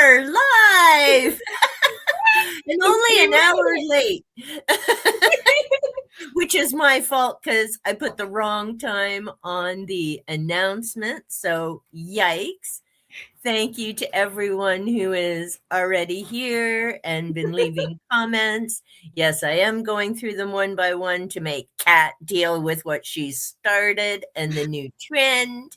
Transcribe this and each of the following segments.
are live and only an hour late, which is my fault because I put the wrong time on the announcement. So, yikes. Thank you to everyone who is already here and been leaving comments. Yes, I am going through them one by one to make Kat deal with what she started and the new trend.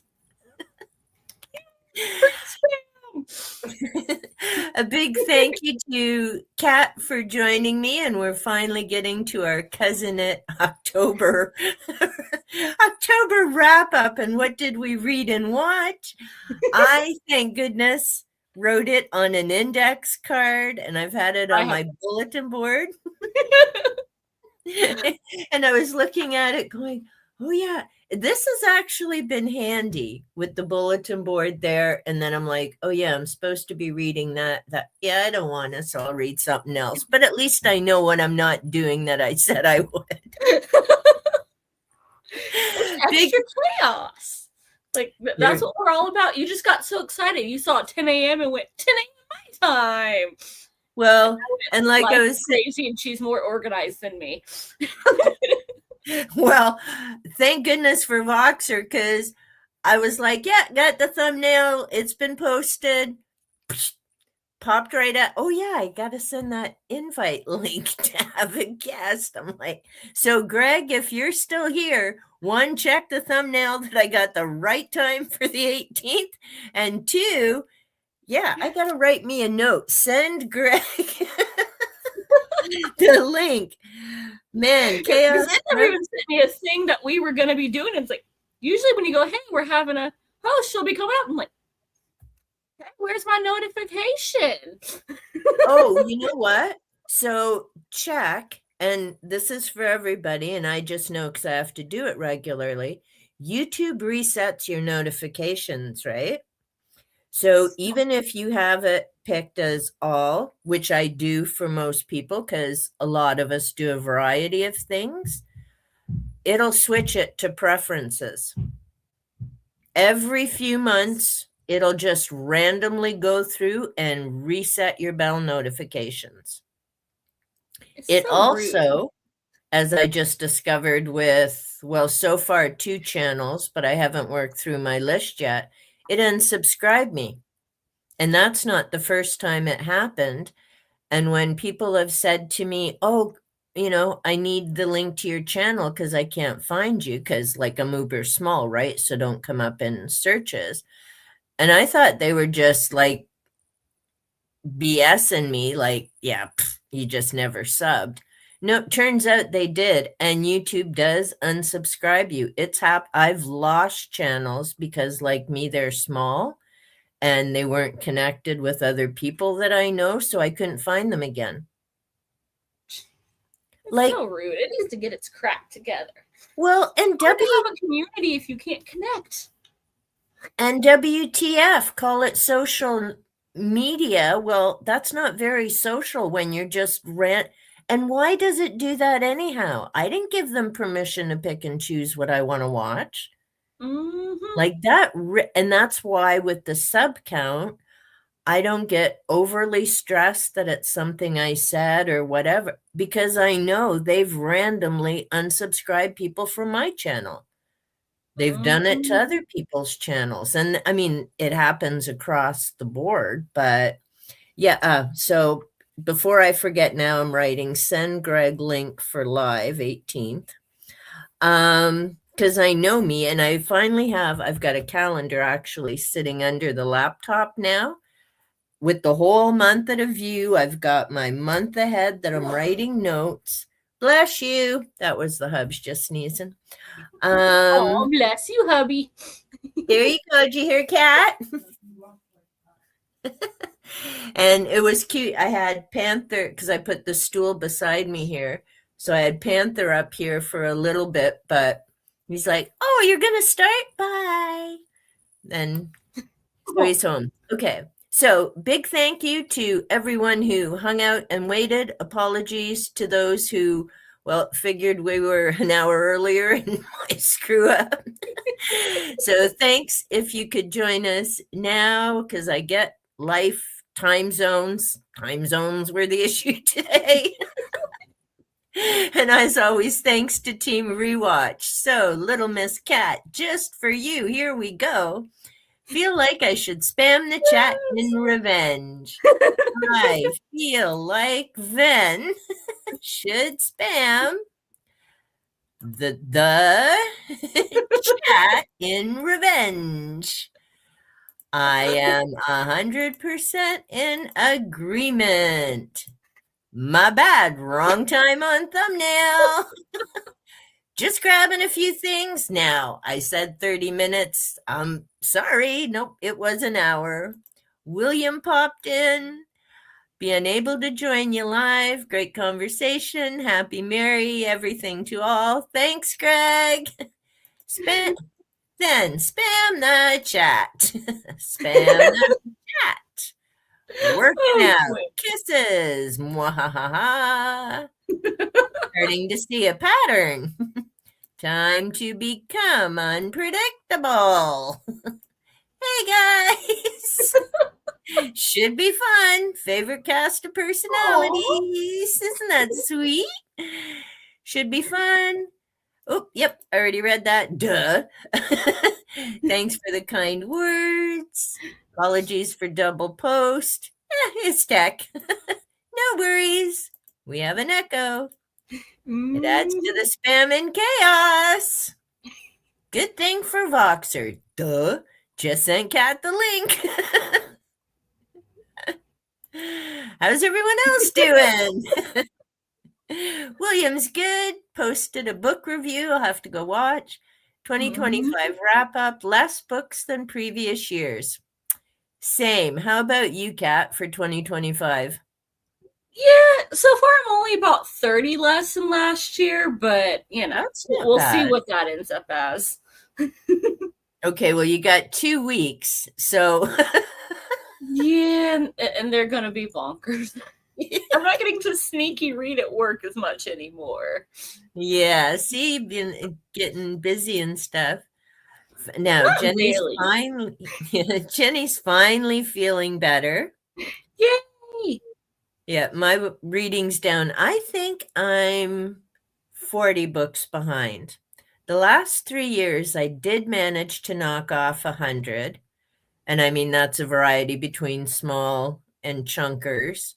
A big thank you to Kat for joining me, and we're finally getting to our cousinette October wrap up. And what did we read and watch? I, thank goodness, wrote it on an index card, and I've had it on my bulletin board. And I was looking at it going, oh yeah, this has actually been handy with the bulletin board there. And then I'm like, oh yeah, I'm supposed to be reading that. Yeah, I don't want to, so I'll read something else. But at least I know what I'm not doing that I said I would. Extra chaos. Like, that's what we're all about. You just got so excited. You saw it 10 a.m. and went, 10 a.m. my time. Well, and like I was crazy, and she's more organized than me. Well, thank goodness for Voxer, because I was like, yeah, got the thumbnail. It's been posted. Popped right up. Oh, yeah, I got to send that invite link to have a guest. I'm like, so Greg, if you're still here, one, check the thumbnail that I got the right time for the 18th. And two, yeah, I got to write me a note. Send Greg the link. Man, chaos. They never even sent me a thing that we were going to be doing. It's like, usually when you go, hey, we're having a host, she'll be coming up. I'm like, hey, where's my notification? Oh, you know what? So check, and this is for everybody, and I just know because I have to do it regularly. YouTube resets your notifications, right? So even if you have it picked as all, which I do for most people, because a lot of us do a variety of things, it'll switch it to preferences. Every few months, it'll just randomly go through and reset your bell notifications. It so also, rude. As I just discovered with, well, so far 2 channels, but I haven't worked through my list yet, it unsubscribed me. And that's not the first time it happened. And when people have said to me, oh, you know, I need the link to your channel because I can't find you because like I'm uber small, right? So don't come up in searches. And I thought they were just like BSing me, like, yeah, you just never subbed. No, turns out they did. And YouTube does unsubscribe you. I've lost channels because like me, they're small and they weren't connected with other people that I know. So I couldn't find them again. It's like, so rude. It needs to get its crap together. Well, and have a community if you can't connect. And WTF, call it social media. Well, that's not very social when you're just And why does it do that anyhow? I didn't give them permission to pick and choose what I want to watch. Mm-hmm. Like that. And that's why with the sub count, I don't get overly stressed that it's something I said or whatever, because I know they've randomly unsubscribed people from my channel. They've done it to other people's channels. And I mean, it happens across the board, but yeah. So before I forget now, I'm writing send Greg link for live 18th. Because I know me and I've got a calendar actually sitting under the laptop now with the whole month at a view. I've got my month ahead that I'm writing notes. Bless you. That was the hubs just sneezing. Oh, bless you, hubby. There you go. Did you hear, Kat? And it was cute. I had Panther because I put the stool beside me here. So I had Panther up here for a little bit, but he's like, oh, you're going to start? Bye. And so he's home. Okay. So big thank you to everyone who hung out and waited. Apologies to those who, well, figured we were an hour earlier and might screw up. So thanks if you could join us now, because I get life time zones. Time zones were the issue today. And as always, thanks to Team Rewatch. So, Little Miss Cat, just for you, here we go. Feel like I should spam the chat in revenge. I feel like Ven should spam the chat in revenge. I am 100% in agreement. My bad, wrong time on thumbnail. Just grabbing a few things now. I said 30 minutes. I'm sorry. Nope, it was an hour. William popped in. Being able to join you live. Great conversation. Happy Mary. Everything to all. Thanks, Greg. Spam the chat. Spam the chat. Working out. Kisses. Mwahaha. Starting to see a pattern. Time to become unpredictable. Hey guys. Should be fun. Favorite cast of personalities. Isn't that sweet? Should be fun. Oh, yep. I already read that. Duh. Thanks for the kind words. Apologies for double post. It's tech. No worries. We have an echo. It adds to the spam and chaos. Good thing for Voxer. Duh. Just sent Kat the link. How's everyone else doing? William's good. Posted a book review. I'll have to go watch. 2025 wrap up. Less books than previous years. Same. How about you, Kat, for 2025? Yeah, so far I'm only about 30 less than last year, but we'll see what that ends up as. Okay, well, you got 2 weeks, so yeah, and they're gonna be bonkers. I'm not getting to sneaky read at work as much anymore. Yeah, see, been getting busy and stuff. Now, Jenny's finally feeling better. Yay! Yeah, my reading's down. I think I'm 40 books behind. The last 3 years, I did manage to knock off 100. And I mean, that's a variety between small and chunkers.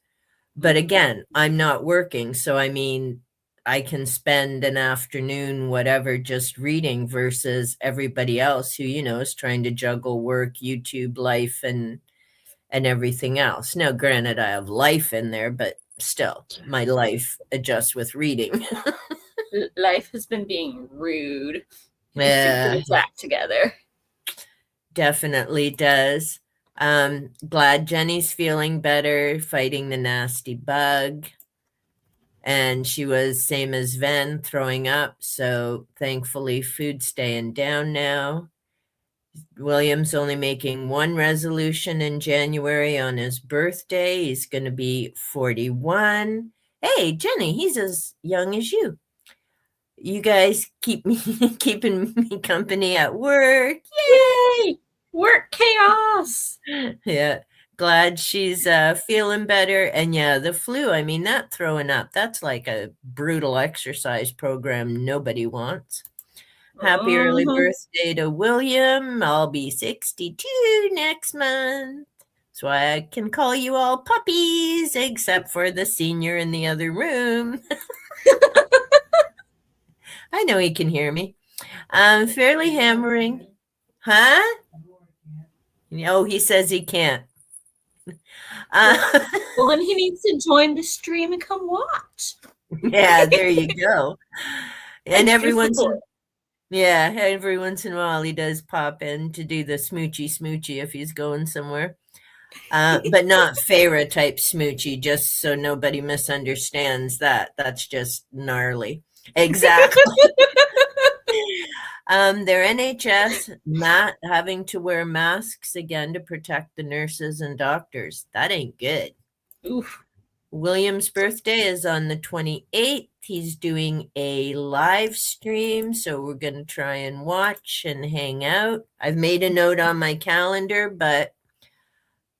But again, I'm not working. So, I mean, I can spend an afternoon, whatever, just reading versus everybody else who, is trying to juggle work, YouTube, life, and everything else. Now, granted, I have life in there, but still, my life adjusts with reading. Life has been being rude. Yeah. Get back together. Definitely does. Glad Jenny's feeling better, fighting the nasty bug. And she was same as Ven, throwing up. So thankfully, food's staying down now. William's only making one resolution in January on his birthday. He's going to be 41. Hey, Jenny, he's as young as you. You guys keeping me company at work. Yay! Work chaos. Yeah. Glad she's feeling better. And yeah, the flu, I mean, that throwing up, that's like a brutal exercise program nobody wants. Happy early birthday to William. I'll be 62 next month. That's why I can call you all puppies, except for the senior in the other room. I know he can hear me. Fairly hammering. Huh? Oh, he says he can't. Well, then he needs to join the stream and come watch. Yeah, there you go. And every once in a while he does pop in to do the smoochy if he's going somewhere. But not Farah type smoochy, just so nobody misunderstands that. That's just gnarly. Exactly. Their NHS not having to wear masks again to protect the nurses and doctors. That ain't good. Oof. William's birthday is on the 28th. He's doing a live stream, so we're going to try and watch and hang out. I've made a note on my calendar, but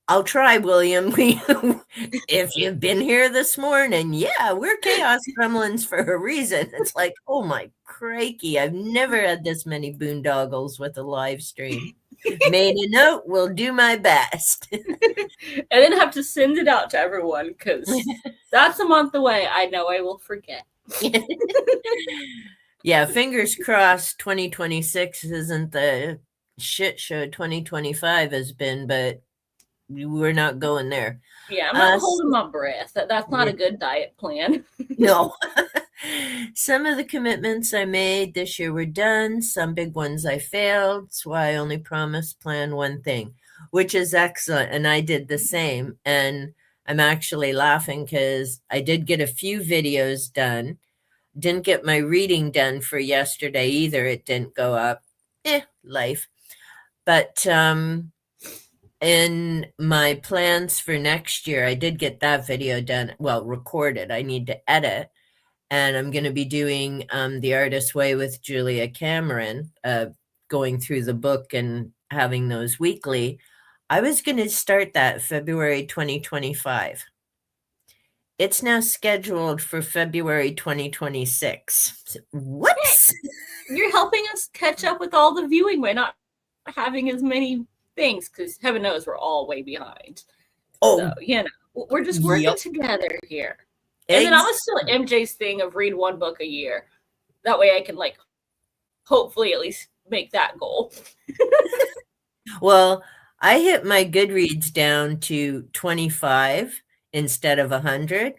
I'll try, William. If you've been here this morning, yeah, we're chaos gremlins for a reason. It's like, oh my crikey, I've never had this many boondoggles with a live stream. Made a note, will do my best. And then have to send it out to everyone because that's a month away. I know I will forget. Yeah, fingers crossed 2026 isn't the shit show 2025 has been, but we're not going there. Yeah, I'm not holding my breath. That's not yeah. a good diet plan. No. Some of the commitments I made this year were done. Some big ones I failed. So I only promised plan one thing, which is excellent. And I did the same. And I'm actually laughing because I did get a few videos done. Didn't get my reading done for yesterday either. It didn't go up. Life. But in my plans for next year, I did get that video done. Well, recorded. I need to edit. And I'm going to be doing The Artist's Way with Julia Cameron, going through the book and having those weekly. I was going to start that February 2025. It's now scheduled for February 2026. Whoops! You're helping us catch up with all the viewing by not having as many things, because heaven knows we're all way behind. Oh, so, we're just working together here. And then I was still MJ's thing of read one book a year. That way I can hopefully at least make that goal. Well, I hit my Goodreads down to 25 instead of 100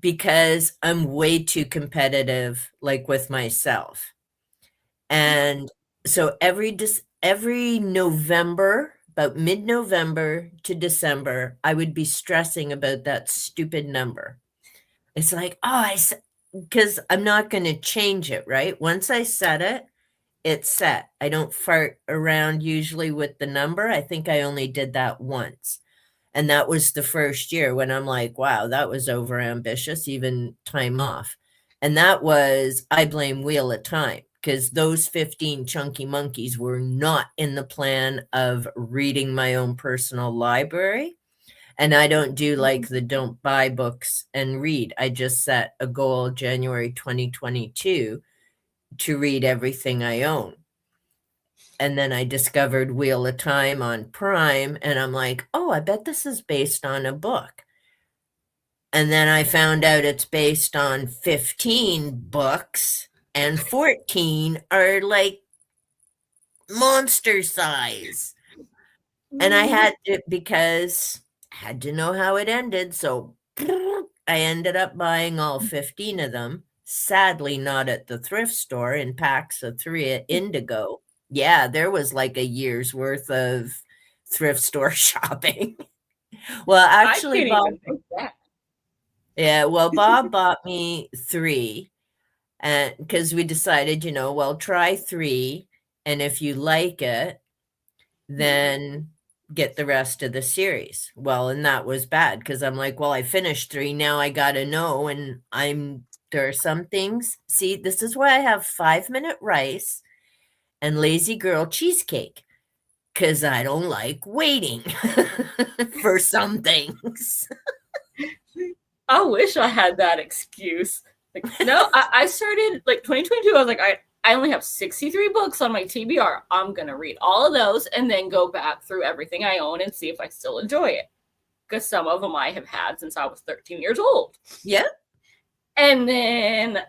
because I'm way too competitive, with myself. And so every November, about mid-November to December, I would be stressing about that stupid number. It's like, because I'm not going to change it, right? Once I set it, it's set. I don't fart around usually with the number. I think I only did that once. And that was the first year when I'm like, wow, that was over ambitious, even time off. And that was, I blame Wheel of Time, because those 15 chunky monkeys were not in the plan of reading my own personal library. And I don't do the don't buy books and read. I just set a goal January 2022 to read everything I own. And then I discovered Wheel of Time on Prime, and I'm like, oh, I bet this is based on a book. And then I found out it's based on 15 books, and 14 are monster size. And I had to, because I had to know how it ended. So I ended up buying all 15 of them. Sadly, not at the thrift store, in packs of 3 at Indigo. Yeah, there was a year's worth of thrift store shopping. Well, actually, Bob. Yeah, well, Bob bought me 3, and because we decided, try 3, and if you like it, then get the rest of the series. Well, and that was bad because I'm like, well, I finished 3. Now I got to know. And there are some things. See, this is why I have 5-minute rice and lazy girl cheesecake, because I don't like waiting for some things. I wish I had that excuse. No, I started 2022. I was like, I only have 63 books on my TBR. I'm going to read all of those and then go back through everything I own and see if I still enjoy it. Because some of them I have had since I was 13 years old. Yeah. And then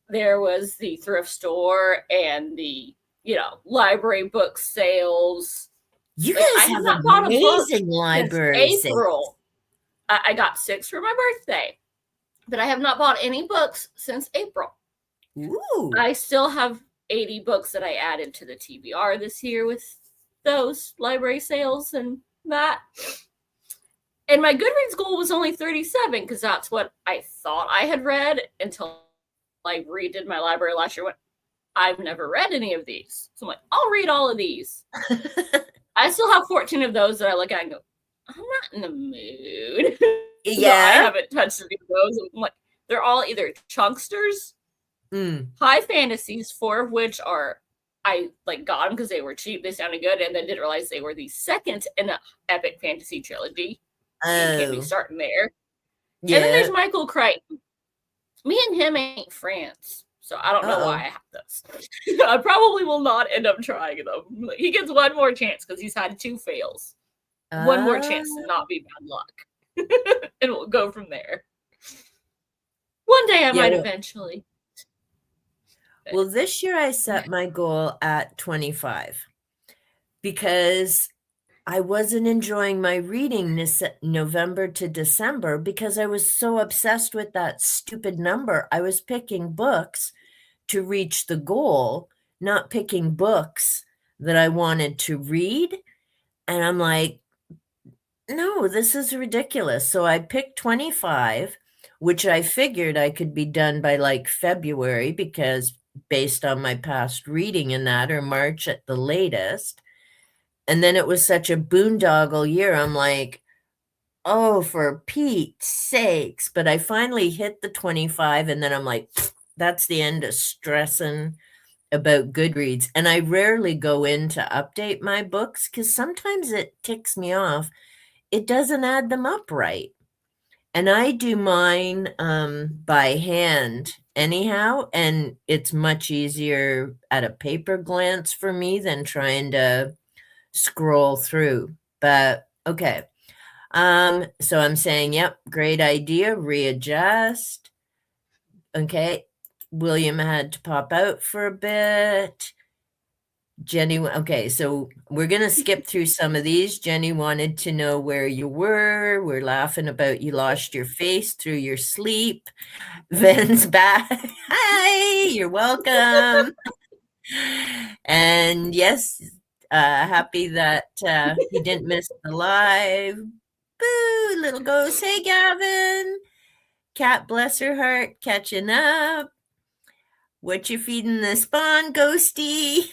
there was the thrift store and the, library book sales. You guys have not bought amazing library since April. I got 6 for my birthday. But I have not bought any books since April. Ooh. I still have 80 books that I added to the TBR this year with those library sales and that. And my Goodreads goal was only 37 because that's what I thought I had read until I redid my library last year. I've never read any of these. So I'm like, I'll read all of these. I still have 14 of those that I look at and go, I'm not in the mood. Yeah. So I haven't touched any of those. I'm like, they're all either chunksters, high fantasies, 4 of which are I like got them because they were cheap, they sounded good, and then didn't realize they were the second in the epic fantasy trilogy. You can't be Oh, starting there. And then yeah. there's Michael Crichton. Me and him ain't friends, so I don't know why Uh-oh. I have those. I probably will not end up trying them. He gets one more chance because he's had 2 fails. One more chance to not be bad luck. And we'll go from there. One day I Yeah, might well, eventually. well, this year I set my goal at 25 because I wasn't enjoying my reading this November to December because I was so obsessed with that stupid number. I was picking books to reach the goal, not picking books that I wanted to read. And I'm like, no, this is ridiculous. So I picked 25, which I figured I could be done by like February because based on my past reading in that, or March at the latest. And then it was such a boondoggle year. I'm like, oh, for Pete's sakes. But I finally hit the 25, and then I'm like, that's the end of stressing about Goodreads. And I rarely go in to update my books because sometimes it ticks me off. It doesn't add them up right. And I do mine by hand anyhow. And it's much easier at a paper glance for me than trying to scroll through. But okay. So I'm saying, yep, great idea. Readjust. Okay. William had to pop out for a bit. Jenny, okay, so we're going to skip through some of these. Jenny wanted to know where you were. We're laughing about you lost your face through your sleep. Vin's back. Hi, you're welcome. And yes, happy that he didn't miss the live. Boo, little ghost. Hey, Gavin. Cat, bless her heart, catching up. What you feeding the spawn, ghosty?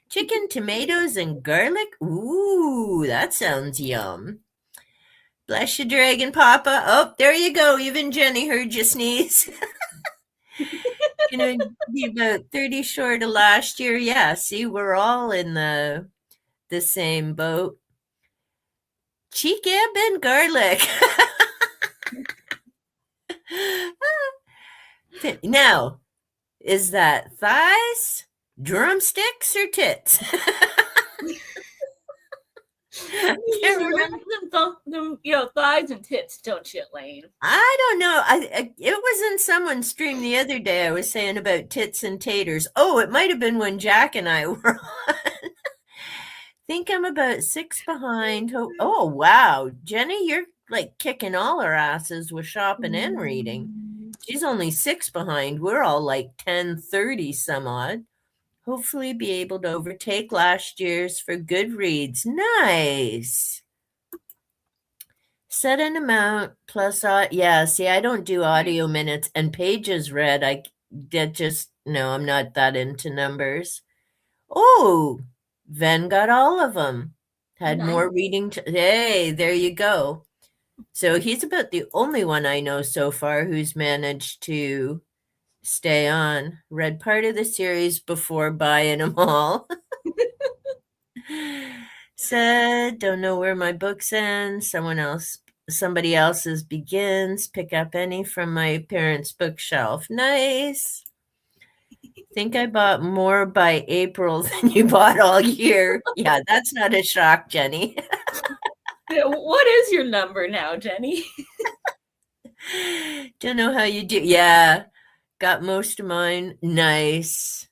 Chicken, tomatoes, and garlic? Ooh, that sounds yum. Bless you, Dragon Papa. Oh, there you go. Even Jenny heard you sneeze. Gonna be about 30 short of last year. Yeah, see, we're all in the same boat. Cheek and garlic. Now, is that thighs, drumsticks, or tits? Them, thighs and tits, don't you, Lane? I don't know. It was in someone's stream the other day. I was saying about tits and taters. Oh, it might have been when Jack and I were on. Think I'm about 6 behind. Oh, wow. Jenny, you're like kicking all our asses with shopping and reading. She's only 6 behind. We're all like 10:30 some odd. Hopefully be able to overtake last year's for Goodreads. Nice. Set an amount plus yeah, see, I don't do audio minutes and pages read. No, I'm not that into numbers. Oh, Ven got all of them. Had more reading. Hey, there you go. So he's about the only one I know so far who's managed to stay on. Read part of the series before buying them all. Said, don't know where my books end. Somebody else's begins. Pick up any from my parents' bookshelf. Nice. Think I bought more by April than you bought all year. Yeah, that's not a shock, Jenny. What is your number now, Jenny? Don't know how you do. Yeah, got most of mine. Nice.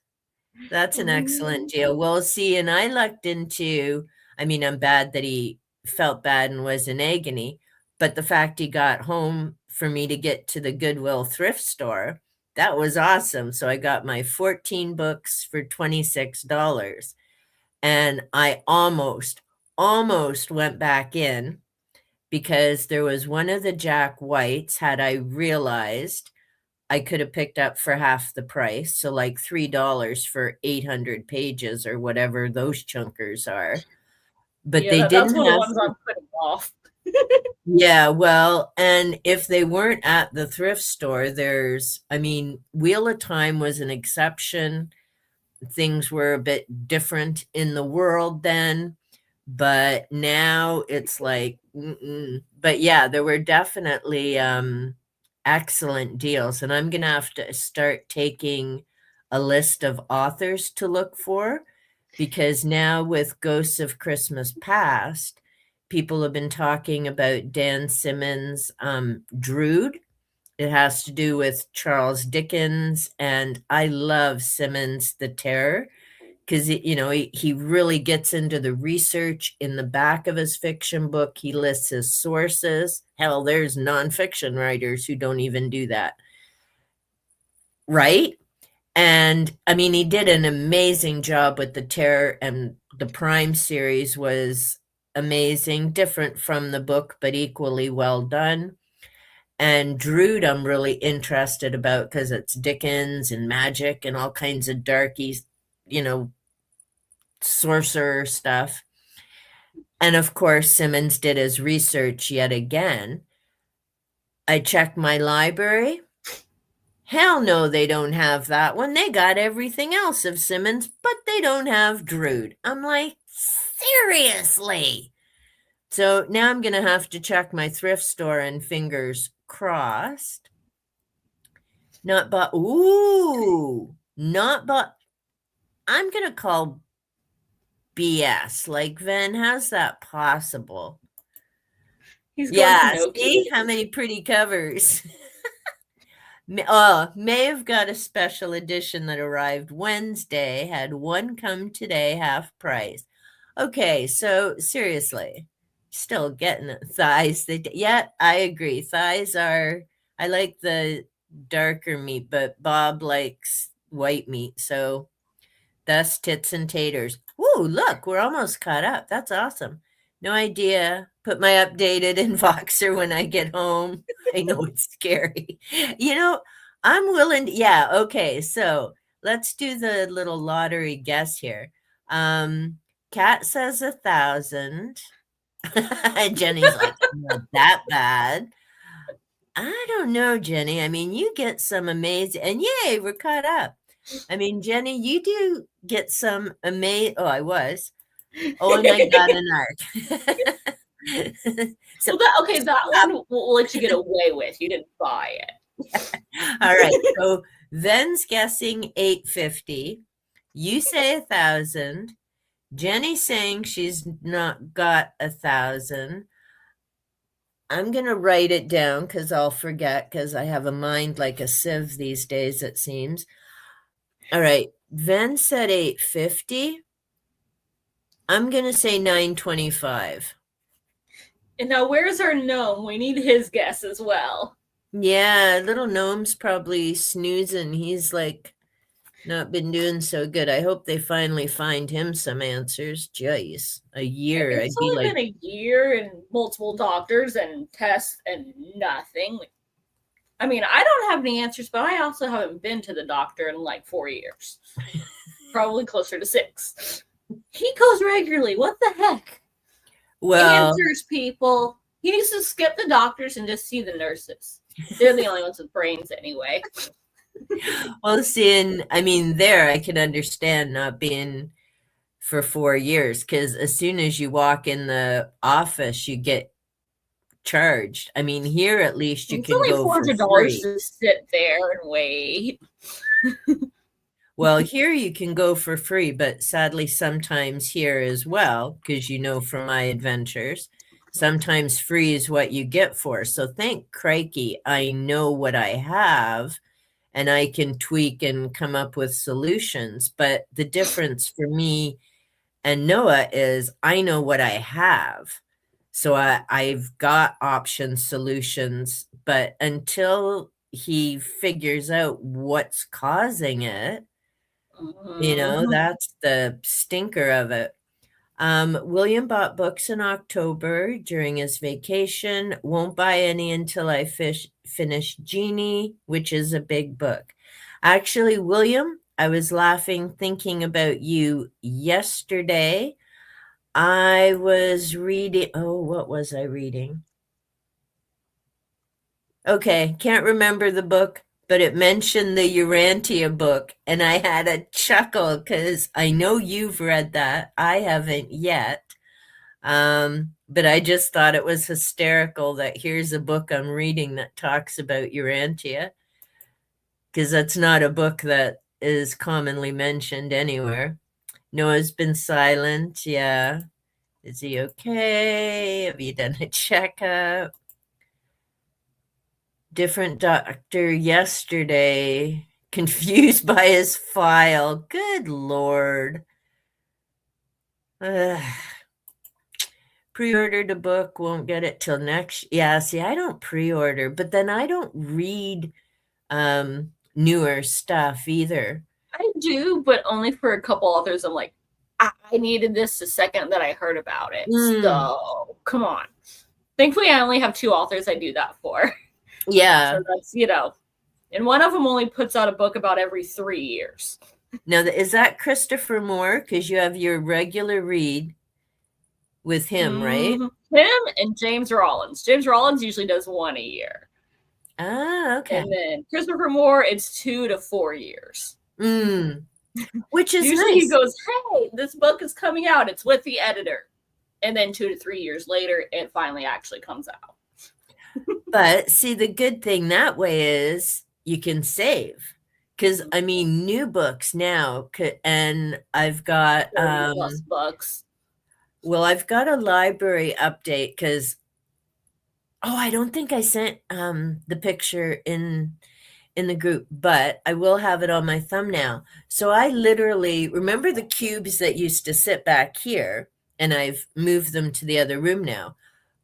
That's an excellent deal. Well, see, and I lucked into, I'm bad that he felt bad and was in agony, but the fact he got home for me to get to the Goodwill thrift store, that was awesome. So I got my 14 books for $26. And I almost went back in because there was one of the Jack Whites, had I realized I could have picked up for half the price. So like $3 for 800 pages or whatever those chunkers are. But yeah, they that's didn't one of the have. ones I'm putting off. Yeah, well, and if they weren't at the thrift store, Wheel of Time was an exception. things were a bit different in the world then, but now it's like, mm-mm. But yeah, there were definitely excellent deals, and I'm gonna have to start taking a list of authors to look for, because now with Ghosts of Christmas Past, people have been talking about Dan Simmons' Drood. It has to do with Charles Dickens, and I love Simmons the Terror, because he really gets into the research in the back of his fiction book. He lists his sources. Hell, there's nonfiction writers who don't even do that, right? And I mean, he did an amazing job with the Terror, and the Prime series was amazing, different from the book, but equally well done. And Drood, I'm really interested about because it's Dickens and magic and all kinds of darky, you know, sorcerer stuff. And of course, Simmons did his research yet again. I checked my library. Hell no, they don't have that one. They got everything else of Simmons, but they don't have Drood. I'm like, seriously? So now I'm going to have to check my thrift store, and fingers crossed. Not but, ooh, not but, I'm going to call BS. Like, Ven, how's that possible? He's going Yeah, Pinocchio. see how many pretty covers. May have got a special edition that arrived Wednesday, had one come today, half price. Okay, so seriously, still getting it. Thighs. Yeah, I agree. Thighs are, I like the darker meat, but Bob likes white meat. So that's tits and taters. Woo, look, we're almost caught up. That's awesome. No idea. Put my updated in Voxer when I get home. I know it's scary. You know, I'm willing to, yeah, okay. So let's do the little lottery guess here. Kat says 1,000. Jenny's like, not that bad. I don't know, Jenny. I mean, you get some amazing, and yay, we're caught up. I mean, Jenny, you do get some amazing. Oh, I was. Oh, and I got an arc. So, Okay, that one we'll let you get away with. You didn't buy it. all right. So Ven's guessing 850. You say 1,000. Jenny's saying she's not got 1,000. I'm going to write it down because I'll forget, because I have a mind like a sieve these days, it seems. All right. Ven said 850. I'm going to say 925. And now, where's our gnome? We need his guess as well. Yeah, little gnome's probably snoozing. He's like not been doing so good. I hope they finally find him some answers. Jeez, a year. It's only been a year and multiple doctors and tests and nothing. I mean, I don't have any answers, but I also haven't been to the doctor in like 4 years. Probably closer to 6. He goes regularly. What the heck? Well, answers, people. He needs to skip the doctors and just see the nurses. They're the only ones with brains anyway. well, seeing, I mean, there I can understand not being for 4 years, because as soon as you walk in the office, you get charged. I mean, here at least you It's can only go for $400 free. to sit there and wait. Well, here you can go for free, but sadly, sometimes here as well, because you know from my adventures, sometimes free is what you get for. So thank crikey, I know what I have, and I can tweak and come up with solutions. But the difference for me and Noah is I know what I have. So I've got options, solutions, but until he figures out what's causing it, that's the stinker of it. William bought books in October during his vacation. Won't buy any until I finish Genie, which is a big book. Actually, William, I was laughing thinking about you yesterday. I was reading, what was I reading? Okay, can't remember the book, but it mentioned the Urantia book, and I had a chuckle because I know you've read that. I haven't yet. But I just thought it was hysterical that here's a book I'm reading that talks about Urantia, because that's not a book that is commonly mentioned anywhere. Noah's been silent. Yeah. Is he okay? Have you done a checkup? Different doctor yesterday. Confused by his file. Good Lord. Ugh. Pre-ordered a book, won't get it till next. Yeah, see, I don't pre-order, but then I don't read newer stuff either. I do, but only for a couple authors. I'm like, I needed this the second that I heard about it. So come on. Thankfully, I only have 2 authors I do that for. Yeah. So that's, you know, and one of them only puts out a book about every 3 years. Now, is that Christopher Moore? Because you have your regular read with him, right? Him and James Rollins. James Rollins usually does 1 a year. Ah, okay. And then Christopher Moore, it's 2 to 4 years. Which is usually nice. He goes, hey, this book is coming out. It's with the editor. And then 2 to 3 years later, it finally actually comes out. But see, the good thing that way is you can save. Because, I mean, new books now, and I've got... 30+ books. Well, I've got a library update because... Oh, I don't think I sent the picture in the group, but I will have it on my thumbnail. So I literally... Remember the cubes that used to sit back here? And I've moved them to the other room now.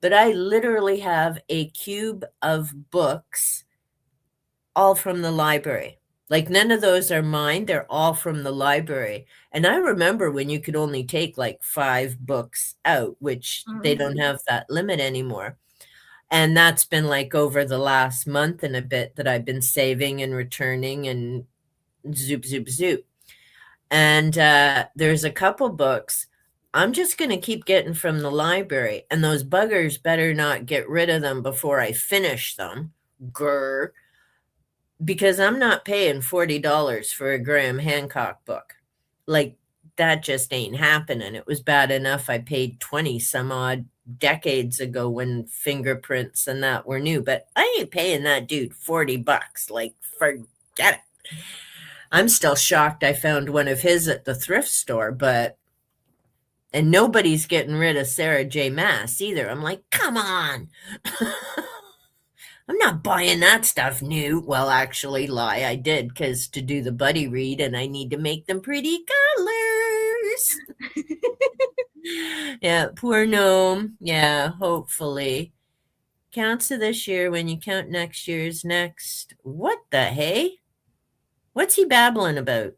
But I literally have a cube of books all from the library. Like none of those are mine. They're all from the library. And I remember when you could only take like 5 books out, which they don't have that limit anymore. And that's been like over the last month and a bit that I've been saving and returning and zoop, zoop, zoop. And there's a couple books I'm just going to keep getting from the library, and those buggers better not get rid of them before I finish them. Grr. Because I'm not paying $40 for a Graham Hancock book. Like, that just ain't happening. It was bad enough I paid 20 some odd decades ago when fingerprints and that were new, but I ain't paying that dude $40. Like, forget it. I'm still shocked I found one of his at the thrift store, but... And nobody's getting rid of Sarah J. Maas either. I'm like, come on. I'm not buying that stuff new. Well, actually, lie, I did, because to do the buddy read, and I need to make them pretty colors. Yeah, poor gnome. Yeah, hopefully. Counts of this year when you count next year's next. What the hey? What's he babbling about?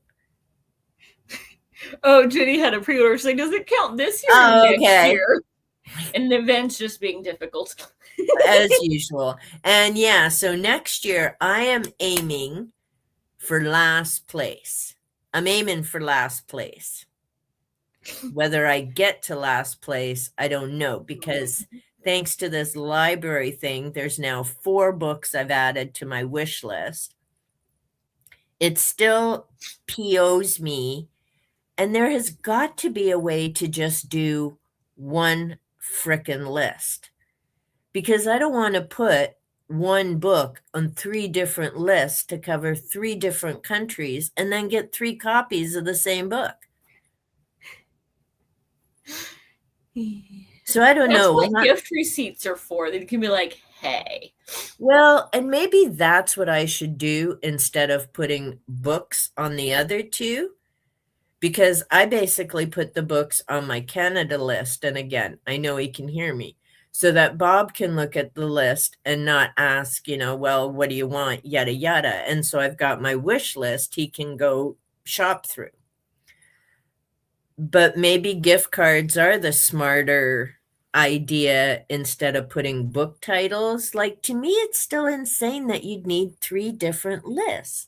Oh, Jenny had a pre-order saying, does it count this year or next year? And the event's just being difficult. As usual. And yeah, so next year I am aiming for last place. I'm aiming for last place. Whether I get to last place, I don't know, because thanks to this library thing, there's now 4 books I've added to my wish list. It still POs me. And there has got to be a way to just do one frickin' list, because I don't want to put one book on 3 different lists to cover 3 different countries and then get 3 copies of the same book. So I don't know. That's what gift receipts are for. They can be like, hey. Well, and maybe that's what I should do instead of putting books on the other 2. Because I basically put the books on my Canada list. And again, I know he can hear me. So that Bob can look at the list and not ask, well, what do you want? Yada, yada. And so I've got my wish list he can go shop through. But maybe gift cards are the smarter idea instead of putting book titles. Like, to me, it's still insane that you'd need 3 different lists.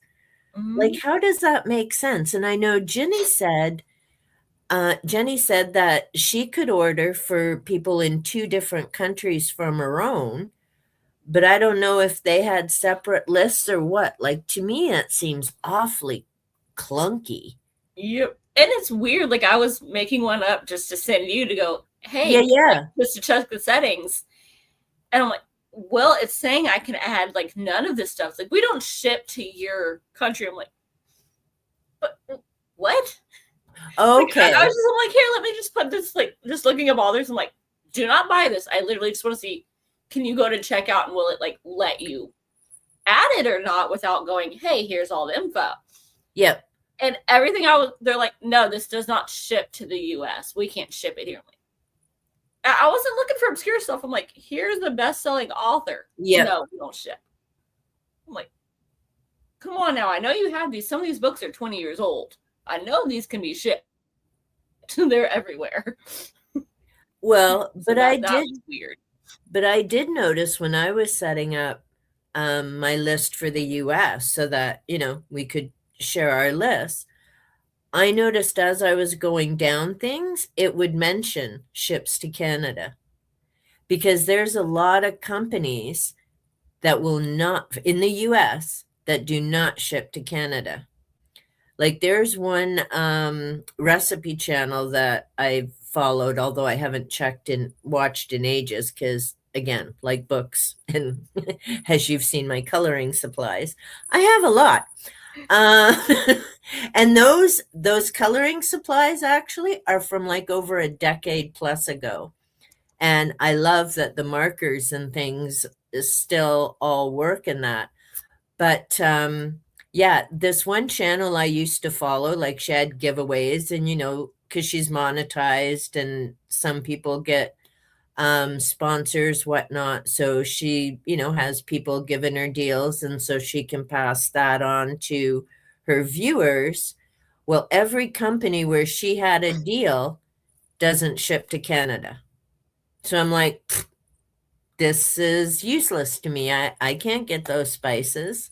Like, how does that make sense? And I know Jenny said that she could order for people in 2 different countries from her own, but I don't know if they had separate lists or what. Like, to me, it seems awfully clunky. Yep. And it's weird. Like I was making one up just to send you to go, Yeah, hey, like yeah. just to check the settings. And I'm like, well, it's saying I can add like none of this stuff. Like we don't ship to your country. I'm like, but what? Like I Okay. was just I'm like, here, let me just put this like just looking up all this. I'm like, do not buy this. I literally just want to see, can you go to checkout and will it like let you add it or not without going, hey, here's all the info. Yep. And everything they're like, no, this does not ship to the US. We can't ship it here. I wasn't looking for obscure stuff. I'm like, here's the best-selling author. Yep. No, we don't ship. I'm like, come on now. I know you have these. Some of these books are 20 years old. I know these can be shipped. They're everywhere. Well, So that was weird. but I did notice when I was setting up my list for the US so that, we could share our lists. I noticed as I was going down things, it would mention ships to Canada because there's a lot of companies that will not, in the US, that do not ship to Canada. Like there's one recipe channel that I've followed, although I haven't watched in ages, because again, like books, and as you've seen my coloring supplies, I have a lot. Uh, and those coloring supplies actually are from like over a decade plus ago. And I love that the markers and things is still all work in that. But yeah, this one channel I used to follow, like she had giveaways, and because she's monetized, and some people get sponsors, whatnot. So she, has people giving her deals, and so she can pass that on to her viewers. Well, every company where she had a deal doesn't ship to Canada. So I'm like, this is useless to me. I can't get those spices.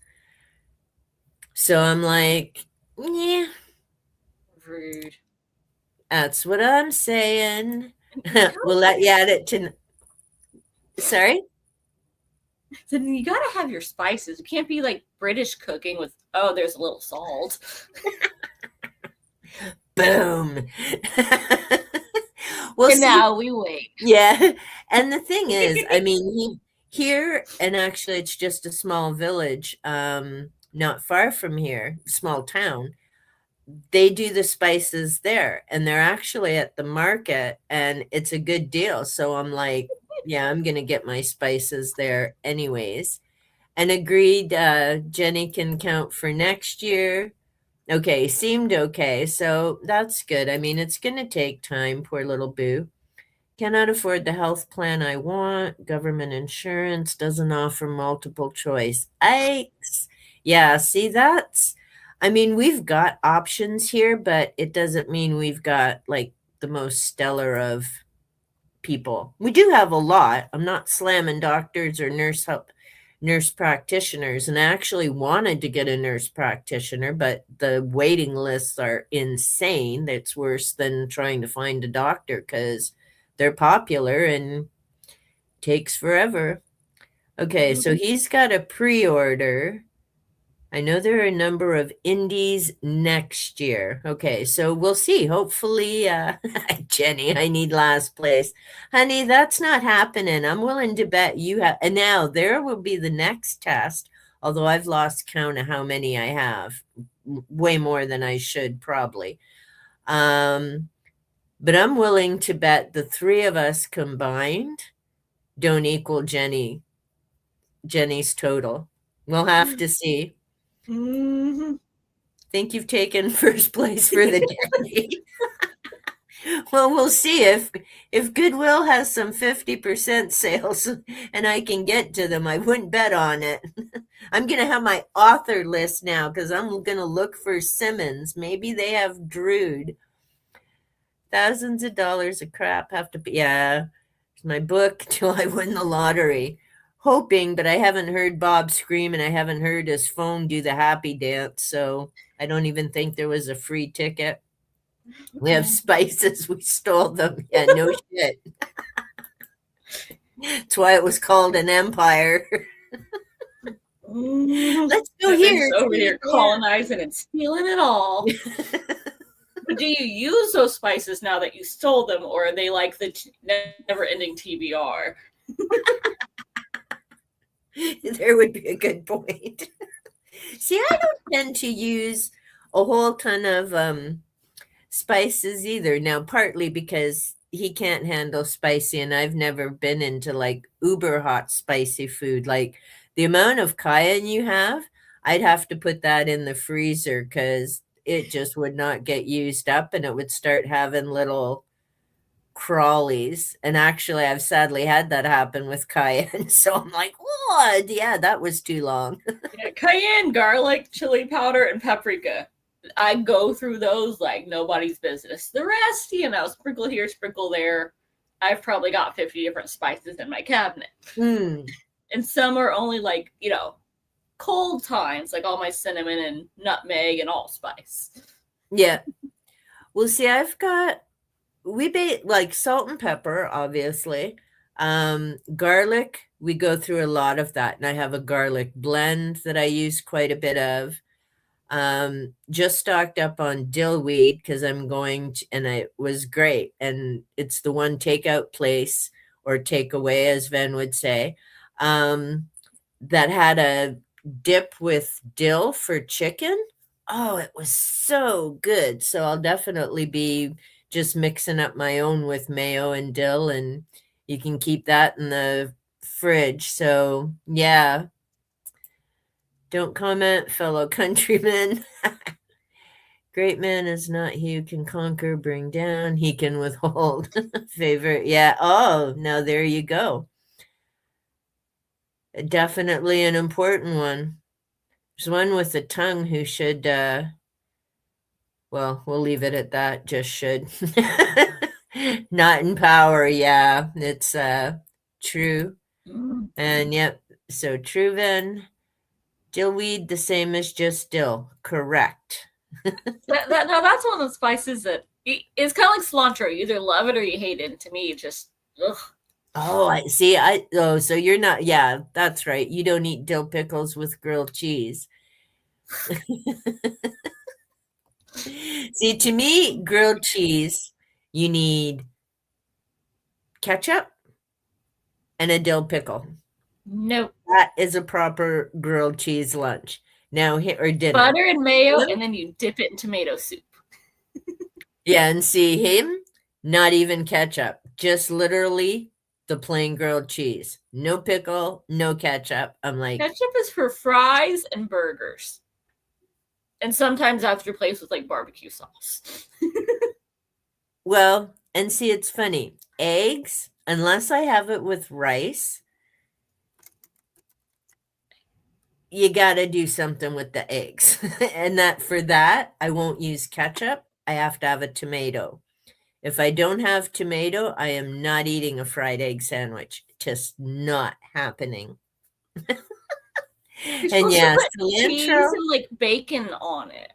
So I'm like, yeah, Rude. that's what I'm saying. We'll let you add it to. Sorry? Then you gotta have your spices. You can't be like British cooking with, oh, there's a little salt. Boom. Well, And see, now we wait. yeah. And the thing is, I mean, here, and actually, it's just a small village, not far from here, small town. They do the spices there, and they're actually at the market, and it's a good deal. So I'm like, yeah, I'm gonna get my spices there anyways. And agreed, Jenny can count for next year. Okay, seemed okay. So that's good. I mean, it's gonna take time, poor little boo. Cannot afford the health plan I want. Government insurance doesn't offer multiple choice. Yikes. Yeah, see, I mean, we've got options here, but it doesn't mean we've got like the most stellar of people. We do have a lot. I'm not slamming doctors or nurse practitioners, and I actually wanted to get a nurse practitioner, but the waiting lists are insane. It's worse than trying to find a doctor because they're popular and takes forever. Okay, so he's got a pre-order. I know there are a number of indies next year. Okay, so we'll see. Hopefully, Jenny, I need last place. Honey, that's not happening. I'm willing to bet you have. And now there will be the next test, although I've lost count of how many I have. Way more than I should, probably. But I'm willing to bet the three of us combined don't equal Jenny's total. We'll have to see. Mm-hmm. Think you've taken first place for the day. Well, we'll see if Goodwill has some 50% sales and I can get to them. I wouldn't bet on it. I'm going to have my author list now because I'm going to look for Simmons. Maybe they have Drood. Thousands of dollars of crap have to be, yeah, my book till I win the lottery. Hoping, but I haven't heard Bob scream and I haven't heard his phone do the happy dance. So I don't even think there was a free ticket. We have spices. We stole them. Yeah, no shit. That's why it was called an empire. Let's go And then here. just over there colonizing and stealing it all. But do you use those spices now that you stole them, or are they like the never-ending TBR? There would be a good point. See, I don't tend to use a whole ton of spices either. Now, partly because he can't handle spicy, and I've never been into like uber hot spicy food. Like the amount of cayenne you have, I'd have to put that in the freezer because it just would not get used up and it would start having little crawlies. And actually, I've sadly had that happen with cayenne. So I'm like, oh, yeah, that was too long. Yeah, cayenne, garlic, chili powder, and paprika. I go through those like nobody's business. The rest, sprinkle here, sprinkle there. I've probably got 50 different spices in my cabinet. Mm. And some are only like, cold times, like all my cinnamon and nutmeg and allspice. Yeah. Well, see, we bake like salt and pepper, obviously. Garlic, we go through a lot of that. And I have a garlic blend that I use quite a bit of. Just stocked up on dill weed because and it was great. And it's the one takeout place or takeaway, as Ven would say, that had a dip with dill for chicken. Oh, it was so good. So I'll definitely be just mixing up my own with mayo and dill, and you can keep that in the fridge. So, yeah. Don't comment, fellow countrymen. Great man is not he who can conquer, bring down, he can withhold. Favorite. Yeah. Oh, now there you go. Definitely an important one. There's one with a tongue who should, well, we'll leave it at that. Just should. Not in power. Yeah, it's true. And yep. So true, Ven. Dillweed, the same as just dill. Correct. Now that's one of the spices that it's kind of like cilantro. You either love it or you hate it. And to me, it just ugh. Oh, I see. So you're not. Yeah, that's right. You don't eat dill pickles with grilled cheese. See, to me, grilled cheese, you need ketchup and a dill pickle. Nope. That is a proper grilled cheese lunch. Now, or dinner. Butter and mayo, and then you dip it in tomato soup. Yeah, and see him, not even ketchup, just literally the plain grilled cheese. No pickle, no ketchup. I'm like, ketchup is for fries and burgers. And sometimes that's replaced with like barbecue sauce. Well, and see, it's funny. Eggs, unless I have it with rice, you got to do something with the eggs. And for that, I won't use ketchup. I have to have a tomato. If I don't have tomato, I am not eating a fried egg sandwich. Just not happening. And yeah, cheese and like bacon on it.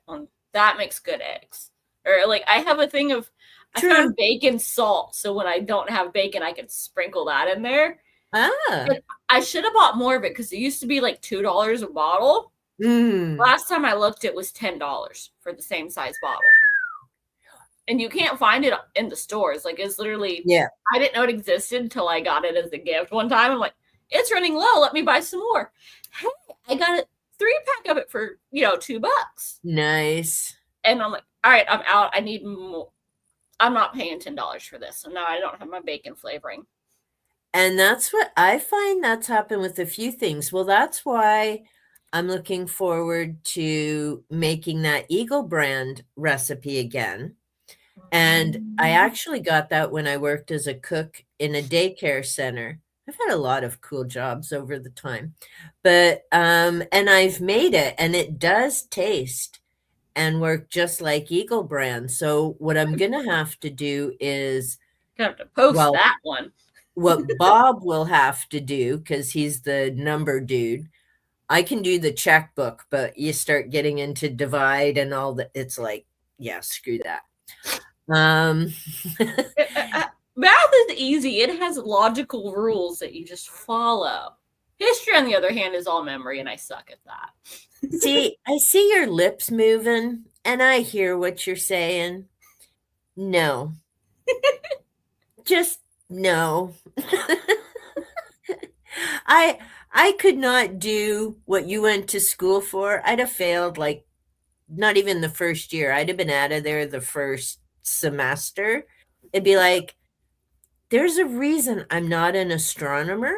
That makes good eggs. Or like I have a thing of I found bacon salt, so when I don't have bacon, I can sprinkle that in there. But I should have bought more of it because it used to be like $2 a bottle. Last time I looked, it was $10 for the same size bottle. And you can't find it in the stores. Like it's literally, I didn't know it existed until I got it as a gift one time. I'm like, it's running low. Let me buy some more. Hey, I got a 3-pack of it for, $2. Nice. And I'm like, all right, I'm out. I need more. I'm not paying $10 for this. So now I don't have my bacon flavoring. And that's what I find that's happened with a few things. Well, that's why I'm looking forward to making that Eagle brand recipe again. And I actually got that when I worked as a cook in a daycare center. I've had a lot of cool jobs over the time. But and I've made it and it does taste and work just like Eagle brand. So what I'm going to have to do is have to post that one. What Bob will have to do, because he's the number dude, I can do the checkbook, but you start getting into divide and all that. It's like, yeah, screw that. Math is easy. It has logical rules that you just follow. History, on the other hand, is all memory, and I suck at that. See, I see your lips moving, and I hear what you're saying. No. Just no. I could not do what you went to school for. I'd have failed like not even the first year. I'd have been out of there the first semester. It'd be like, there's a reason I'm not an astronomer.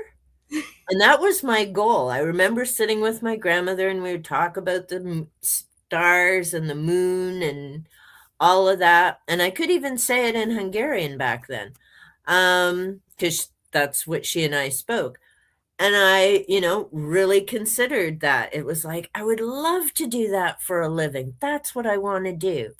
And that was my goal. I remember sitting with my grandmother and we would talk about the stars and the moon and all of that. And I could even say it in Hungarian back then, because that's what she and I spoke. And I, really considered that. It was like, I would love to do that for a living. That's what I want to do.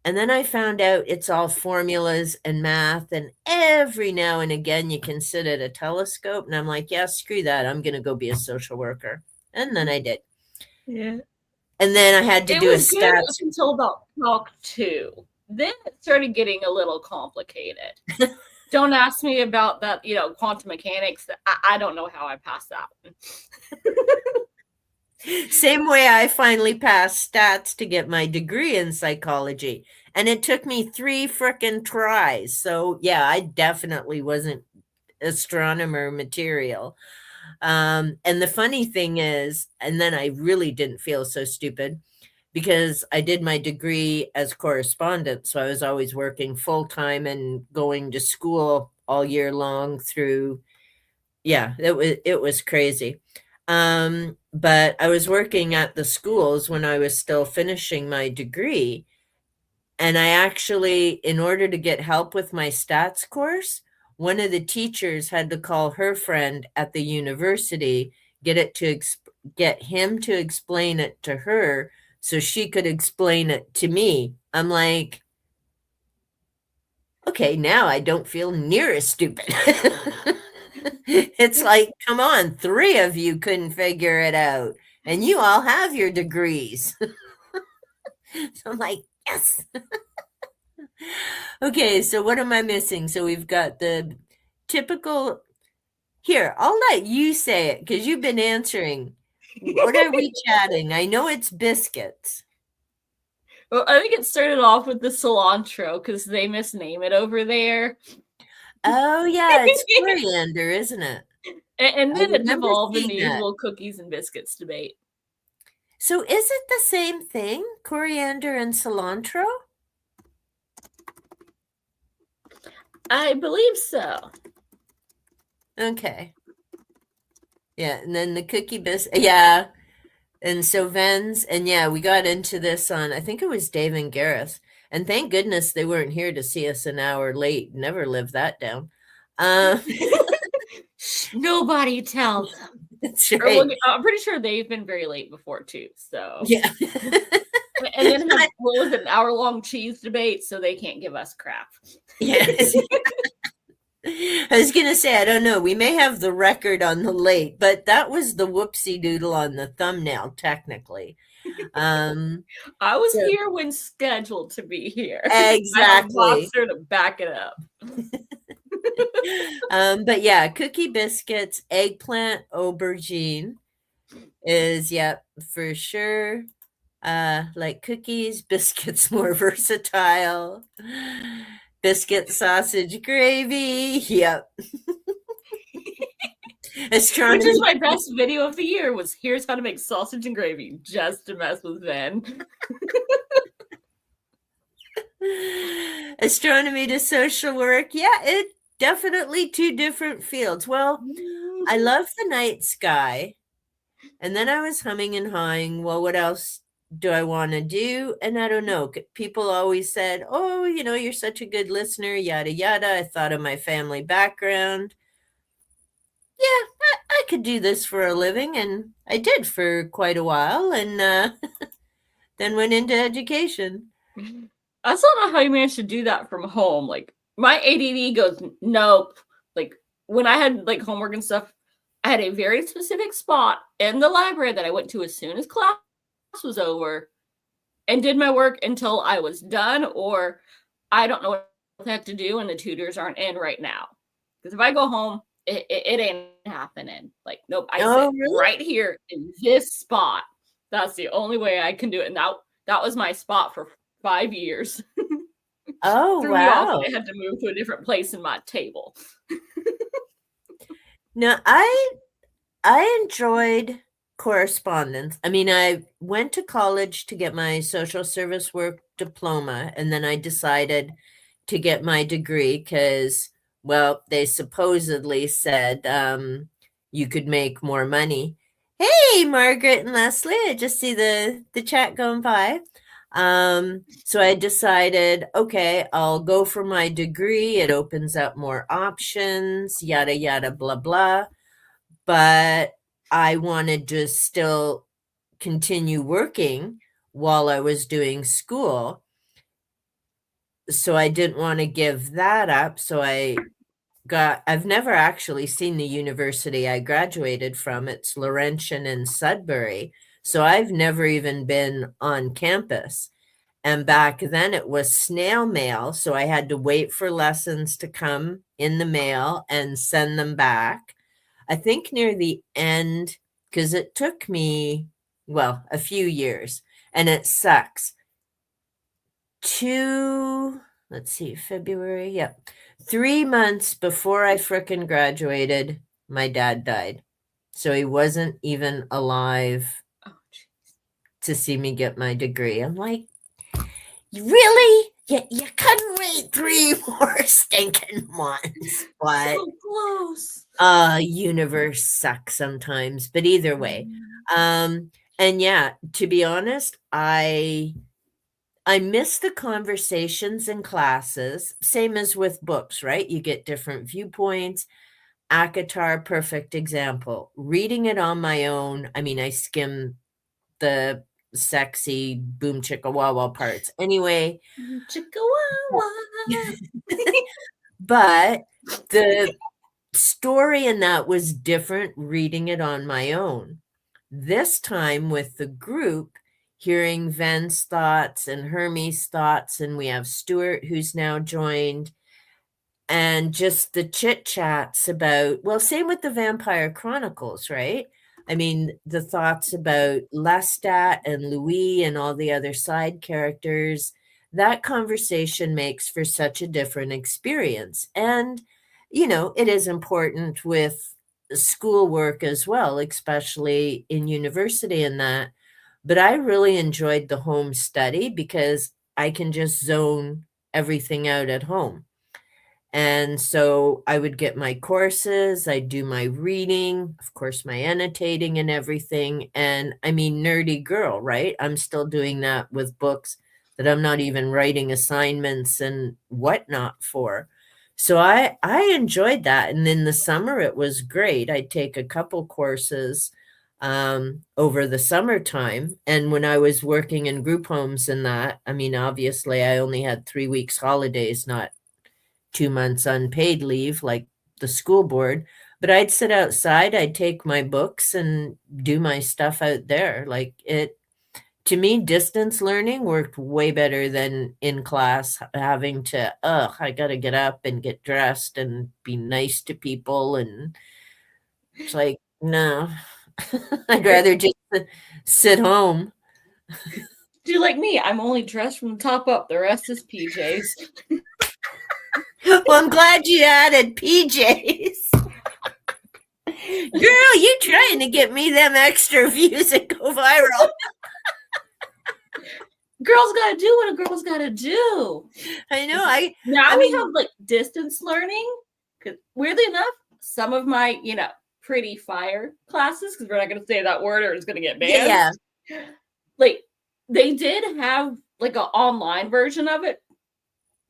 And then I found out it's all formulas and math, and every now and again you can sit at a telescope. And I'm like, yeah, screw that. I'm going to go be a social worker. And then I did. Yeah. And then I had to do a It was good up until about Calc 2. Then it started getting a little complicated. Don't ask me about that, quantum mechanics. I don't know how I passed that one. Same way I finally passed stats to get my degree in psychology. And it took me 3 frickin' tries. So yeah, I definitely wasn't astronomer material. And the funny thing is, and then I really didn't feel so stupid because I did my degree as correspondent. So I was always working full time and going to school all year long through. Yeah, it was crazy. But I was working at the schools when I was still finishing my degree. And I actually, in order to get help with my stats course, one of the teachers had to call her friend at the university, get him to explain it to her so she could explain it to me. I'm like, okay, now I don't feel near as stupid. It's like, come on, 3 of you couldn't figure it out, and you all have your degrees. So I'm like, yes. Okay, so what am I missing? So we've got the typical. Here, I'll let you say it because you've been answering. What are we chatting? I know it's biscuits. Well, I think it started off with the cilantro because they misname it over there. Oh, yeah, it's coriander, isn't it? And then it devolved in the seeing that. usual cookies and biscuits debate. So is it the same thing, coriander and cilantro? I believe so. Okay. Yeah, and then the cookie biscuit. Yeah. And so Vens, and yeah, we got into this on, I think it was Dave and Gareth. And thank goodness they weren't here to see us an hour late. Never live that down. Nobody tell them. That's right. I'm pretty sure they've been very late before too. So yeah. And then what was it, an hour-long cheese debate, so they can't give us crap. Yes. I was going to say, I don't know. We may have the record on the late, but that was the whoopsie doodle on the thumbnail, technically. I was here when scheduled to be here. Exactly. I have to back it up. But yeah, cookie biscuits, eggplant, aubergine is, for sure. Like cookies, biscuits more versatile. Biscuit, sausage, gravy. Yep. Astronomy. Which is my best video of the year was here's how to make sausage and gravy just to mess with Ven. Astronomy to social work. Yeah, it definitely 2 different fields. Well, I love the night sky. And then I was humming and hawing. Well, what else do I want to do? And I don't know. People always said, oh, you're such a good listener, yada, yada. I thought of my family background. Yeah, I could do this for a living. And I did for quite a while. And then went into education. I still don't know how you managed to do that from home. Like, my ADD goes, nope. Like, when I had, like, homework and stuff, I had a very specific spot in the library that I went to as soon as class was over and did my work until I was done, or I don't know what have to do and the tutors aren't in right now. Because if I go home, it ain't happening. Like, nope, I sit really? right here in this spot. That's the only way I can do it. And that was my spot for 5 years. Oh, Threw me off wow. and I had to move to a different place in my table. No, I enjoyed correspondence. I mean, I went to college to get my social service work diploma, and then I decided to get my degree because, well, they supposedly said you could make more money. Hey, Margaret and Leslie, I just see the chat going by. So I decided, okay, I'll go for my degree. It opens up more options, yada yada blah blah. But I wanted to still continue working while I was doing school. So I didn't want to give that up. So I've never actually seen the university I graduated from. It's Laurentian in Sudbury. So I've never even been on campus. And back then it was snail mail. So I had to wait for lessons to come in the mail and send them back. I think near the end, because it took me, well, a few years, and it sucks. Let's see, February, yep. 3 months before I frickin' graduated, my dad died. So he wasn't even alive Oh, to see me get my degree. I'm like, really? You couldn't wait 3 more stinking months. But so close. Universe sucks sometimes, but either way. And yeah, to be honest, I miss the conversations in classes, same as with books, right? You get different viewpoints. ACOTAR, perfect example. Reading it on my own, I mean, I skim the sexy boom chicka wawa parts. Anyway, Chicka wawa. but the story in that was different reading it on my own. This time with the group, hearing Ven's thoughts and Hermie's thoughts, and we have Stuart who's now joined, and just the chit chats about, well, same with the Vampire Chronicles, right? I mean, the thoughts about Lestat and Louis and all the other side characters, that conversation makes for such a different experience. And, it is important with schoolwork as well, especially in university and that. But I really enjoyed the home study because I can just zone everything out at home. And so I would get my courses, I'd do my reading, of course, my annotating and everything. And I mean, nerdy girl, right? I'm still doing that with books that I'm not even writing assignments and whatnot for. So I enjoyed that. And in the summer, it was great. I'd take a couple courses over the summertime. And when I was working in group homes and that, I mean, obviously, I only had 3 weeks holidays, not 2 months unpaid leave like the school board. But I'd sit outside, I'd take my books and do my stuff out there. Like to me, distance learning worked way better than in class having to, I got to get up and get dressed and be nice to people. And it's like, no, I'd rather just sit home. Do like me. I'm only dressed from the top up. The rest is PJs. Well, I'm glad you added PJs. Girl, you trying to get me them extra views and go viral. Girls gotta do what a girl's gotta do. I know. We have like distance learning. Because weirdly enough, some of my, pretty fire classes, because we're not gonna say that word or it's gonna get banned. Yeah. Like they did have like an online version of it.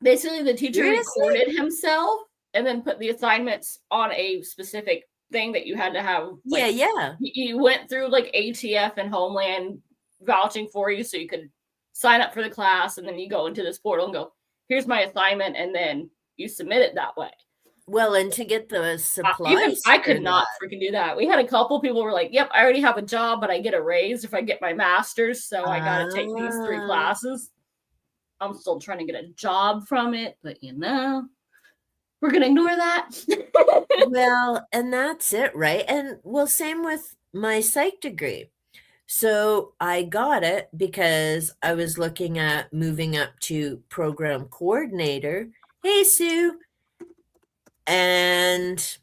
Basically, the teacher recorded himself and then put the assignments on a specific thing that you had to have. Like, yeah. You went through like ATF and Homeland vouching for you so you could sign up for the class, and then you go into this portal and go, here's my assignment, and then you submit it that way. Well, and to get the supplies. I could not freaking do that. We had a couple people were like, yep, I already have a job, but I get a raise if I get my master's, so I got to take these 3 classes. I'm still trying to get a job from it, but you know, we're going to ignore that. Well, and that's it, right? And well, same with my psych degree. So I got it because I was looking at moving up to program coordinator. Hey, Sue. And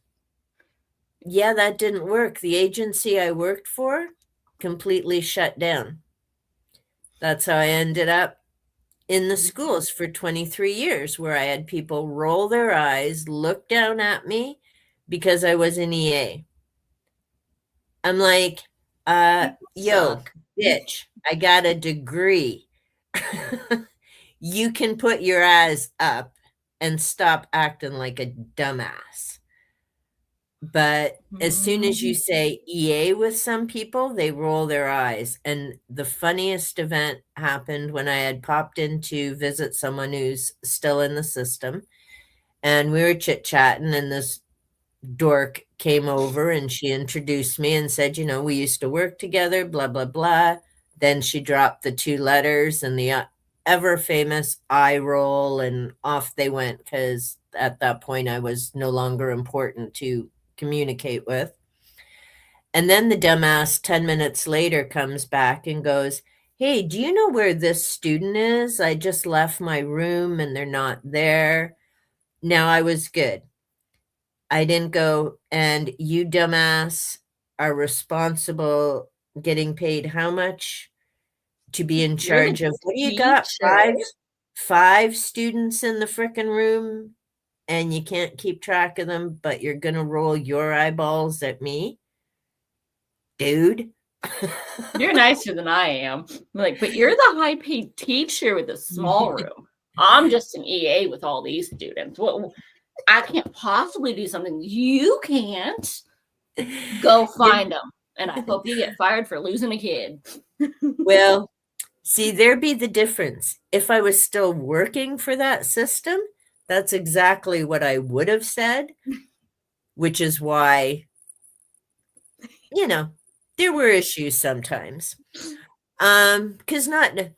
yeah, that didn't work. The agency I worked for completely shut down. That's how I ended up in the schools for 23 years, where I had people roll their eyes, look down at me because I was an EA. I'm like, yo, Suck. bitch, I got a degree. You can put your eyes up and stop acting like a dumbass. But as soon as you say EA with some people, they roll their eyes. And the funniest event happened when I had popped in to visit someone who's still in the system. And we were chit chatting, and this dork came over and she introduced me and said, we used to work together, blah, blah, blah. Then she dropped the 2 letters and the ever famous eye roll, and off they went, because at that point I was no longer important to communicate with. And then the dumbass 10 minutes later comes back and goes, hey, do you know where this student is? I just left my room and they're not there. Now I was good. I didn't go, and you dumbass are responsible, getting paid how much to be in charge of, what do you got? Five students in the frickin' room, and you can't keep track of them, but you're gonna roll your eyeballs at me? Dude. You're nicer than I am. Like, but you're the high paid teacher with a small room. I'm just an EA with all these students. Well, I can't possibly do something you can't. Go find them. And I hope you get fired for losing a kid. Well, see, there be the difference. If I was still working for that system, that's exactly what I would have said, which is why, there were issues sometimes. Because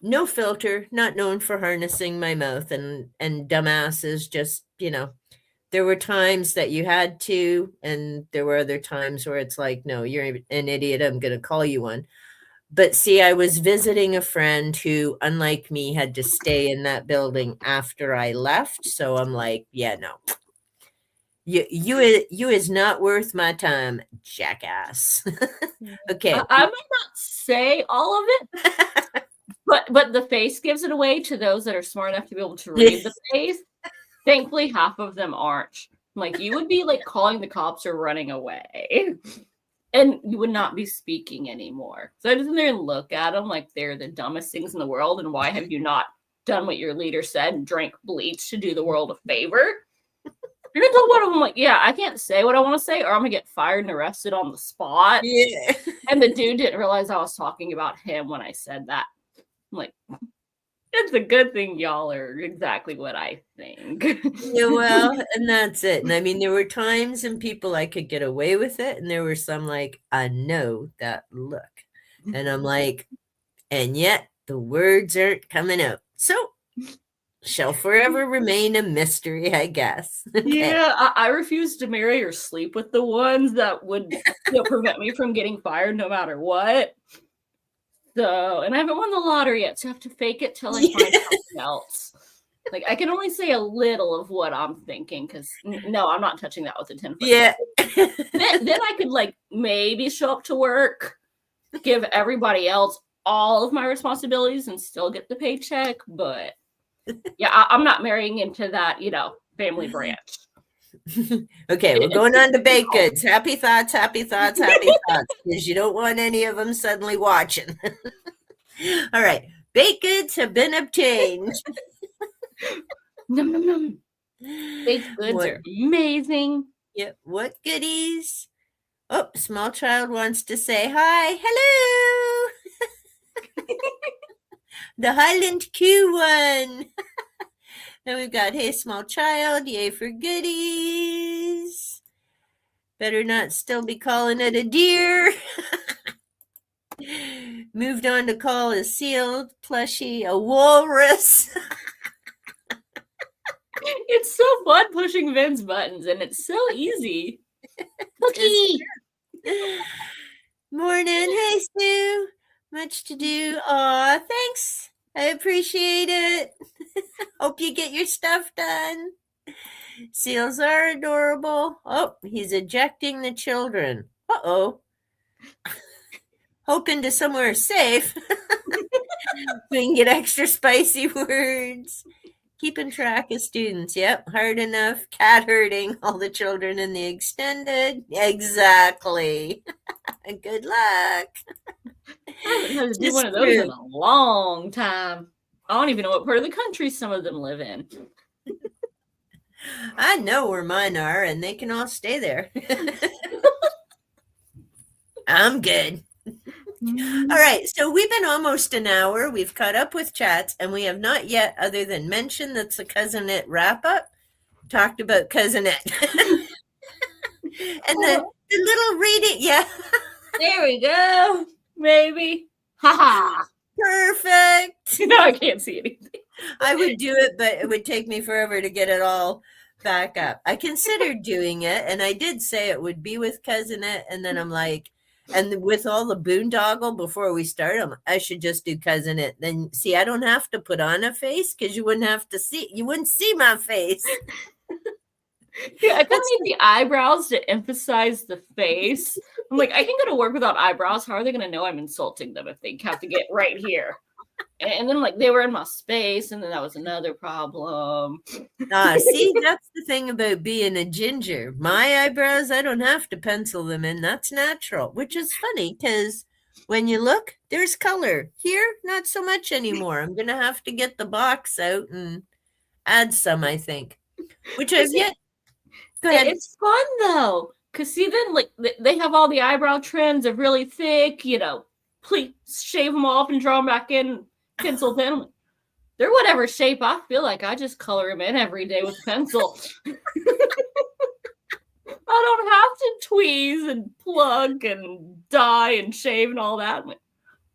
no filter, not known for harnessing my mouth, and dumbasses just, there were times that you had to, and there were other times where it's like, no, you're an idiot, I'm going to call you one. But see, I was visiting a friend who, unlike me, had to stay in that building after I left. So I'm like, yeah, no. You is not worth my time, jackass. Okay. I might not say all of it, but the face gives it away to those that are smart enough to be able to read the face. Thankfully, half of them aren't. Like, you would be like calling the cops or running away. And you would not be speaking anymore. So I just sit there and look at them like they're the dumbest things in the world. And why have you not done what your leader said and drank bleach to do the world a favor? You're gonna tell one of them, like, yeah, I can't say what I want to say, or I'm gonna get fired and arrested on the spot. Yeah. And the dude didn't realize I was talking about him when I said that. I'm like, it's a good thing y'all are exactly what I think. Yeah, well, and that's it. And I mean, there were times and people I could get away with it, and there were some like, I know that look. And I'm like, and yet the words aren't coming out. So shall forever remain a mystery, I guess. Okay. Yeah, I refuse to marry or sleep with the ones that would prevent me from getting fired no matter what. So, and I haven't won the lottery yet, so I have to fake it till I find something else. Like, I can only say a little of what I'm thinking, because no, I'm not touching that with a 10-foot. Yeah. then I could like maybe show up to work, give everybody else all of my responsibilities, and still get the paycheck. But yeah, I'm not marrying into that, family branch. Okay, we're going on to baked goods. Happy thoughts, happy thoughts, happy thoughts, because you don't want any of them suddenly watching. All right, baked goods have been obtained. Num, num, num. Baked goods are amazing. Yep. What goodies? Oh, small child wants to say hi. Hello. The Highland Q one. Then we've got, hey, small child, yay for goodies. Better not still be calling it a deer. Moved on to call a seal plushie a walrus. It's so fun pushing Vin's buttons, and it's so easy. Cookie! Morning. Hey, Sue. Much to do. Aw, thanks. I appreciate it. Hope you get your stuff done. Seals are adorable. Oh, he's ejecting the children. Uh-oh. Hoping to somewhere safe. We can get extra spicy words. Keeping track of students. Yep, hard enough. Cat herding all the children in the extended. Exactly. Good luck. I haven't had to do one of those in a long time. I don't even know what part of the country some of them live in. I know where mine are, and they can all stay there. I'm good. All right, so we've been almost an hour. We've caught up with chats, and we have not yet, other than mentioned that's the Cousinette wrap-up, talked about Cousinette. And the little reading, yeah. There we go. Maybe. Ha-ha. Perfect. No, I can't see anything. I would do it, but it would take me forever to get it all back up. I considered doing it, and I did say it would be with Cousinette, and then I'm like, and with all the boondoggle before we start, I should just do Cousinette. Then see, I don't have to put on a face because you wouldn't see my face. Yeah, I kind of need the eyebrows to emphasize the face. I'm like, I can go to work without eyebrows. How are they going to know I'm insulting them if they have to get right here? And then, like, they were in my space, and then that was another problem. See, that's the thing about being a ginger. My eyebrows, I don't have to pencil them in. That's natural, which is funny because when you look, there's color. Here, not so much anymore. I'm going to have to get the box out and add some, I think, which I've yet. Go ahead. It's fun, though, because see, then, like, they have all the eyebrow trends of really thick, please shave them off and draw them back in, pencil pen. They're whatever shape I feel like. I just color them in every day with pencil. I don't have to tweeze and plug and dye and shave and all that.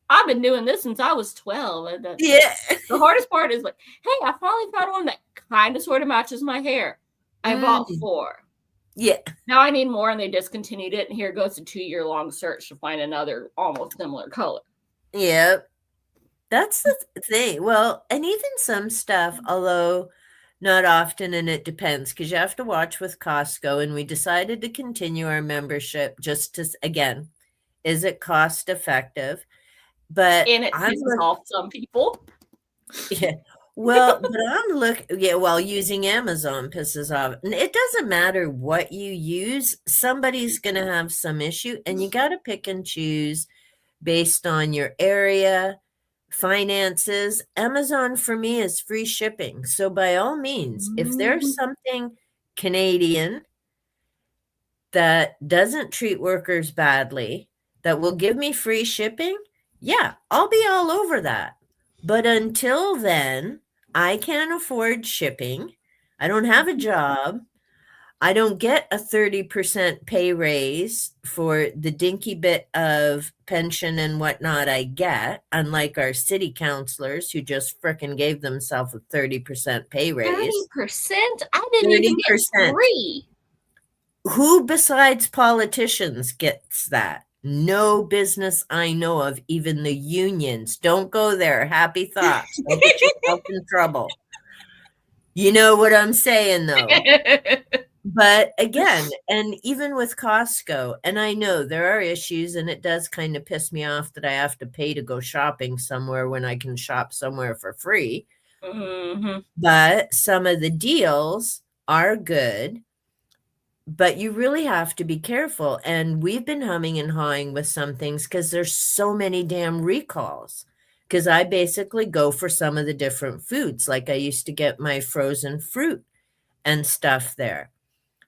I've been doing this since I was 12. Yeah. The hardest part is like, hey, I finally found one that kind of sort of matches my hair. I bought 4. Yeah. Now I need more, and they discontinued it, and here goes a 2-year-long search to find another almost similar color. Yep. That's the thing. Well, and even some stuff, although not often, and it depends, because you have to watch with Costco, and we decided to continue our membership just to, again, is it cost effective? But and it pisses off some people. Yeah. Well, but I'm looking, using Amazon pisses off. And it doesn't matter what you use, somebody's going to have some issue, and you got to pick and choose based on your area, finances. Amazon for me is free shipping. So by all means, if there's something Canadian that doesn't treat workers badly, that will give me free shipping, yeah, I'll be all over that. But until then, I can't afford shipping. I don't have a job. I don't get a 30% pay raise for the dinky bit of pension and whatnot I get, unlike our city councilors who just frickin' gave themselves a 30% pay raise. 30%? I didn't even get 3. Who besides politicians gets that? No business I know of, even the unions. Don't go there. Happy thoughts. Don't get yourself in trouble. You know what I'm saying, though. But again, and even with Costco, and I know there are issues, and it does kind of piss me off that I have to pay to go shopping somewhere when I can shop somewhere for free. Mm-hmm. But some of the deals are good. But you really have to be careful. And we've been humming and hawing with some things because there's so many damn recalls. Because I basically go for some of the different foods. Like I used to get my frozen fruit and stuff there.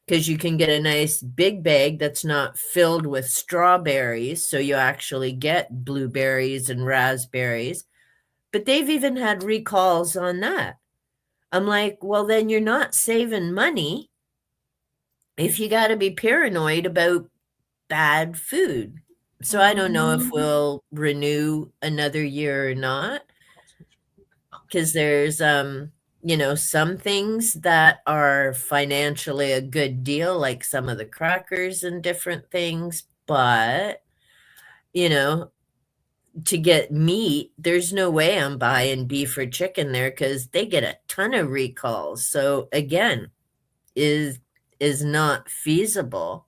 Because you can get a nice big bag that's not filled with strawberries. So you actually get blueberries and raspberries. But they've even had recalls on that. I'm like, well, then you're not saving money if you got to be paranoid about bad food. So I don't know if we'll renew another year or not, because there's some things that are financially a good deal, like some of the crackers and different things, but you know, to get meat, there's no way I'm buying beef or chicken there because they get a ton of recalls. So again, is not feasible.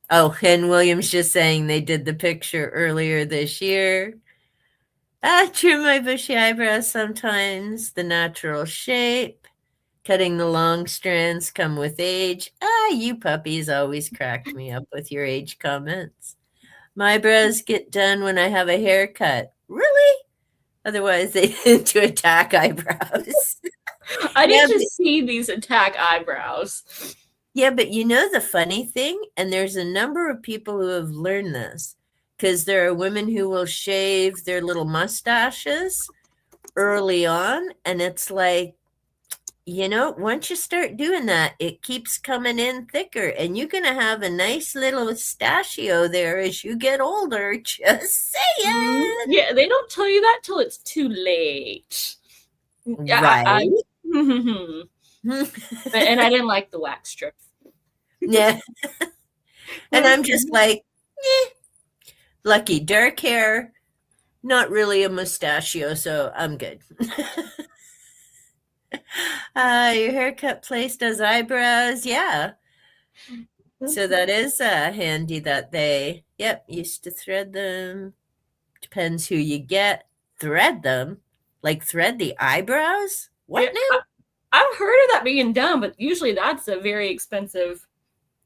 Oh, and William's just saying they did the picture earlier this year. Trim my bushy eyebrows sometimes, the natural shape. Cutting the long strands come with age. You puppies always cracked me up with your age comments. My eyebrows get done when I have a haircut. Really? Otherwise, they tend to attack eyebrows. I need to see these attack eyebrows. Yeah, but you know the funny thing? And there's a number of people who have learned this, because there are women who will shave their little mustaches early on, and it's like, once you start doing that, it keeps coming in thicker, and you're going to have a nice little mustachio there as you get older. Just saying. Yeah, they don't tell you that till it's too late. Right. And I didn't like the wax strip. Yeah. And I'm just like, lucky. Dark hair, not really a mustachio, so I'm good. Your haircut place does eyebrows. Yeah. So that is handy that they, used to thread them. Depends who you get. Thread them? Like thread the eyebrows? What now? I've heard of that being done, but usually that's a very expensive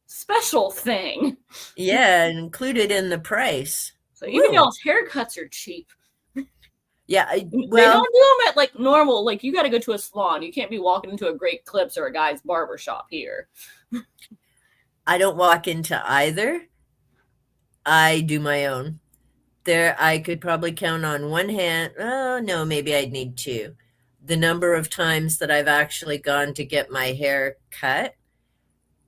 special thing. Yeah, included in the price. So even y'all's haircuts are cheap. Yeah, they don't do them at like normal. Like you got to go to a salon. You can't be walking into a Great Clips or a guy's barber shop here. I don't walk into either. I do my own. There, I could probably count on one hand. Oh no, maybe I'd need two. The number of times that I've actually gone to get my hair cut,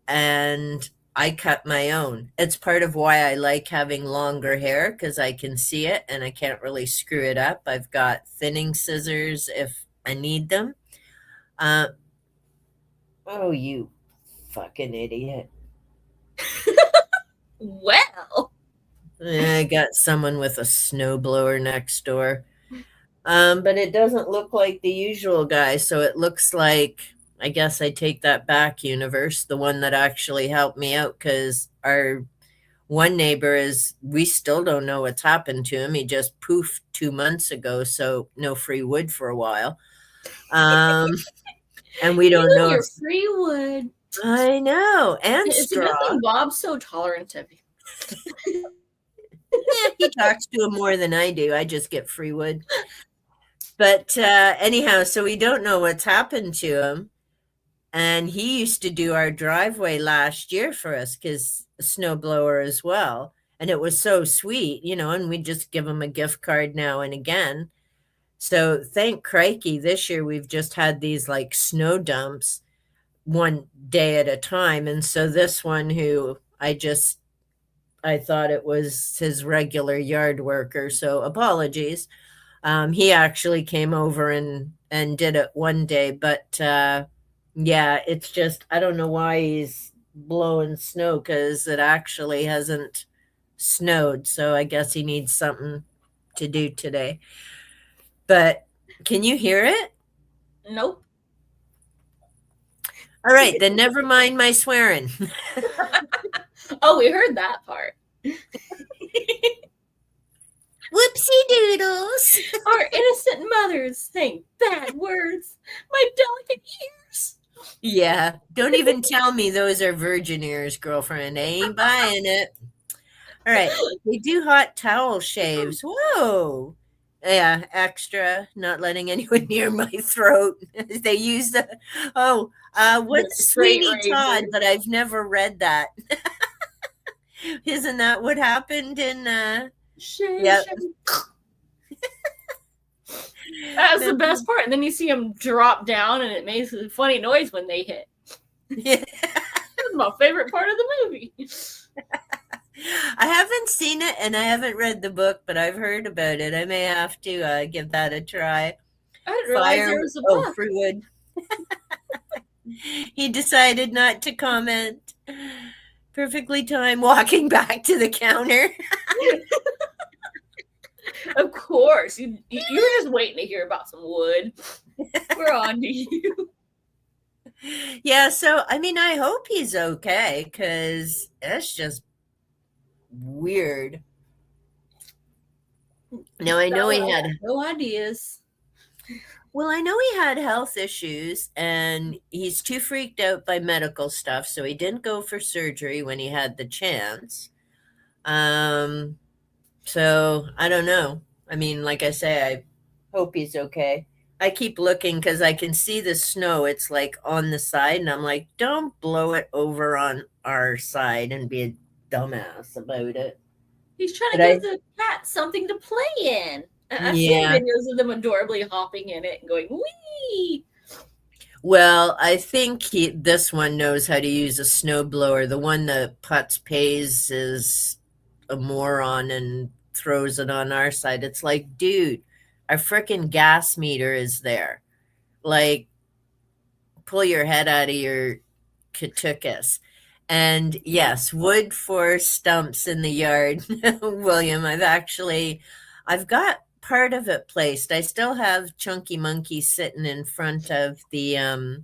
and I cut my own. It's part of why I like having longer hair, because I can see it and I can't really screw it up. I've got thinning scissors if I need them. Oh, you fucking idiot. Well. I got someone with a snowblower next door. But it doesn't look like the usual guy, so it looks like, I guess I take that back, universe, the one that actually helped me out, because our one neighbor we still don't know what's happened to him. He just poofed 2 months ago, so no free wood for a while. And we don't know. Your free wood. I know. And it's straw. A good thing Bob's so tolerant of you. Yeah, he talks to him more than I do. I just get free wood. But anyhow, so we don't know what's happened to him. And he used to do our driveway last year for us, because a snowblower as well. And it was so sweet, and we just give him a gift card now and again. So thank crikey, this year we've just had these like snow dumps one day at a time. And so this one, who I thought it was his regular yard worker, so apologies. He actually came over and did it one day, but yeah, it's just, I don't know why he's blowing snow, because it actually hasn't snowed, so I guess he needs something to do today. But can you hear it? Nope. All right, then never mind my swearing. Oh, we heard that part. Whoopsie doodles. Our innocent mothers saying bad words. My delicate ears. Yeah, don't even tell me those are virgin ears, girlfriend. I ain't buying it. All right, we do hot towel shaves. Whoa. Yeah, extra, not letting anyone near my throat. They use what's Sweeney Todd, but I've never read that. Isn't that what happened in Yep. That's the best part. And then you see them drop down, and it makes a funny noise when they hit. Yeah. That's my favorite part of the movie. seen it and I haven't read the book, but I've heard about it. I may have to give that a try. I didn't realize Fire, there was a oh, book. free wood. He decided not to comment. Perfectly timed walking back to the counter. Of course. You were just waiting to hear about some wood. We're on to you. Yeah, so I mean, I hope he's okay because that's just weird. Now, I know he had, no ideas. well, I know he had health issues and he's too freaked out by medical stuff, so he didn't go for surgery when he had the chance. So I don't know. I mean, like I say, I hope he's okay. I keep looking because I can see the snow. It's like on the side, and I'm like, don't blow it over on our side and be a dumbass about it. He's trying to But give the cat something to play in. I've seen yeah. videos of them adorably hopping in it and going, wee! Well, I think this one knows how to use a snowblower. The one that Putz pays is a moron and throws it on our side. It's like, dude, our frickin' gas meter is there. Like, pull your head out of your katukas. And yes, wood for stumps in the yard, William. I've got part of it placed. I still have Chunky Monkey sitting in front of the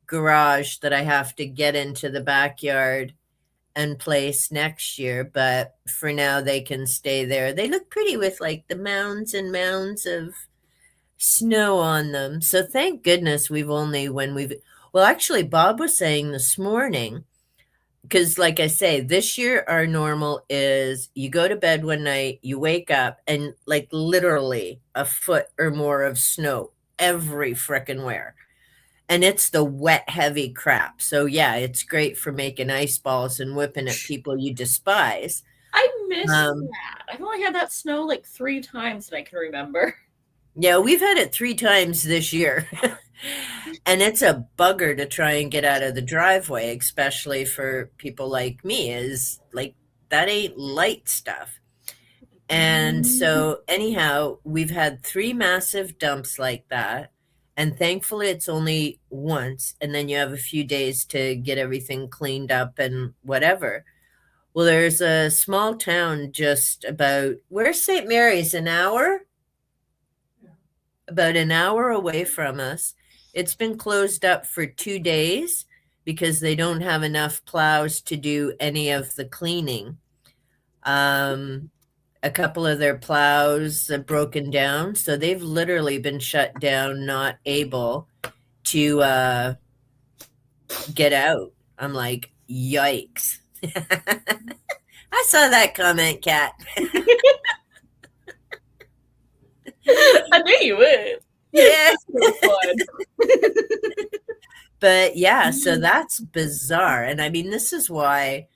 garage that I have to get into the backyard and place next year. But for now, they can stay there. They look pretty with like the mounds and mounds of snow on them. So thank goodness well, actually, Bob was saying this morning, because like I say, this year our normal is you go to bed one night, you wake up, and like literally a foot or more of snow every frickin' where. And it's the wet, heavy crap. So yeah, it's great for making ice balls and whipping at people you despise. I missed that. I've only had that snow like 3 times that I can remember. Yeah, we've had it 3 times this year. And it's a bugger to try and get out of the driveway, especially for people like me, is like that ain't light stuff. And so anyhow, we've had 3 massive dumps like that. And thankfully it's only once, and then you have a few days to get everything cleaned up and whatever. Well, there's a small town just about, where's St. Mary's? An hour? About an hour away from us. It's been closed up for 2 days because they don't have enough plows to do any of the cleaning. A couple of their plows have broken down, so they've literally been shut down, not able to get out. I'm like, yikes. I saw that comment, Kat. I knew you would. Yeah. Fun. But yeah, so that's bizarre. And I mean, this is why,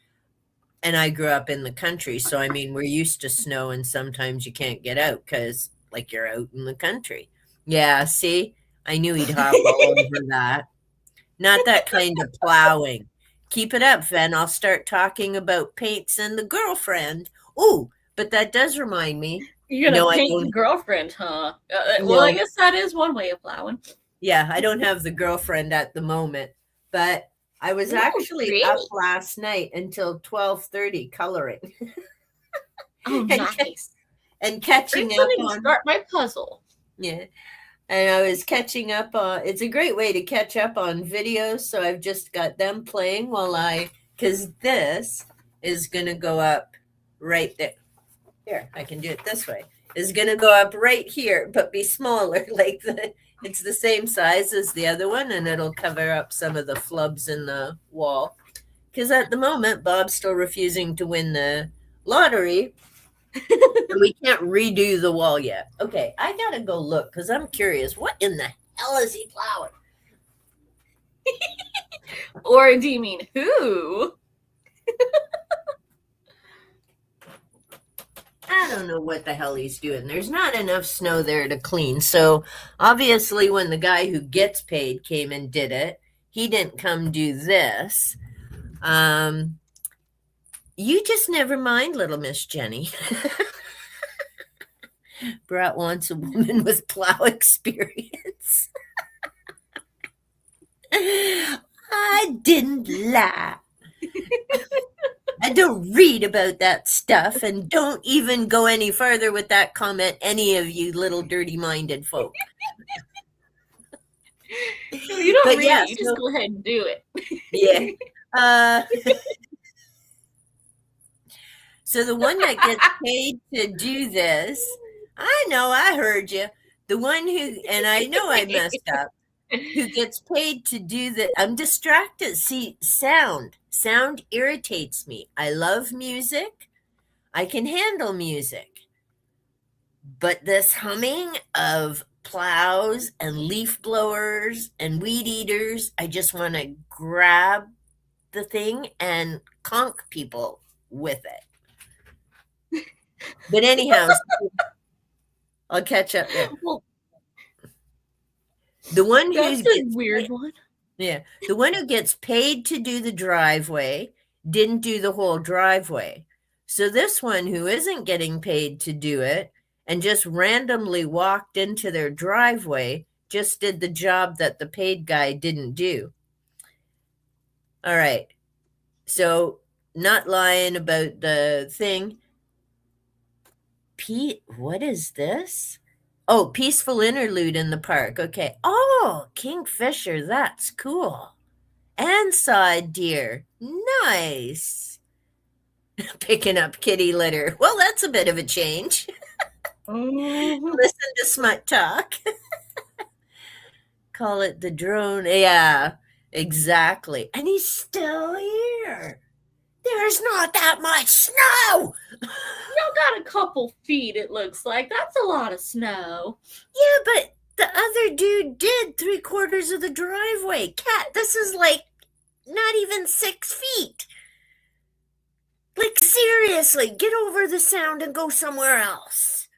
and I grew up in the country. So I mean, we're used to snow and sometimes you can't get out because like you're out in the country. Yeah, see, I knew he'd hop all over that. Not that kind of plowing. Keep it up, Ven. I'll start talking about paints and the girlfriend. Oh, but that does remind me. You're gonna paint the girlfriend, huh? Well, I guess that is one way of plowing. Yeah, I don't have the girlfriend at the moment, but I was actually up last night until 12:30 coloring. Oh, nice. And catching up on start my puzzle. Yeah. And I was catching up on, it's a great way to catch up on videos. So I've just got them playing because this is going to go up right there. Here, I can do it this way. Is going to go up right here, but be smaller. Like it's the same size as the other one, and it'll cover up some of the flubs in the wall. Because at the moment, Bob's still refusing to win the lottery. And we can't redo the wall yet. Okay, I gotta go look because I'm curious. What in the hell is he plowing? Or do you mean who? I don't know what the hell he's doing. There's not enough snow there to clean. So obviously when the guy who gets paid came and did it, he didn't come do this. You just never mind, little Miss Jenny. Brat wants a woman with plow experience. I didn't lie. I don't read about that stuff, and don't even go any further with that comment, any of you little dirty-minded folk. No, you don't But read yeah, it. You just go ahead and do it. Yeah. So the one that gets paid to do this, I know, I heard you. The one who, and I know I messed up, who gets paid to do that. I'm distracted. See, sound irritates me. I love music. I can handle music. But this humming of plows and leaf blowers and weed eaters, I just want to grab the thing and conk people with it. But anyhow, I'll catch up there. Well, The one that's who's a weird one. Yeah, the one who gets paid to do the driveway didn't do the whole driveway. So this one who isn't getting paid to do it and just randomly walked into their driveway just did the job that the paid guy didn't do. All right. So not lying about the thing. Pete, what is this? Oh, peaceful interlude in the park. Okay. Oh, kingfisher, that's cool. And side deer. Nice. Picking up kitty litter. Well, that's a bit of a change. Listen to smut talk. Call it the drone. Yeah, exactly. And he's still here. There's not that much snow. You got a couple feet, it looks like. That's a lot of snow. Yeah, but the other dude did 3/4 of the driveway. Cat, this is like not even 6 feet. Like, seriously, get over the sound and go somewhere else.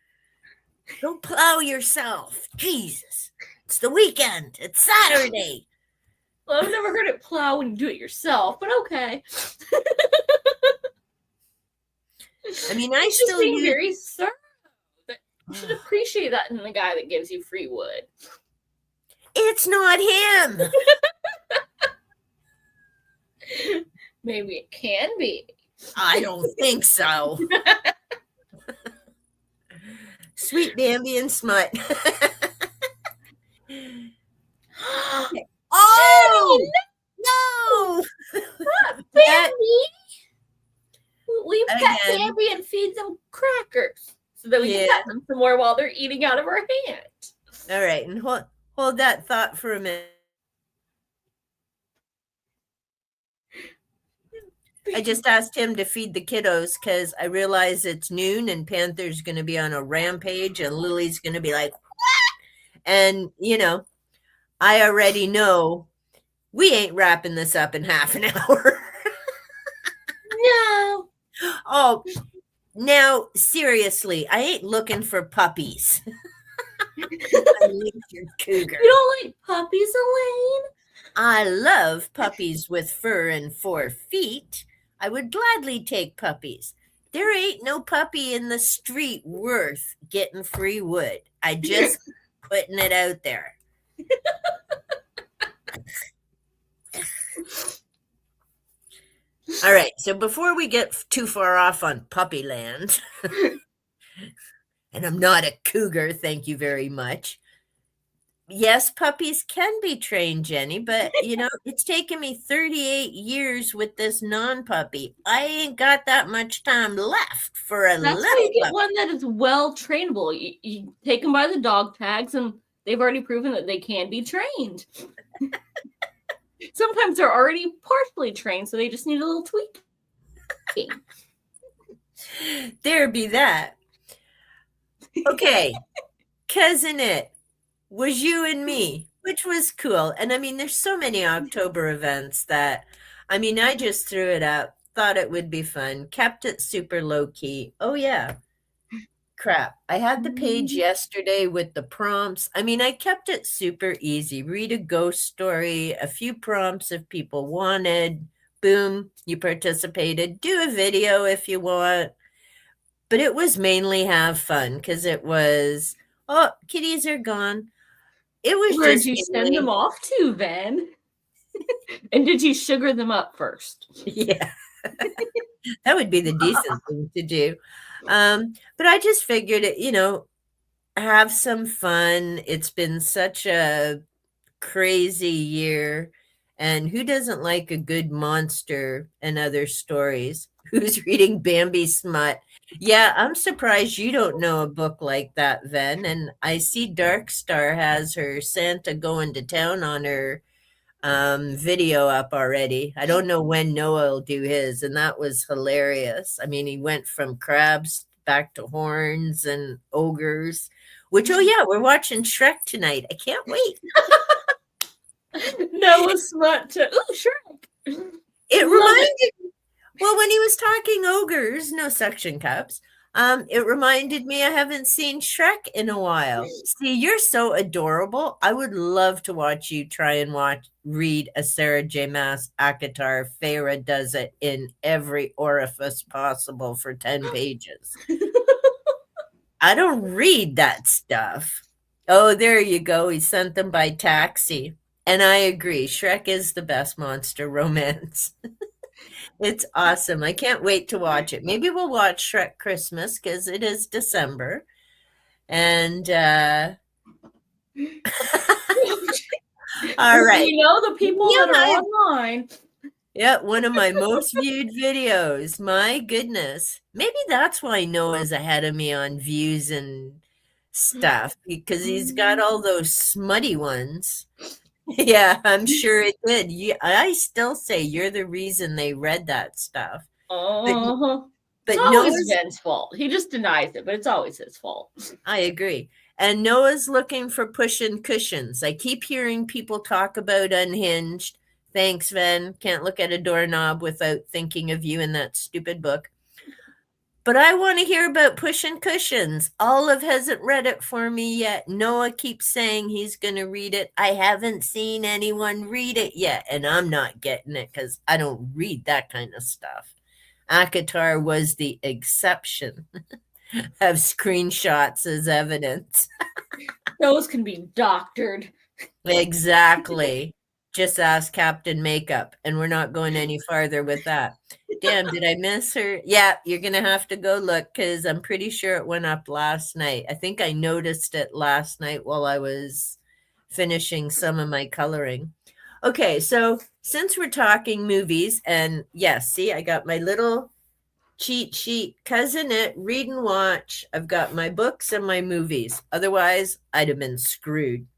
Go plow yourself. Jesus. It's the weekend. It's Saturday. Well, I've never heard it plow when you do it yourself, but okay. I mean, I It's still just being use... very thorough. You should appreciate that in the guy that gives you free wood. It's not him. Maybe it can be. I don't think so. Sweet Bambi and Smut. Oh! No! Bambi! We pet Again. Bambi and feed them crackers so that we can pet them some more while they're eating out of our hand. All right, and hold that thought for a minute. I just asked him to feed the kiddos because I realize it's noon and Panther's going to be on a rampage and Lily's going to be like, what? And, you know, I already know we ain't wrapping this up in half an hour. No. Oh, now, seriously, I ain't looking for puppies. Your cougar. You don't like puppies, Elaine? I love puppies with fur and 4 feet. I would gladly take puppies. There ain't no puppy in the street worth getting free wood. I just putting it out there. All right, so before we get too far off on puppy land, and I'm not a cougar, thank you very much. Yes, puppies can be trained, Jenny, but you know, it's taken me 38 years with this non-puppy. I ain't got that much time left for a That's little why you get puppy. one that is well trainable. You take them by the dog tags, and they've already proven that they can be trained. Sometimes they're already partially trained, so they just need a little tweak. There be that. Okay, Cousin It was you and me, which was cool. And I mean, there's so many October events that, I mean, I just threw it up, thought it would be fun, kept it super low key. Oh, yeah. Crap. I had the page yesterday with the prompts. I mean, I kept it super easy. Read a ghost story, a few prompts if people wanted, boom, you participated. Do a video if you want. But it was mainly have fun because it was, oh, kitties are gone. It was Where'd just you send them mainly, off to, Ven? And did you sugar them up first? yeah, that would be the decent thing to do. But I just figured it, have some fun. It's been such a crazy year. And who doesn't like a good monster and other stories? Who's reading Bambi smut? Yeah, I'm surprised you don't know a book like that, Ven. And I see Dark Star has her Santa going to town on her video up already. I don't know when Noah will do his, and that was hilarious. I mean, he went from crabs back to horns and ogres, which, oh yeah, we're watching Shrek tonight. I can't wait. Noah smut to Shrek. It reminded well, when he was talking ogres, no suction cups, it reminded me I haven't seen Shrek in a while. See, you're so adorable. I would love to watch you try and read a Sarah J. Maas Akatar. Feyre does it in every orifice possible for 10 pages. I don't read that stuff. Oh, there you go. He sent them by taxi. And I agree. Shrek is the best monster romance. It's awesome. I can't wait to watch it. Maybe we'll watch Shrek Christmas because it is December. And all right. You know the people that are online. Yeah, one of my most viewed videos. My goodness. Maybe that's why Noah's ahead of me on views and stuff because he's got all those smutty ones. Yeah, I'm sure it did. I still say you're the reason they read that stuff. Uh-huh. But It's always Noah's, Ben's fault. He just denies it, but it's always his fault. I agree. And Noah's looking for pushing cushions. I keep hearing people talk about Unhinged. Thanks, Ven. Can't look at a doorknob without thinking of you in that stupid book. But I want to hear about pushing cushions. Olive hasn't read it for me yet. Noah keeps saying he's going to read it. I haven't seen anyone read it yet, and I'm not getting it because I don't read that kind of stuff. Akatar was the exception. Have screenshots as evidence. Those can be doctored. Exactly. Just ask Captain Makeup, and we're not going any farther with that. Damn, did I miss her? Yeah, you're going to have to go look because I'm pretty sure it went up last night. I think I noticed it last night while I was finishing some of my coloring. Okay, so since we're talking movies, and yes, see, I got my little cheat sheet, cousin it, read and watch. I've got my books and my movies. Otherwise, I'd have been screwed.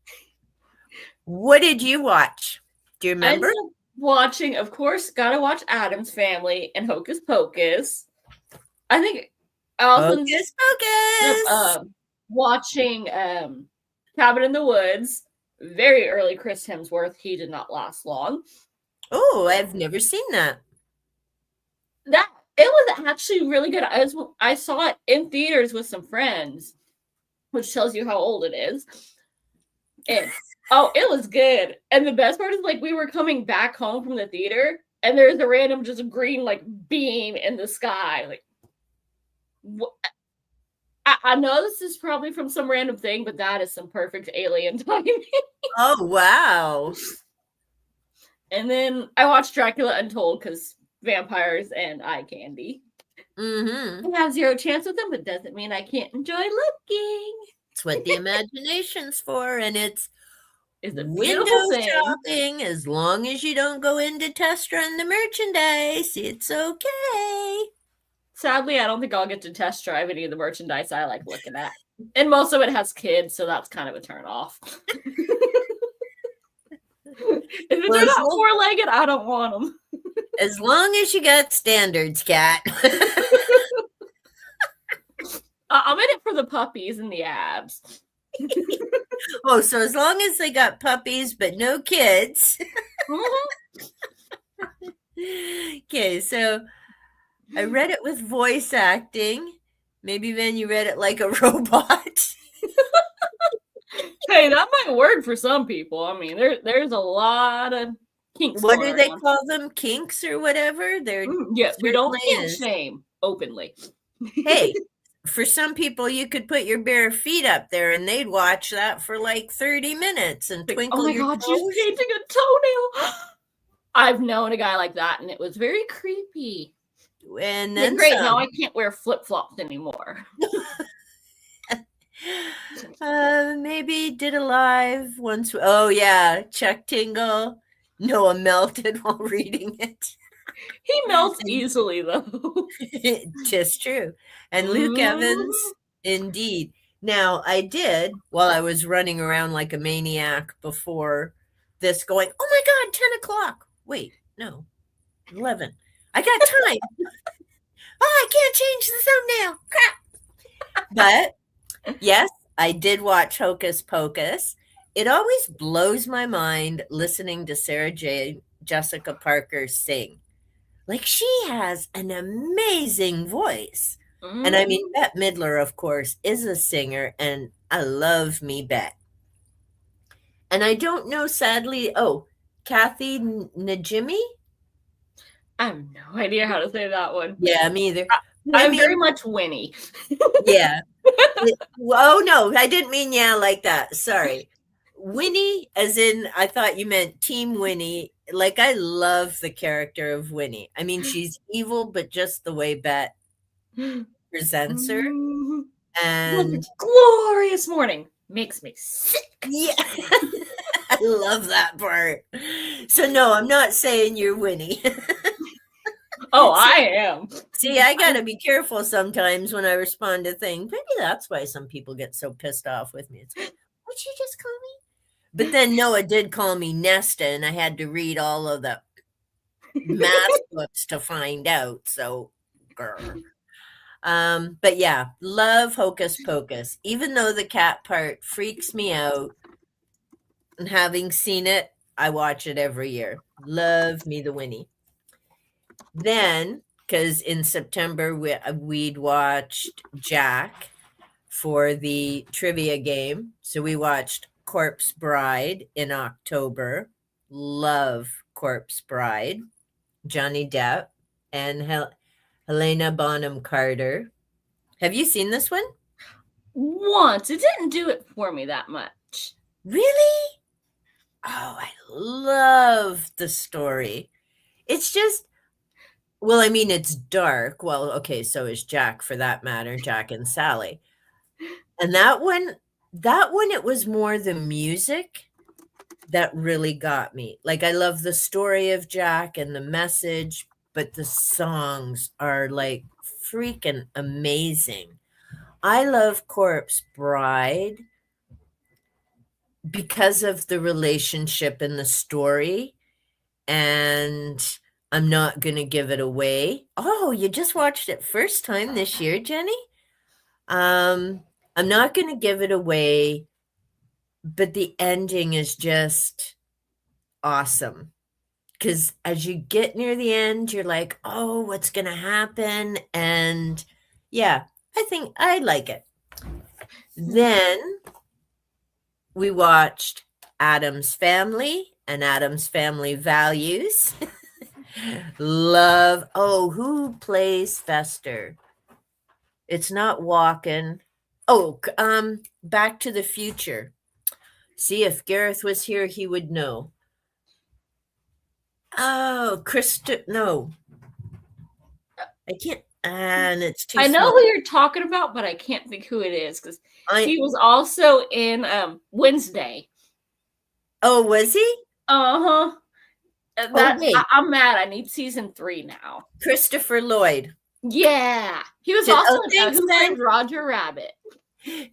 What did you watch? Do you remember? I ended up watching, of course, gotta watch Addams Family and Hocus Pocus. I think I also Hocus Pocus! Watching Cabin in the Woods. Very early Chris Hemsworth. He did not last long. Oh, I've never seen that. It was actually really good. I saw it in theaters with some friends, which tells you how old it is. And it was good. And the best part is we were coming back home from the theater and there's a random just green beam in the sky. I know this is probably from some random thing, but that is some perfect alien timing. Oh, wow. And then I watched Dracula Untold because vampires and eye candy. Mm-hmm. I have zero chance with them, but doesn't mean I can't enjoy looking. It's what the imagination's for, and it's a window thing. shopping. As long as you don't go in to test run the merchandise, it's okay. Sadly, I don't think I'll get to test drive any of the merchandise I like looking at. And most of it has kids, so that's kind of a turn off. If they're not four-legged, I don't want them. As long as you got standards, Cat. I'm in it for the puppies and the abs. Oh, so as long as they got puppies but no kids. Okay, so I read it with voice acting. Maybe then you read it like a robot. Hey, that might work for some people. I mean, there's a lot of Kinks What going do they around. call them? Kinks or whatever? There Yeah, we don't certainly kink is. shame openly. Hey, for some people, you could put your bare feet up there and they'd watch that for like 30 minutes and Like, oh twinkle my your god, she's toes. painting a toenail. I've known a guy like that, and it was very creepy. And Like, then great, now some. I can't wear flip flops anymore. Maybe did a live once. Oh, yeah. Chuck Tingle. Noah melted while reading it. He melts easily, though. Tis true. And Luke Evans, Mhm. indeed. Now, I did, while I was running around like a maniac before this, going, oh my God, 10 o'clock. Wait, no, 11. I got time. Oh, I can't change the thumbnail. Crap. But yes, I did watch Hocus Pocus. It always blows my mind listening to Jessica Parker sing. Like, she has an amazing voice. And I mean, Mhm. Bette Midler, of course, is a singer, and I love me Bette. And I don't know, sadly, oh, Kathy Najimy? I have no idea how to say that one. Yeah, me either. But I I'm very mean, much Winnie. yeah. Oh, no, I didn't mean yeah like that. Sorry. Winnie, as in, I thought you meant Team Winnie. Like, I love the character of Winnie. I mean, she's evil, but just the way Bette presents her. Mhm. What a And glorious morning. Makes me sick. yeah, I love that part. So, no, I'm not saying you're Winnie. Oh, see, I am. see, I got to be careful sometimes when I respond to things. Maybe that's why some people get so pissed off with me. It's like, what'd you just call me? But then Noah did call me Nesta, and I had to read all of the math books to find out. So, grr. But yeah, love Hocus Pocus. Even though the cat part freaks me out, and having seen it, I watch it every year. Love me the Winnie. Then, because in September we'd watched Jack for the trivia game, so we watched Corpse Bride in October. Love Corpse Bride. Johnny Depp and Helena Bonham Carter. Have you seen this one? Once. It didn't do it for me that much. Really? Oh, I love the story. It's just, well, I mean, it's dark. Well, okay, so is Jack for that matter, Jack and Sally. And that one, it was more the music that really got me. Like, I love the story of Jack and the message, but the songs are like freaking amazing. I love Corpse Bride because of the relationship in the story, and I'm not going to give it away. Oh, you just watched it first time this year, Jenny? Um, I'm not going to give it away, but the ending is just awesome. Because as you get near the end, you're like, oh, what's going to happen? And yeah, I think I like it. Then we watched Adam's Family and Adam's Family Values. Love. Oh, who plays Fester? It's not Walken. Oh, Back to the Future. See, if Gareth was here, he would know. Oh, Krista. No, I can't. And it's too I know small. who you're talking about, but I can't think who it is because I. he was also in Wednesday. Oh, was he? Uh-huh. Oh, wait. I'm mad. I need season 3 now. Christopher Lloyd. Yeah. He was also Oh, in thanks, Who Ben. Framed Roger Rabbit.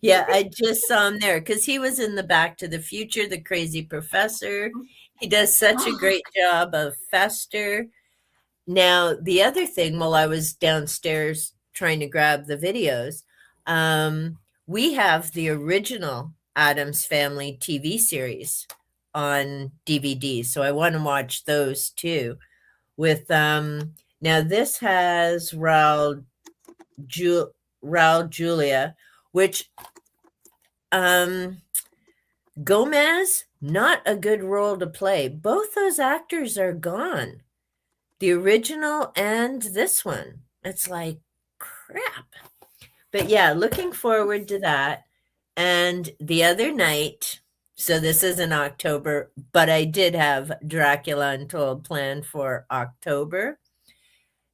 Yeah, I just saw him there because he was in the Back to the Future, the crazy professor. He does such a great job of Fester. Now, the other thing, while I was downstairs trying to grab the videos, we have the original Addams Family TV series on DVD. So I want to watch those too. With now this has Raul Julia, which Gomez Not a good role to play. Both those actors are gone. The original and this one. It's like crap. But yeah, looking forward to that. And the other night, so this is in October, but I did have Dracula Untold planned for October.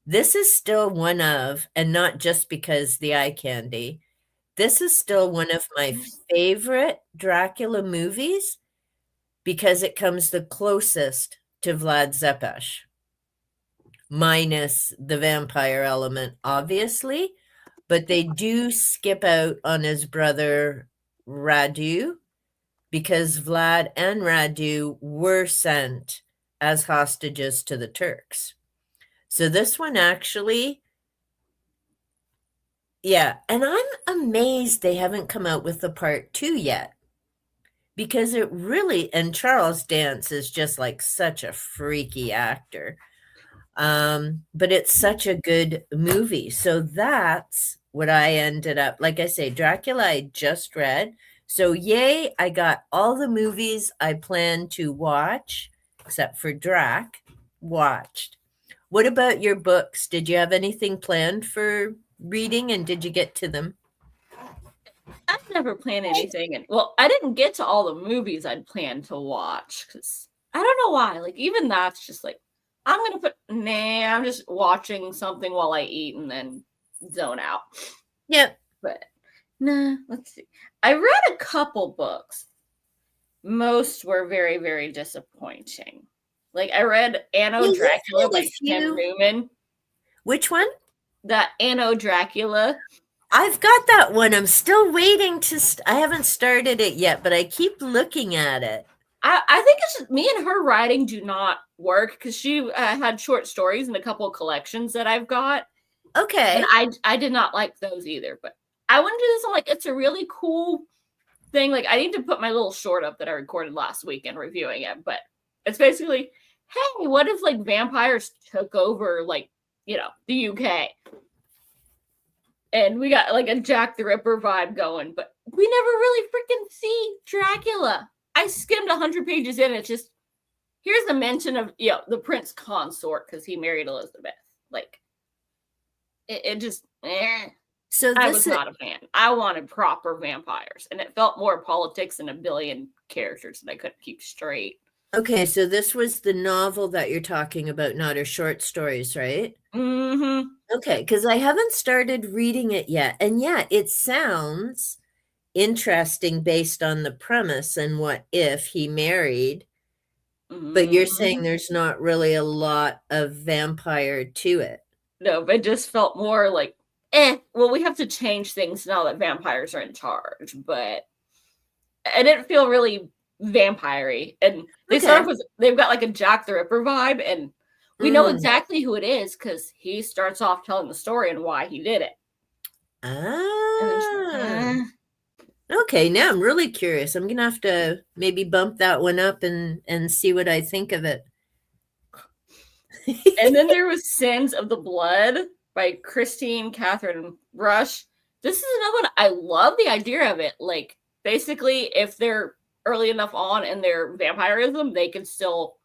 This is still one of, and not just because the eye candy, this is still one of my favorite Dracula movies because it comes the closest to Vlad Tepes, minus the vampire element, obviously, but they do skip out on his brother Radu because Vlad and Radu were sent as hostages to the Turks. So this one actually, yeah, and I'm amazed they haven't come out with the part 2 yet because it really, and Charles Dance is just like such a freaky actor. But it's such a good movie. So that's what I ended up, like I say, Dracula I just read. So yay, I got all the movies I planned to watch, except for Drac, watched. What about your books? Did you have anything planned for reading and did you get to them? I've never planned anything. And well, I didn't get to all the movies I'd planned to watch because I don't know why. Like, even that's just like, I'm just watching something while I eat and then zone out. Yep. But nah, let's see. I read a couple books. Most were very, very disappointing. Like, I read Anno Dracula by Tim Newman. Which one? That Anno Dracula. I've got that one. I'm still waiting to. I haven't started it yet, but I keep looking at it. I think it's just, me and her writing do not work because she had short stories in a couple of collections that I've got. Okay. And I did not like those either. But I went to this. I'm like, it's a really cool thing. Like, I need to put my little short up that I recorded last week and reviewing it. But it's basically, hey, what if like vampires took over like, you know, the UK? And we got like a Jack the Ripper vibe going, but we never really freaking see Dracula. I skimmed 100 pages in. It's just, here's the mention of, you know, the prince consort because he married Elizabeth. Like, it just, So I was not a fan. I wanted proper vampires, and it felt more politics and a billion characters that I couldn't keep straight. Okay, so this was the novel that you're talking about, not her short stories, right? Mm-hmm. Okay, because I haven't started reading it yet. And yeah, it sounds interesting based on the premise and what if he married. But you're saying there's not really a lot of vampire to it. No, but it just felt more like, well, we have to change things now that vampires are in charge. But I didn't feel really vampire-y. And they start off with, they've got like a Jack the Ripper vibe, and we know exactly who it is because he starts off telling the story and why he did it. Okay, now I'm really curious. I'm gonna have to maybe bump that one up and see what I think of it. And then there was Sins of the Blood by Christine Catherine Rush. This is another one. I love the idea of it. Like, basically, if they're early enough on in their vampirism, they can still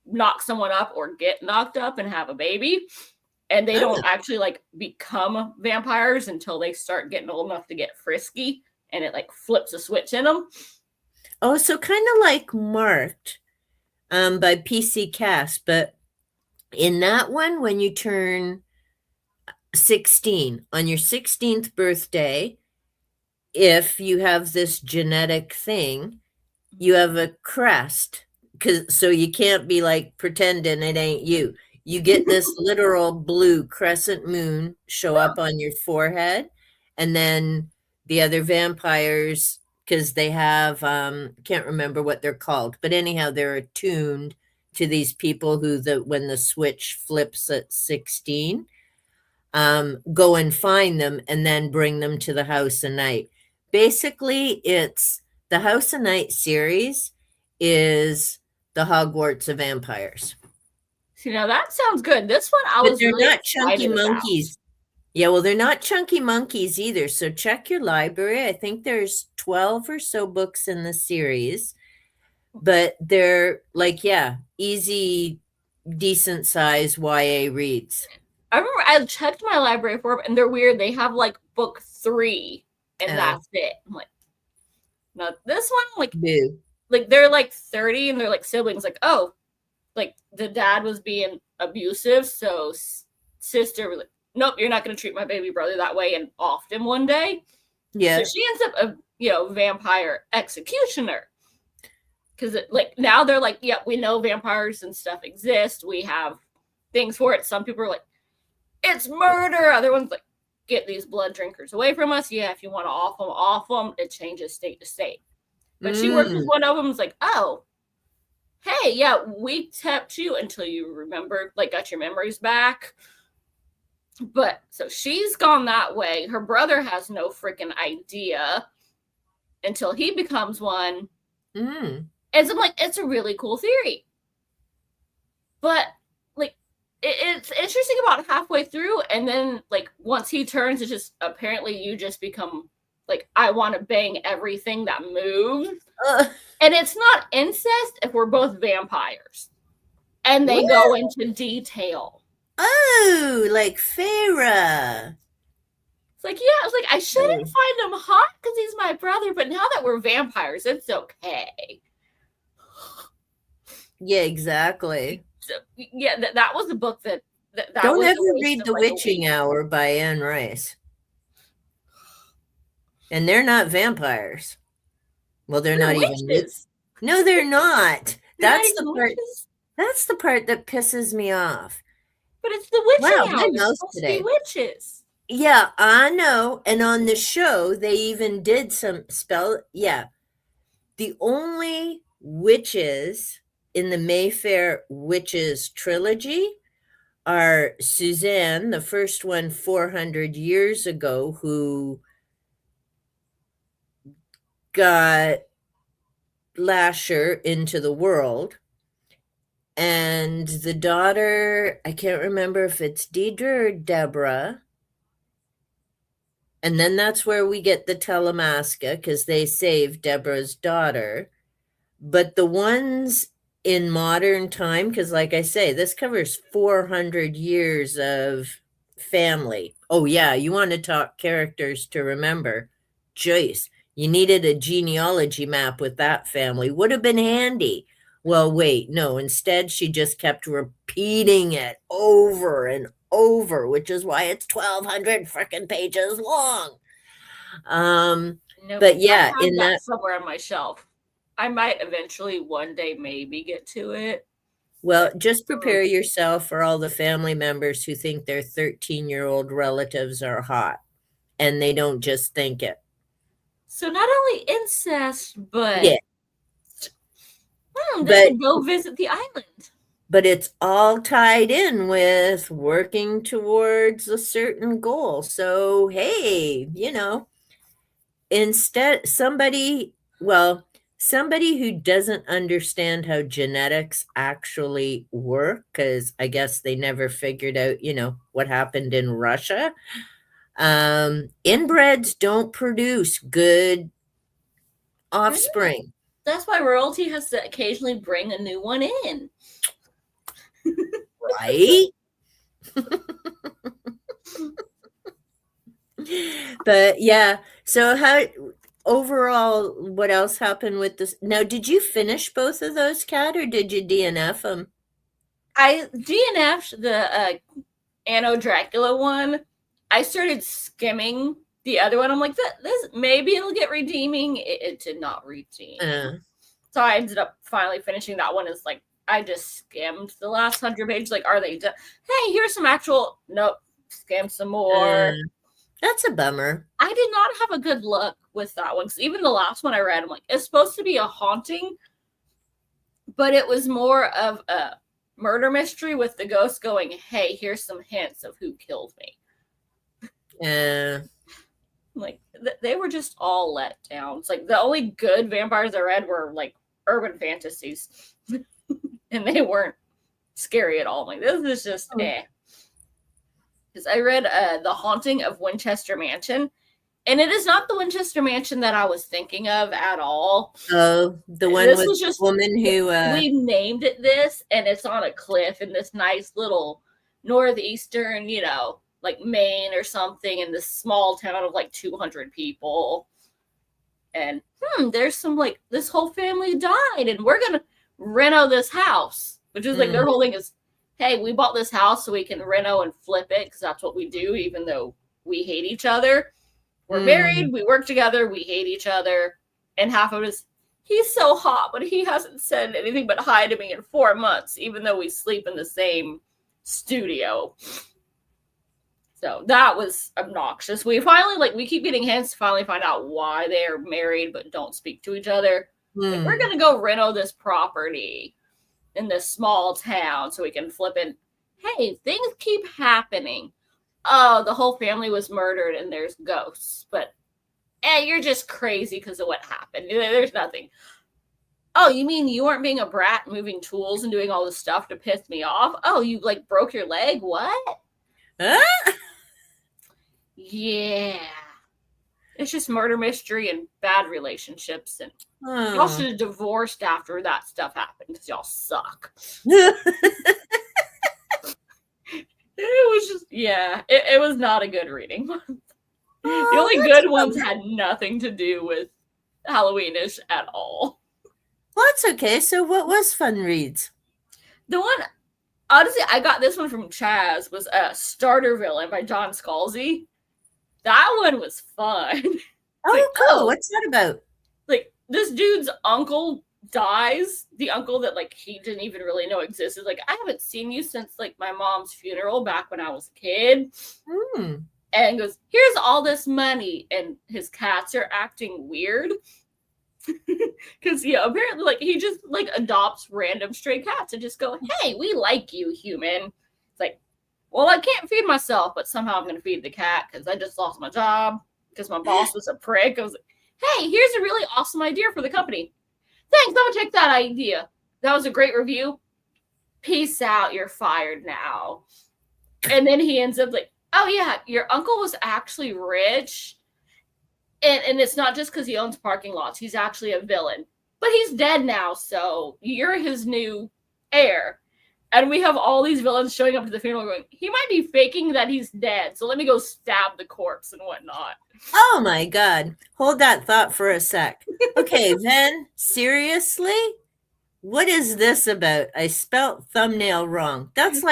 knock someone up or get knocked up and have a baby. And they don't actually like become vampires until they start getting old enough to get frisky, and it like flips a switch in them. Oh, so kind of like Marked by PC Cast, but in that one, when you turn 16 on your 16th birthday, if you have this genetic thing, you have a crest, so you can't be like pretending it ain't you. You get this literal blue crescent moon show up on your forehead, and then the other vampires, because they have can't remember what they're called, but anyhow, they're attuned to these people who when the switch flips at 16, go and find them and then bring them to the House of Night. Basically, it's the House of Night series is the Hogwarts of vampires. See, now that sounds good. This one I was really not chunky monkeys. Yeah, well, they're not chunky monkeys either. So check your library. I think there's 12 or so books in the series. but they're like, yeah, easy, decent size YA reads. I remember I checked my library for them, and they're weird. They have like book 3, and Oh, that's it. I'm like, no, this one, boo. like they're like 30, and they're like siblings. Like, oh, like the dad was being abusive, so sister was like, nope, you're not going to treat my baby brother that way, and offed him one day. So Yeah. she ends up a vampire executioner. Because like now they're like, yeah, we know vampires and stuff exist. We have things for it. Some people are like, it's murder. Other ones like, get these blood drinkers away from us. Yeah, if you want to off them. It changes state to state. But she works with one of them. Is like, oh, hey, yeah, we kept you until you remembered, like, got your memories back. But so she's gone that way. Her brother has no freaking idea until he becomes one. And so I'm like, it's a really cool theory. But like, it's interesting about halfway through, and then like once he turns, it's just apparently you just become like, I want to bang everything that moves. And it's not incest if we're both vampires. And they go into detail. Oh, like Farah. It's like, yeah, it's like, I shouldn't find him hot because he's my brother, but now that we're vampires, it's okay. Yeah, exactly. So, yeah, that was a book that Don't was ever read The Witching Hour by Anne Rice. And they're not vampires. Well, they're not witches. even. No, they're not. That's the part. That's the part that pisses me off. But it's The Witching Hour. My mouse today. Witches. Yeah, I know. And on the show, they even did some spell. Yeah. The only witches in the Mayfair Witches trilogy are Suzanne, the first one 400 years ago, who got Lasher into the world, and the daughter, I can't remember if it's Deidre or Deborah. And then that's where we get the Telemasca, because they saved Deborah's daughter. But the ones in modern time, because like I say, this covers 400 years of family. Oh, yeah, you want to talk characters to remember. Joyce, you needed a genealogy map with that family. Would have been handy. Well, wait, no, instead she just kept repeating it over and over, which is why it's 1,200 freaking pages long. But yeah, in that somewhere on my shelf. I might eventually one day maybe get to it. Well, just prepare yourself for all the family members who think their 13-year-old relatives are hot, and they don't just think it. So not only incest, but yeah, they can go visit the island. But it's all tied in with working towards a certain goal. So, hey, instead, somebody who doesn't understand how genetics actually work, because I guess they never figured out, what happened in Russia. Inbreds don't produce good offspring. That's why royalty has to occasionally bring a new one in. Right? But yeah, so how overall, what else happened with this? Now, did you finish both of those, Kat, or did you DNF them? I DNF'd the Anno Dracula one. I started skimming the other one. I'm like, this maybe it'll get redeeming. It did not redeem. So I ended up finally finishing that one. It's like, I just skimmed the last 100 pages. Like, are they done? Hey, here's some actual. Nope, skim some more. That's a bummer. I did not have a good luck with that one, because even the last one I read, I'm like, it's supposed to be a haunting, but it was more of a murder mystery with the ghost going, hey, here's some hints of who killed me. Like, they were just all let down. It's like the only good vampires I read were like urban fantasies. And they weren't scary at all. I'm like, this is just Because I read The Haunting of Winchester Mansion, And it is not the Winchester Mansion that I was thinking of at all. Oh, the one This with was the just woman who we named it this, and it's on a cliff in this nice little northeastern, like Maine or something, in this small town of like 200 people. And there's some like this whole family died, and we're gonna reno this house, which is like their whole thing is, hey, we bought this house so we can reno and flip it because that's what we do, even though we hate each other. We're married, we work together, we hate each other, and half of it is, he's so hot, but he hasn't said anything but hi to me in 4 months, even though we sleep in the same studio. So that was obnoxious. We finally, we keep getting hints to finally find out why they're married but don't speak to each other. Like, we're going to go reno this property in this small town so we can flip it. Hey, things keep happening. Oh, the whole family was murdered and there's ghosts. But, you're just crazy because of what happened. There's nothing. Oh, you mean you weren't being a brat, moving tools and doing all this stuff to piss me off? Oh, you, broke your leg? What? Yeah. It's just murder mystery and bad relationships. And y'all should have divorced after that stuff happened because y'all suck. It was just, it was not a good reading. The only good ones had nothing to do with Halloweenish at all. Well, that's okay. So what was fun reads? The one, honestly, I got this one from Chaz, was Starter Villain by John Scalzi. That one was fun. Oh, cool. What's that about? Like, this dude's uncle dies. The uncle that, he didn't even really know existed. Like, I haven't seen you since, my mom's funeral back when I was a kid. And goes, here's all this money. And his cats are acting weird. Because, apparently, he just, adopts random stray cats and just go, hey, we like you, human. It's like, well, I can't feed myself, but somehow I'm going to feed the cat because I just lost my job because my boss was a prick. I was like, hey, here's a really awesome idea for the company. Thanks, I'm going to take that idea. That was a great review. Peace out, you're fired now. And then he ends up like, oh, yeah, your uncle was actually rich. And it's not just because he owns parking lots. He's actually a villain. But he's dead now, so you're his new heir. And we have all these villains showing up to the funeral going, he might be faking that he's dead, so let me go stab the corpse and whatnot. Oh, my God. Hold that thought for a sec. Okay, then, seriously? What is this about? I spelt thumbnail wrong. That's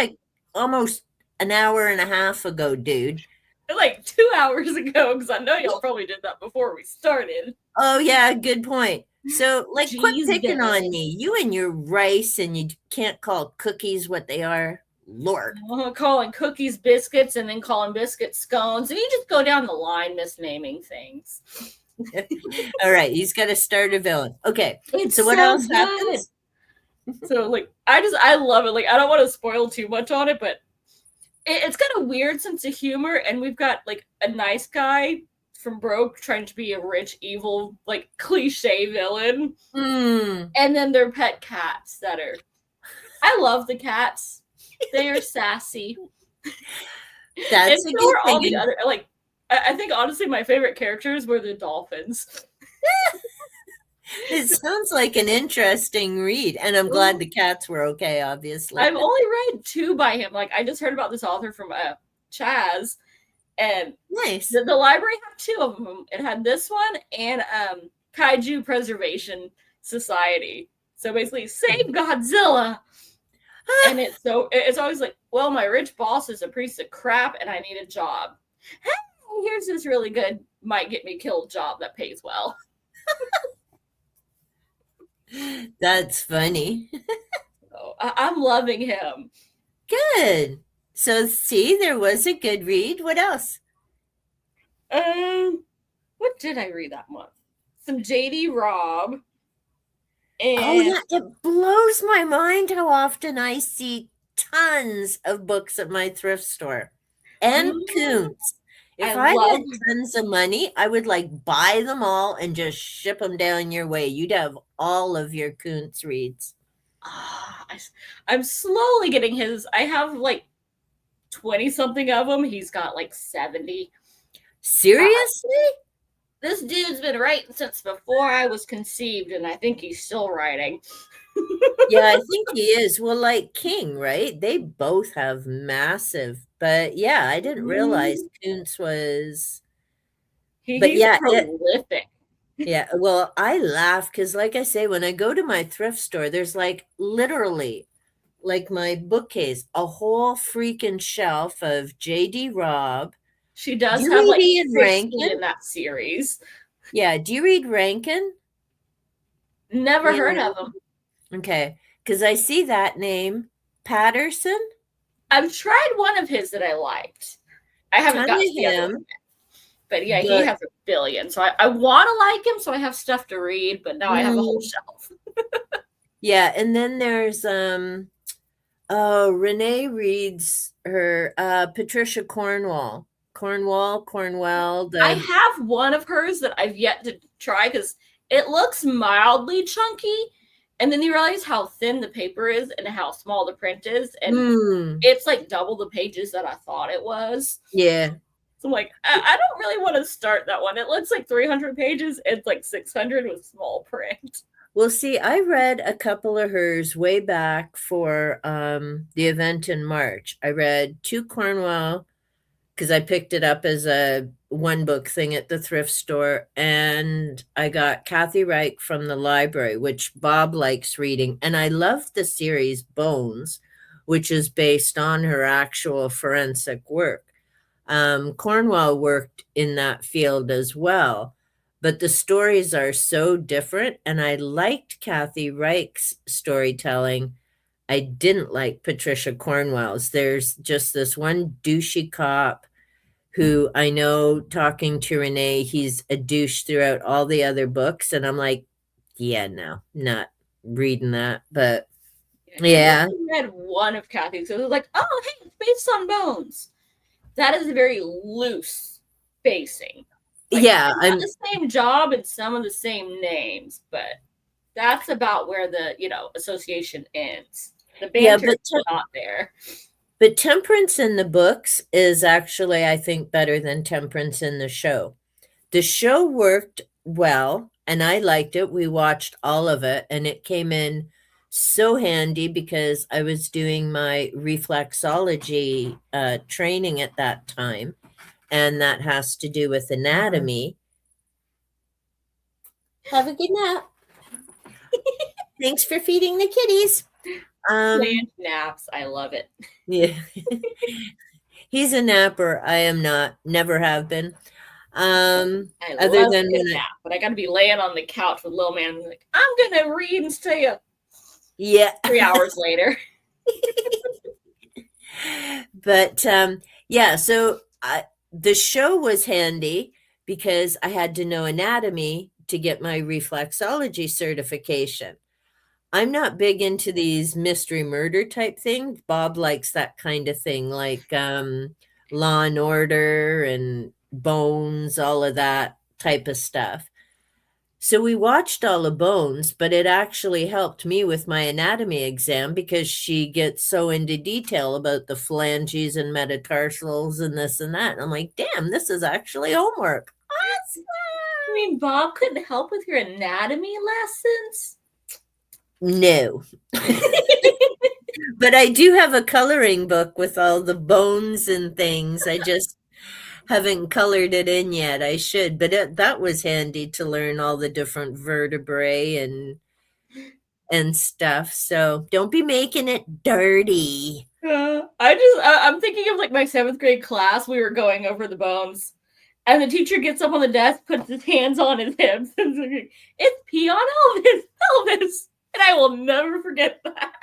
almost an hour and a half ago, dude. 2 hours ago, because I know y'all probably did that before we started. Oh, yeah, good point. So, quit picking on me. You and your rice, and you can't call cookies what they are. Lord. Calling cookies biscuits and then calling biscuits scones. And you just go down the line misnaming things. All right, he's got to start a villain. Okay, so what else happens? So, I love it. I don't want to spoil too much on it, but it's got a weird sense of humor. And we've got, a nice guy from Broke trying to be a rich, evil, cliche villain. And then their pet cats that are... I love the cats. They are sassy. That's and so are all the other... I think, honestly, my favorite characters were the dolphins. It sounds like an interesting read. And I'm glad the cats were okay, obviously. I've only read 2 by him. I just heard about this author from Chaz. And nice. The library had 2 of them. It had this one and Kaiju Preservation Society. So basically, save Godzilla. And it's always well, my rich boss is a piece of crap and I need a job. Hey, here's this really good, might get me killed job that pays well. That's funny. I'm loving him. Good. So, see, there was a good read. What else? What did I read that month? Some J.D. Robb. And it blows my mind how often I see tons of books at my thrift store. And Koontz. If I had tons of money, I would buy them all and just ship them down your way. You'd have all of your Koontz reads. I'm slowly getting his. I have 20 something of them. He's got 70. Seriously? This dude's been writing since before I was conceived, and I think he's still writing. Yeah, I think he is. Well, like King, right? They both have massive, but yeah, I didn't realize Kuntz was. But He's yeah, prolific. yeah. Well, I laugh because, like I say, when I go to my thrift store, there's like literally, like my bookcase, a whole freaking shelf of J.D. Robb. She Do does you have read like Ian 60 Rankin? in that series. Yeah. Do you read Rankin? Never Ian heard of him. Rankin? Okay, because I see that name, Patterson. I've tried one of his that I liked. I haven't Ton got of to the other one him. yet. But yeah, he has a billion. So I want to like him, so I have stuff to read, but now I have a whole shelf. Yeah, and then there's Renee reads her Patricia Cornwell. I have one of hers that I've yet to try because it looks mildly chunky, and then you realize how thin the paper is and how small the print is, and it's like double the pages that I thought it was. Yeah. So I'm like, I don't really want to start that one. It looks like 300 pages. It's like 600 with small print. Well, see, I read a couple of hers way back for the event in March. I read two Cornwell because I picked it up as a one book thing at the thrift store, and I got Kathy Reich from the library, which Bob likes reading, and I love the series Bones, which is based on her actual forensic work. Cornwell worked in that field as well, but the stories are so different, and I liked Kathy Reich's storytelling. I didn't like Patricia Cornwell's. There's just this one douchey cop who I know, talking to Renee, he's a douche throughout all the other books, and I'm like, yeah, no, not reading that. But yeah, I read one of Kathy's. So it was like, oh, hey, it's based on Bones. That is a very loose basing. Like, yeah, I'm the same job and some of the same names, but that's about where the association ends. The banter is not there. But Temperance in the books is actually, I think, better than Temperance in the show. The show worked well, and I liked it. We watched all of it, and it came in so handy because I was doing my reflexology training at that time, and that has to do with anatomy. Have a good nap. Thanks for feeding the kitties. Planned naps. I love it. Yeah. He's a napper. I am not. Never have been. I Other love than a nap, but I got to be laying on the couch with little man. Like, I'm gonna read and stay up. Yeah. 3 hours later. But yeah, so the show was handy because I had to know anatomy to get my reflexology certification. I'm not big into these mystery murder type things. Bob likes that kind of thing, like Law and Order and Bones, all of that type of stuff. So we watched all of Bones, but it actually helped me with my anatomy exam because she gets so into detail about the phalanges and metatarsals and this and that. And I'm like, damn, this is actually homework. Awesome. I mean, Bob couldn't help with your anatomy lessons? No. But I do have a coloring book with all the bones and things. I just haven't colored it in yet. I should, but that was handy to learn all the different vertebrae and stuff. So don't be making it dirty. I'm thinking of like my 7th grade class. We were going over the bones, and the teacher gets up on the desk, puts his hands on his hips, and like, it's pee on Elvis. And I will never forget that.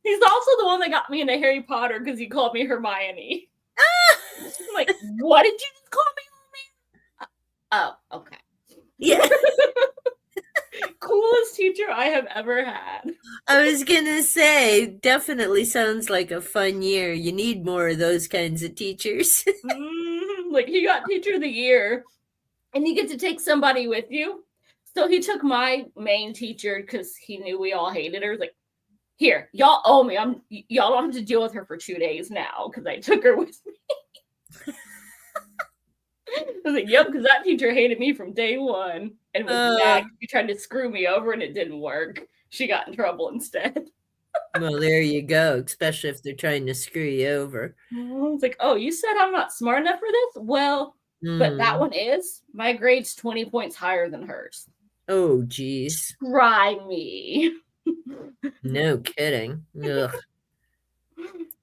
He's also the one that got me into Harry Potter because he called me Hermione. I'm like, what did you just call me? Oh, okay. Yeah. Coolest teacher I have ever had. I was gonna say, definitely sounds like a fun year. You need more of those kinds of teachers. Like, he got teacher of the year, and you get to take somebody with you. So he took my main teacher because he knew we all hated her. Like, here, y'all owe me. Y'all don't have to deal with her for 2 days now because I took her with me. was like, yep, because that teacher hated me from day one and was mad because she tried to screw me over and it didn't work. She got in trouble instead. Well, there you go, especially if they're trying to screw you over. It's like, oh, you said I'm not smart enough for this? Well, but that one is. My grade's 20 points higher than hers. Oh, geez. Try me. No kidding. Ugh.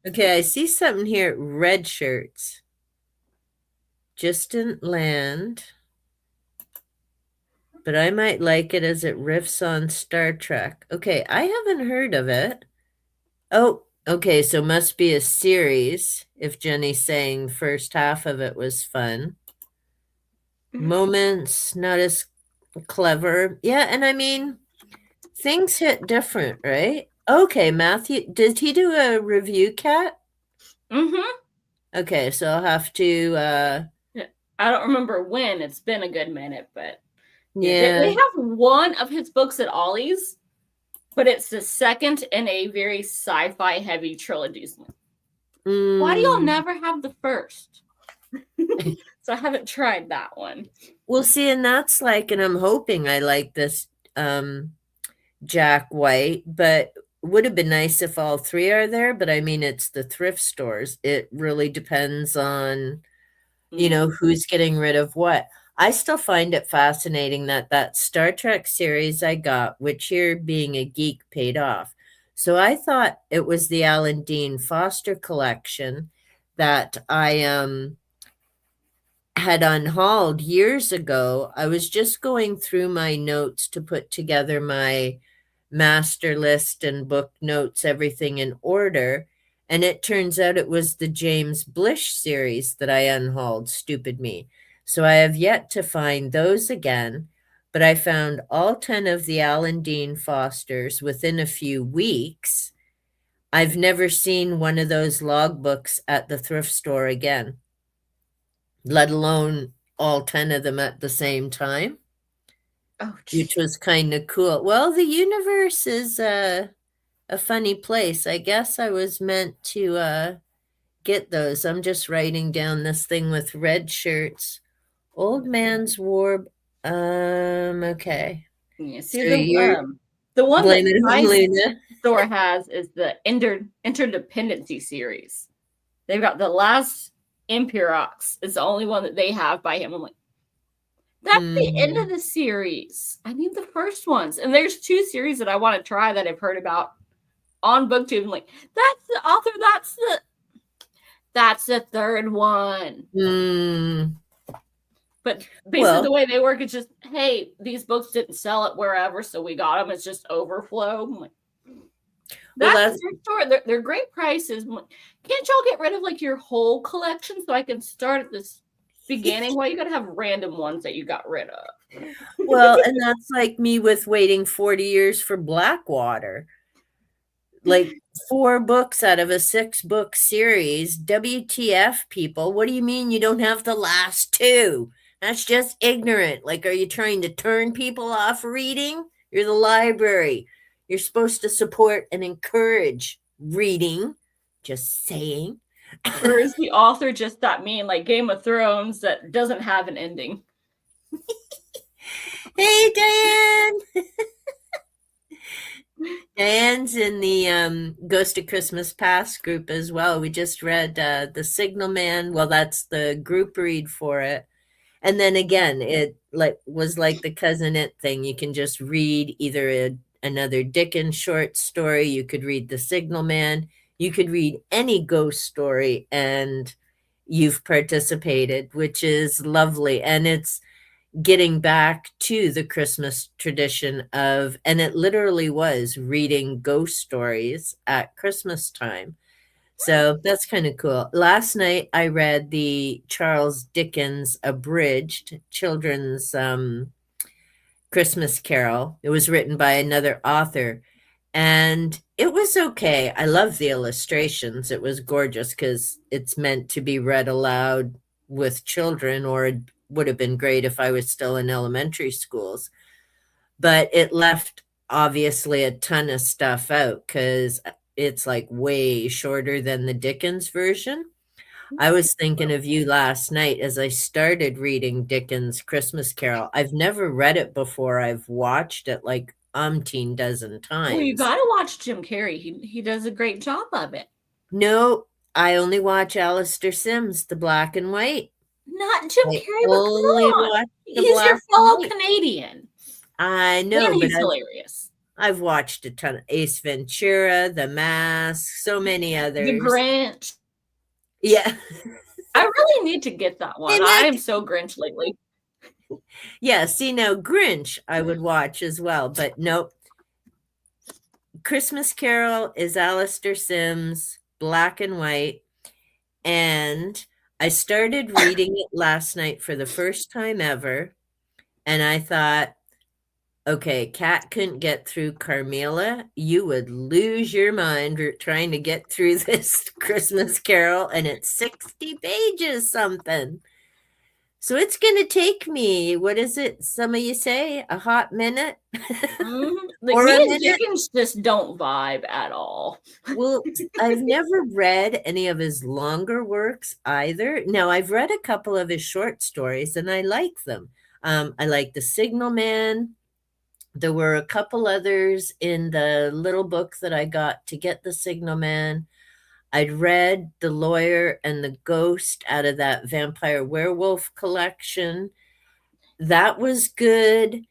Okay, I see something here. Red shirts. Distant land. But I might like it as it riffs on Star Trek. Okay, I haven't heard of it. Oh, okay, so must be a series if Jenny's saying first half of it was fun. Moments, not as clever. Yeah, and I mean, things hit different, right? Okay, Matthew, did he do a review, Kat? Mm-hmm. Okay, so I'll have to I don't remember when. It's been a good minute, but yeah. They have one of his books at Ollie's, but it's the second in a very sci-fi heavy trilogy. Why do y'all never have the first? So I haven't tried that one. Well, see, and that's like, and I'm hoping I like this Jack White, but would have been nice if all three are there, but I mean, it's the thrift stores. It really depends on, you know, who's getting rid of what. I still find it fascinating that Star Trek series I got, which here being a geek paid off. So I thought it was the Alan Dean Foster collection that I had unhauled years ago. I was just going through my notes to put together my master list and book notes, everything in order. And it turns out it was the James Blish series that I unhauled. Stupid me. So I have yet to find those again, but I found all 10 of the Alan Dean Fosters within a few weeks. I've never seen one of those logbooks at the thrift store again, let alone all 10 of them at the same time. Ouch. Which was kind of cool. Well, the universe is a funny place. I guess I was meant to get those. I'm just writing down this thing with red shirts. Old Man's War. Okay. Yeah, see, the one that my store has is the Interdependency series. They've got the last Imperox. It's the only one that they have by him. I'm like, that's the end of the series. I need the first ones. And there's 2 series that I want to try that I've heard about on BookTube. I'm like, that's the author. That's the third one. But basically the way they work, it's just, hey, these books didn't sell it wherever, so we got them. It's just overflow. I'm like, that's their store. They're great prices. Can't y'all get rid of like your whole collection so I can start at this beginning? Why you gotta have random ones that you got rid of? Well, and that's like me with waiting 40 years for Blackwater. Like 4 books out of a 6-book series. WTF, people? What do you mean you don't have the last 2? That's just ignorant. Like, are you trying to turn people off reading? You're the library. You're supposed to support and encourage reading. Just saying. Or is the author just that mean, like Game of Thrones, that doesn't have an ending? Hey, Diane! Diane's in the Ghost of Christmas Past group as well. We just read The Signal Man. Well, that's the group read for it. And then again, it was like the Cousin It thing. You can just read either another Dickens short story. You could read The Signal Man. You could read any ghost story and you've participated, which is lovely. And it's getting back to the Christmas tradition of, and it literally was reading ghost stories at Christmas time. So that's kind of cool. Last night I read the Charles Dickens abridged children's Christmas Carol. It was written by another author and it was okay. I love the illustrations. It was gorgeous because it's meant to be read aloud with children, or it would have been great if I was still in elementary schools. But it left obviously a ton of stuff out because it's like way shorter than the Dickens version. I was thinking of you last night as I started reading Dickens' Christmas Carol. I've never read it before. I've watched it like umpteen dozen Well, you times. got to watch Jim Carrey. He does a great job of it. No, I only watch Alistair Sims, the black and white. Not Jim I Carrey, but come only on. watch the He's your black and fellow white. Canadian. I know, And but he's hilarious. I've watched a ton of Ace Ventura, The Mask, so many The others. Grinch. Yeah. I really need to get that one. And I that, am so Grinch lately. yeah, see now Grinch I would watch as well, but nope. Christmas Carol is Alistair Sims, black and white, and I started reading it last night for the first time ever, and I thought, okay, Kat couldn't get through Carmilla. You would lose your mind trying to get through this Christmas Carol, and it's 60 pages something. So it's going to take me, what is it? Some of you say a hot minute Like or me a and minute. Dickens just don't vibe at all. Well, I've never read any of his longer works either. Now, I've read a couple of his short stories and I like them. I like The Signal Man. There were a couple others in the little book that I got to get The Signal Man. I'd read The Lawyer and the Ghost out of that vampire werewolf collection. That was good.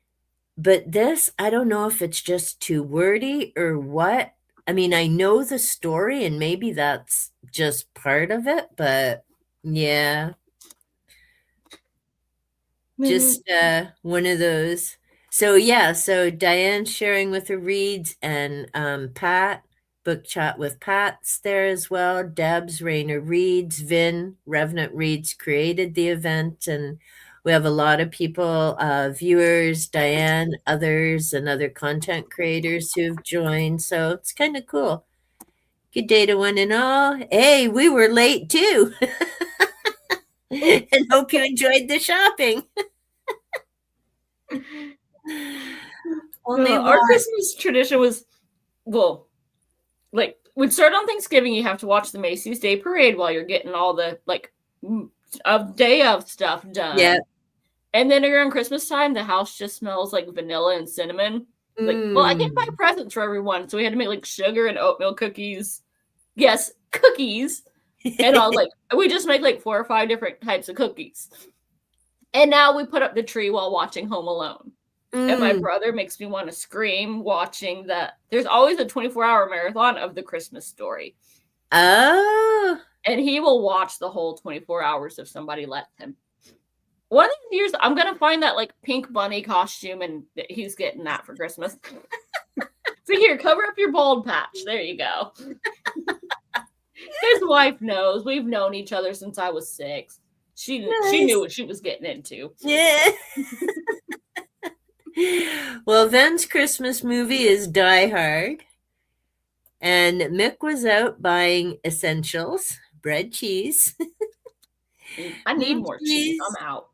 But this, I don't know if it's just too wordy or what. I mean, I know the story and maybe that's just part of it, but yeah, just one of those. So yeah, so Diane's sharing with her reads and Pat, book chat with Pat's there as well. Debs, Rayner reads, Vin, Revenant Reads created the event, and we have a lot of people, viewers, Diane, others, and other content creators who've joined. So it's kind of cool. Good day to one and all. Hey, we were late too. And hope you enjoyed the shopping. Only Our one. Christmas tradition was, well, like we'd start on Thanksgiving. You have to watch the Macy's Day Parade while you're getting all the like day of stuff done. Yeah. And then around Christmas time, the house just smells like vanilla and cinnamon. Like, well, I can't buy presents for everyone, so we had to make like sugar and oatmeal cookies. Yes, cookies. And I was like, we just make like 4 or 5 different types of cookies. And now we put up the tree while watching Home Alone. And my brother makes me want to scream watching that. There's always a 24-hour marathon of the Christmas Story. Oh. And he will watch the whole 24 hours if somebody lets him. One of these years, I'm going to find that like pink bunny costume and he's getting that for Christmas. So here, cover up your bald patch. There you go. His wife knows. We've known each other since I was 6. She knew what she was getting into. Yeah. Well, Ven's Christmas movie is Die Hard. And Mick was out buying essentials, bread, cheese. I need more cheese. I'm out.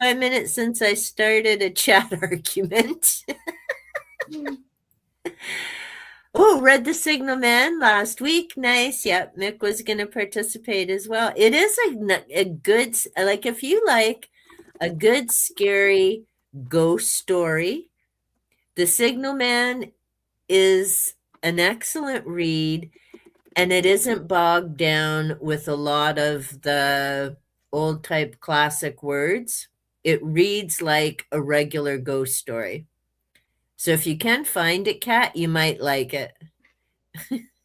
5 minutes since I started a chat argument. Oh, read The Signal Man last week. Nice. Yep, Mick was going to participate as well. It is a good, like if you like a good, scary ghost story, The Signal Man is an excellent read, and it isn't bogged down with a lot of the old type classic words. It reads like a regular ghost story. So if you can find it, Kat, you might like it.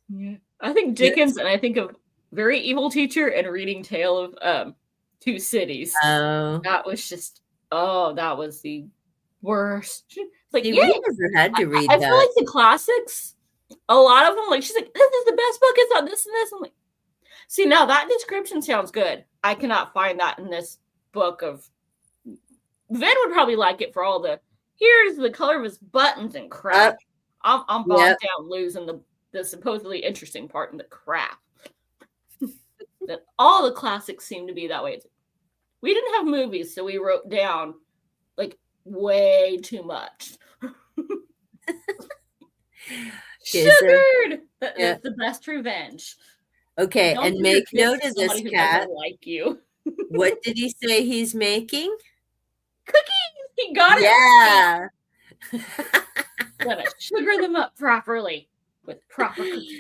Yeah. I think Dickens, and I think of Very Evil Teacher and Reading Tale of Two Cities. Oh. That was just, that was the worst. Like, See, we never had to read I that. feel like the classics, a lot of them, like, she's like, this is the best book. It's on this and this. I'm like, see, now that description sounds good. I cannot find that in this book of. Vin would probably like it for all the, here's the color of his buttons and crap. I'm bogged down losing the supposedly interesting part in the crap. That all the classics seem to be that way. We didn't have movies, so we wrote down like way too much. Sugared! That's the best revenge. Okay, Don't and give your make gifts note to of this, somebody who Kat. doesn't like you. What did he say he's making? Cookies! He got it right. Yeah. Gotta sugar them up properly with proper cookies.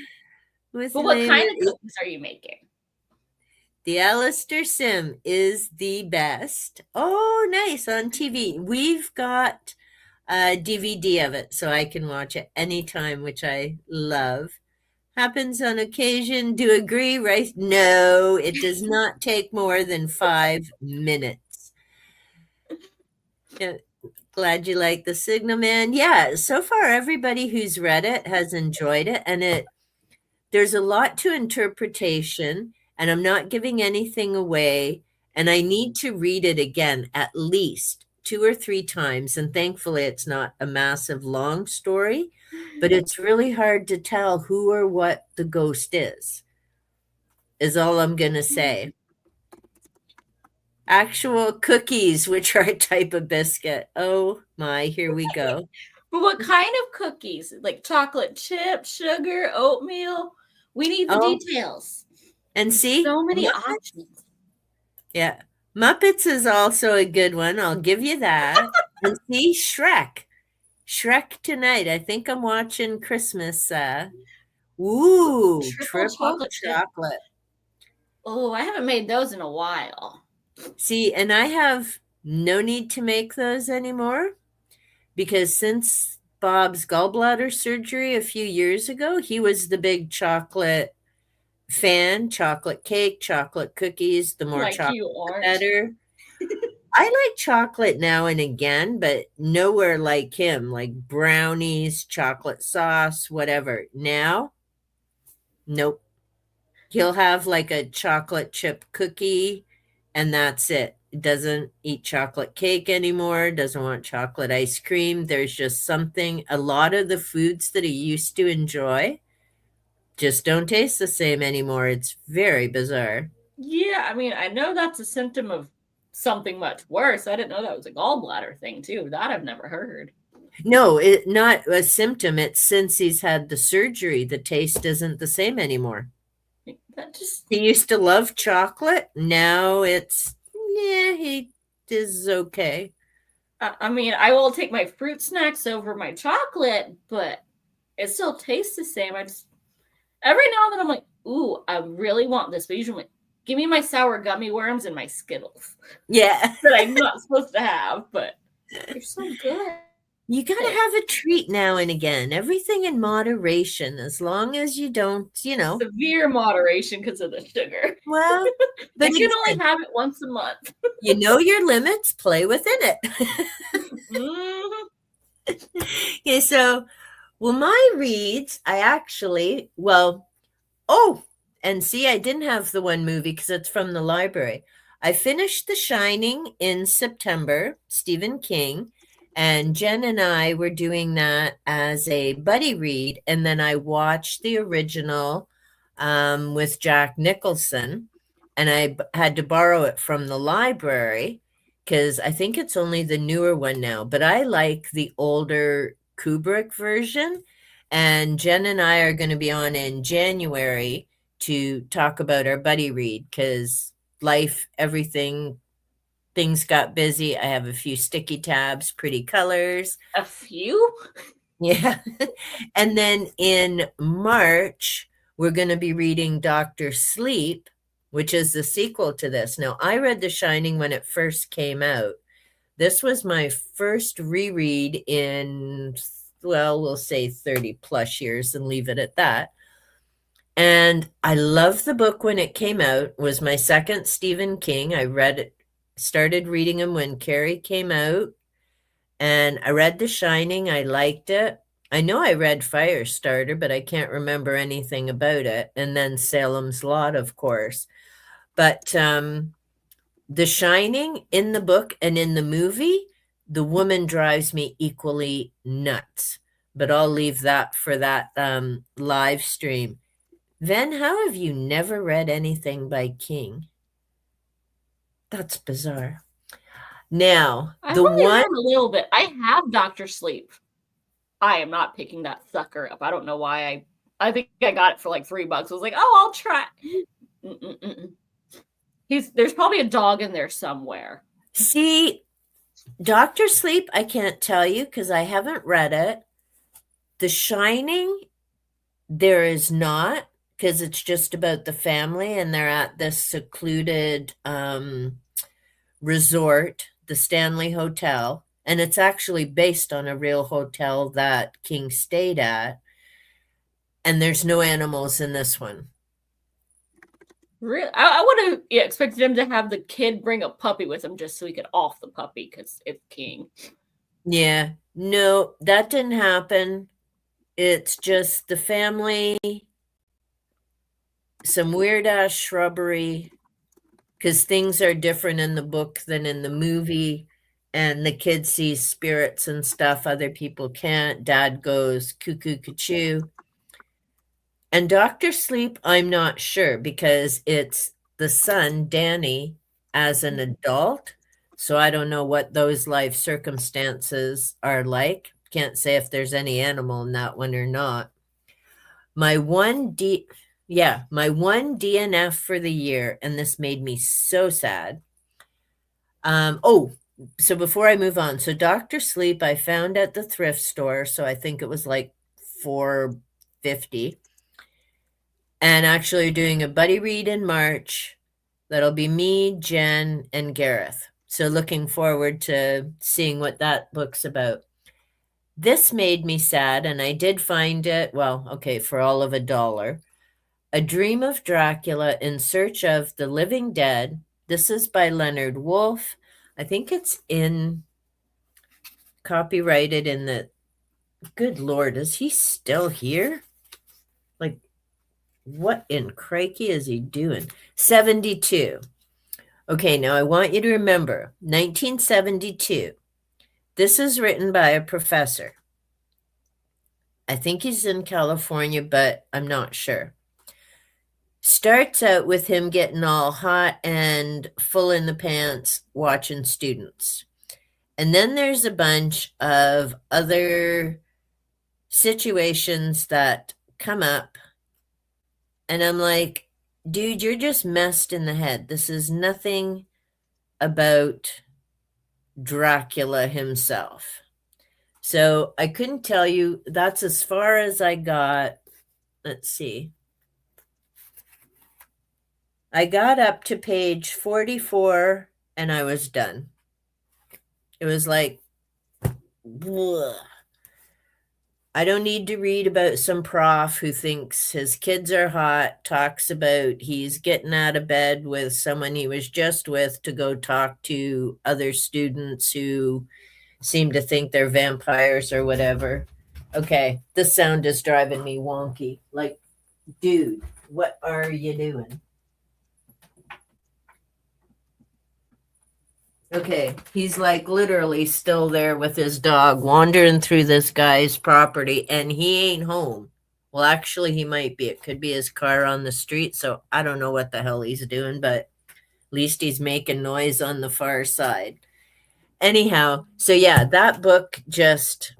What's But the what name kind of of it? cookies are you making? The Alistair Sim is the best. Oh, nice on TV. We've got a DVD of it, so I can watch it anytime, which I love. Happens on occasion. Do agree, right? No, it does not take more than 5 minutes. Yeah, glad you like The Signal Man. Yeah, so far everybody who's read it has enjoyed it, and there's a lot to interpretation, and I'm not giving anything away, and I need to read it again at least 2 or 3 times, and thankfully it's not a massive long story, but it's really hard to tell who or what the ghost is all I'm going to say. Actual cookies, which are a type of biscuit. Oh my, here we go. But what kind of cookies? Like chocolate chip, sugar, oatmeal? We need the Oh, details. and There's see, so many options. yeah. Muppets is also a good one. I'll give you that. And see, Shrek. Shrek tonight. I think I'm watching Christmas. Triple Triple chocolate chip. chocolate. Oh, I haven't made those in a while. See, and I have no need to make those anymore because since Bob's gallbladder surgery a few years ago, he was the big chocolate fan, chocolate cake, chocolate cookies. The more Like chocolate, you the aren't. better. I like chocolate now and again, but nowhere like him, like brownies, chocolate sauce, whatever. Now, nope. He'll have like a chocolate chip cookie, and that's it. Doesn't eat chocolate cake anymore, doesn't want chocolate ice cream. There's just something, a lot of the foods that he used to enjoy just don't taste the same anymore. It's very bizarre. Yeah, I mean, I know that's a symptom of something much worse. I didn't know that was a gallbladder thing, too. That I've never heard. No, it not a symptom. It's since he's had the surgery, the taste isn't the same anymore. That just. He used to love chocolate. Now it's, yeah, he is okay. I mean, I will take my fruit snacks over my chocolate, but it still tastes the same. I just. Every now and then I'm like, ooh, I really want this. But usually I'm like, give me my sour gummy worms and my Skittles Yeah. that I'm not supposed to have, but they're so good. You got to have a treat now and again. Everything in moderation, as long as you don't, Severe moderation because of the sugar. well, but You can only again, have it once a month. you know your limits, play within it. Mhm. Okay, so, well, my reads, oh, and see, I didn't have the one movie because it's from the library. I finished The Shining in September, Stephen King, and Jen and I were doing that as a buddy read, and then I watched the original with Jack Nicholson, and I had to borrow it from the library because I think it's only the newer one now, but I like the older Kubrick version. And Jen and I are going to be on in January to talk about our buddy read because life, everything, things got busy. I have a few sticky tabs, pretty colors. A few? Yeah. And then in March, we're going to be reading Doctor Sleep, which is the sequel to this. Now, I read The Shining when it first came out. This was my first reread in, well, we'll say 30 plus years and leave it at that. And I loved the book when it came out. It was my second Stephen King. I read it, started reading him when Carrie came out. And I read The Shining. I liked it. I know I read Firestarter, but I can't remember anything about it. And then Salem's Lot, of course. But The Shining in the book and in the movie, the woman drives me equally nuts. But I'll leave that for that live stream. Ven, how have you never read anything by King? That's bizarre. Now, I've the only one, read a little bit. I have Doctor Sleep. I am not picking that sucker up. I don't know why I think I got it for like $3. I was like, oh, I'll try. There's probably a dog in there somewhere. See, Dr. Sleep, I can't tell you because I haven't read it. The Shining, there is not, because it's just about the family and they're at this secluded resort, the Stanley Hotel, and it's actually based on a real hotel that King stayed at. And there's no animals in this one. Really? I would have expected him to have the kid bring a puppy with him just so he could off the puppy because it's King. Yeah, no, that didn't happen. It's just the family, some weird ass shrubbery, because things are different in the book than in the movie. And the kid sees spirits and stuff other people can't. Dad goes cuckoo cuckoo. And Dr. Sleep, I'm not sure because it's the son, Danny, as an adult. So I don't know what those life circumstances are like. Can't say if there's any animal in that one or not. My one DNF for the year, and this made me so sad. So before I move on, so Dr. Sleep I found at the thrift store, so I think it was like $4.50. And actually doing a buddy read in March. That'll be me, Jen, and Gareth. So looking forward to seeing what that book's about. This made me sad, and I did find it, well, okay, for all of $1. A Dream of Dracula in Search of the Living Dead. This is by Leonard Wolf. I think it's copyrighted in the, good Lord, is he still here? Like, what in crikey is he doing? 72. Okay, now I want you to remember 1972. This is written by a professor. I think he's in California, but I'm not sure. Starts out with him getting all hot and full in the pants watching students. And then there's a bunch of other situations that come up. And I'm like, dude, you're just messed in the head. This is nothing about Dracula himself. So I couldn't tell you. That's as far as I got. Let's see. I got up to page 44 and I was done. It was like, bleh. I don't need to read about some prof who thinks his kids are hot, talks about he's getting out of bed with someone he was just with to go talk to other students who seem to think they're vampires or whatever. Okay, this sound is driving me wonky. Like, dude, what are you doing? Okay, he's like literally still there with his dog wandering through this guy's property and he ain't home. Well, actually, he might be. It could be his car on the street. So I don't know what the hell he's doing, but at least he's making noise on the far side. Anyhow, so yeah, that book just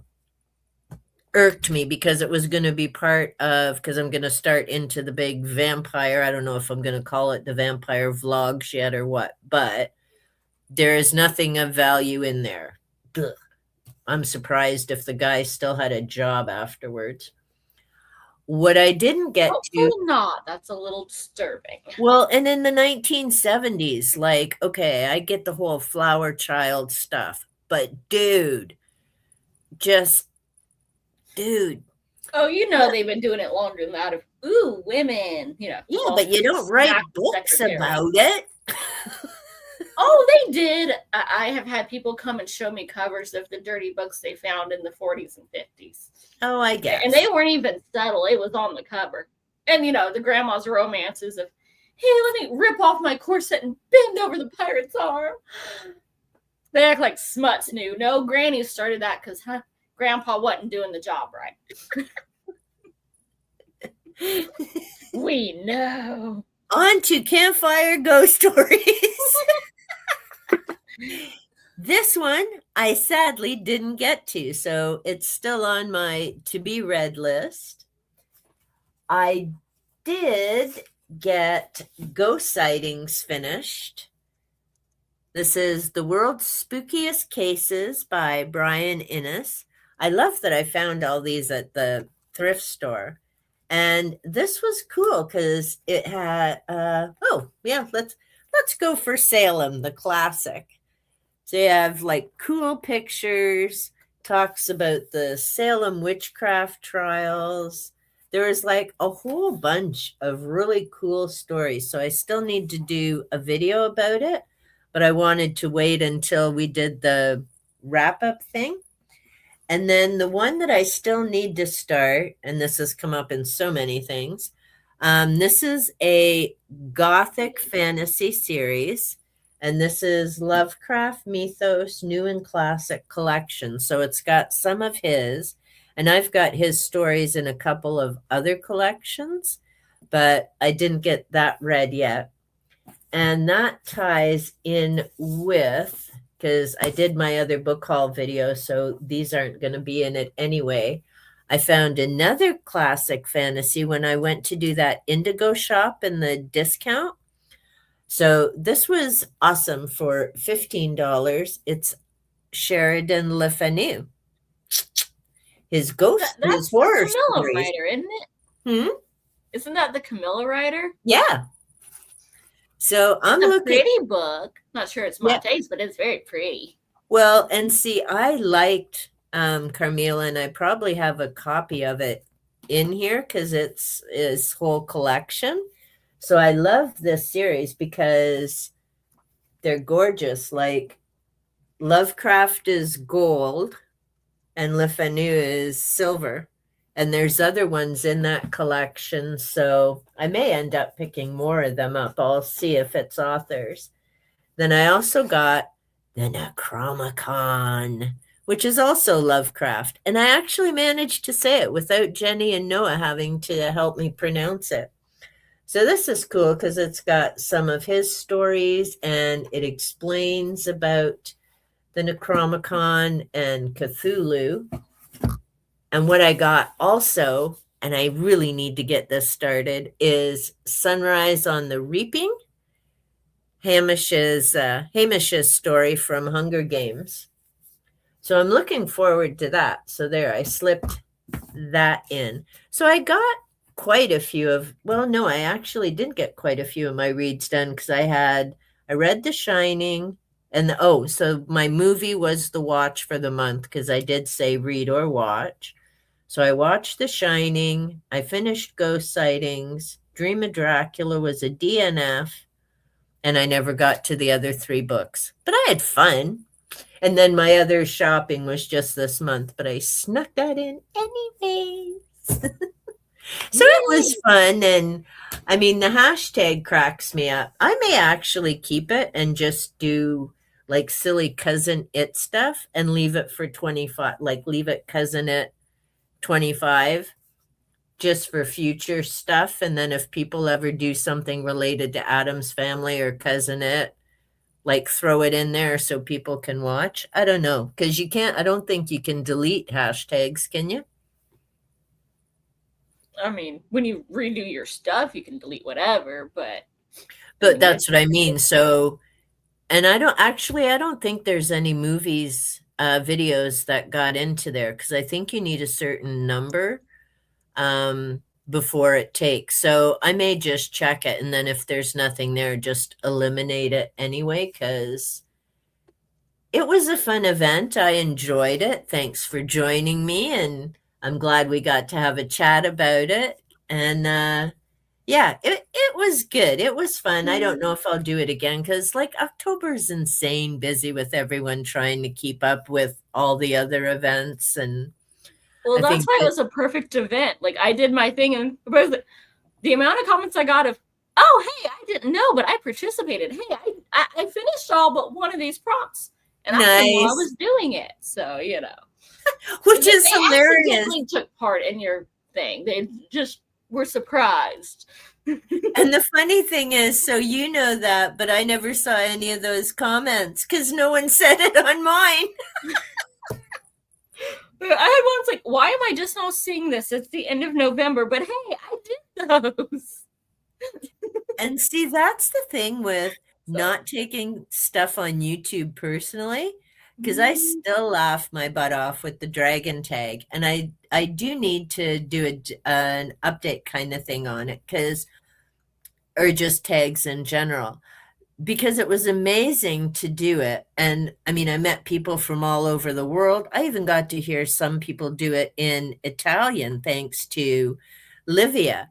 irked me because it was going to be part of, because I'm going to start into the big vampire. I don't know if I'm going to call it the vampire vlogs yet or what, but there is nothing of value in there. Ugh. I'm surprised if the guy still had a job afterwards. What I didn't get Hopefully not. That's a little disturbing. Well, and in the 1970s, like, okay, I get the whole flower child stuff, but dude. Oh, you know they've been doing it longer than that. Ooh, women, Yeah, but you don't write books about it. Oh, they did. I have had people come and show me covers of the dirty books they found in the 40s and 50s. Oh, I guess. And they weren't even subtle. It was on the cover. And, the grandma's romances of, hey, let me rip off my corset and bend over the pirate's arm. They act like smuts knew. No, Granny started that because, Grandpa wasn't doing the job right. We know. On to Campfire Ghost Stories. This one I sadly didn't get to, so it's still on my to be read list. I did get Ghost Sightings finished. This is The World's Spookiest Cases by Brian Innes. I love that I found all these at the thrift store. And this was cool because it had let's go for Salem, the classic. So you have like cool pictures, talks about the Salem witchcraft trials. There was like a whole bunch of really cool stories. So I still need to do a video about it, but I wanted to wait until we did the wrap up thing. And then the one that I still need to start, and this has come up in so many things, this is a gothic fantasy series, and this is Lovecraft Mythos New and Classic Collection. So it's got some of his, and I've got his stories in a couple of other collections, but I didn't get that read yet. And that ties in with, because I did my other book haul video, so these aren't going to be in it anyway. I found another classic fantasy when I went to do that Indigo shop in the discount. So this was awesome for $15. It's Sheridan Le Fanu. His ghost, his horror the Camilla stories. writer, isn't it? Isn't that the Camilla writer? Yeah. So I'm it's a looking. Pretty book. Not sure it's my taste, but it's very pretty. Well, and see, I liked Carmilla, and I probably have a copy of it in here because it's his whole collection. So I love this series because they're gorgeous. Like Lovecraft is gold and Le Fanu is silver. And there's other ones in that collection. So I may end up picking more of them up. I'll see if it's authors. Then I also got the Necronomicon, which is also Lovecraft. And I actually managed to say it without Jenny and Noah having to help me pronounce it. So this is cool because it's got some of his stories and it explains about the Necronomicon and Cthulhu. And what I got also, and I really need to get this started, is Sunrise on the Reaping, Hamish's story from Hunger Games. So I'm looking forward to that. So there, I slipped that in. So I got quite a few of, well, no, I actually did get quite a few of my reads done because I read The Shining, and so my movie was the watch for the month because I did say read or watch. So I watched The Shining. I finished Ghost Sightings. Dream of Dracula was a DNF. And I never got to the other 3 books. But I had fun. And then my other shopping was just this month. But I snuck that in anyways. So it was fun. And I mean, the hashtag cracks me up. I may actually keep it and just do like silly cousin it stuff and leave it for 25. Like leave it cousin it 25 just for future stuff. And then if people ever do something related to Adam's Family or cousin it, like throw it in there so people can watch. I don't know, because I don't think you can delete hashtags, can you? I mean, when you redo your stuff, you can delete whatever, but that's what I mean. So, and I don't think there's any movies videos that got into there because I think you need a certain number before it takes. So I may just check it, and then if there's nothing there, just eliminate it anyway because it was a fun event. I enjoyed it. Thanks for joining me, and I'm glad we got to have a chat about it. And yeah, it was good. It was fun. I don't know if I'll do it again because like October's insane busy with everyone trying to keep up with all the other events. And well, that's why it was a perfect event. Like I did my thing, and the amount of comments I got of, oh, hey, I didn't know, but I participated. Hey, I finished all but one of these prompts, and I didn't know I was doing it. So, you know. Which is hilarious. They accidentally took part in your thing. They just were surprised. And the funny thing is, so you know that, but I never saw any of those comments because no one said it on mine. I had ones like, why am I just now seeing this? It's the end of November, but hey, I did those. And see, that's the thing with So, not taking stuff on YouTube personally, because I still laugh my butt off with the dragon tag, and I do need to do an update kind of thing on it, because or just tags in general, because it was amazing to do it. And I mean, I met people from all over the world. I even got to hear some people do it in Italian, thanks to Livia.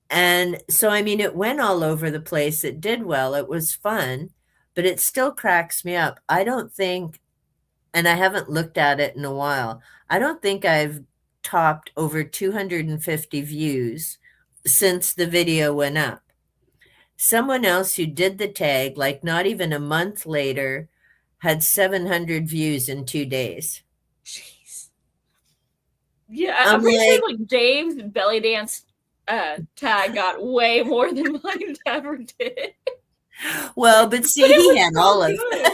And so, I mean, it went all over the place. It did well. It was fun, but it still cracks me up. I don't think, and I haven't looked at it in a while, I don't think I've topped over 250 views since the video went up. Someone else who did the tag, like not even a month later, had 700 views in 2 days. jeez. Yeah, I'm I'm pretty sure like, like Dave's belly dance tag got way more than mine ever did. well, but But see, it he was had so all of good.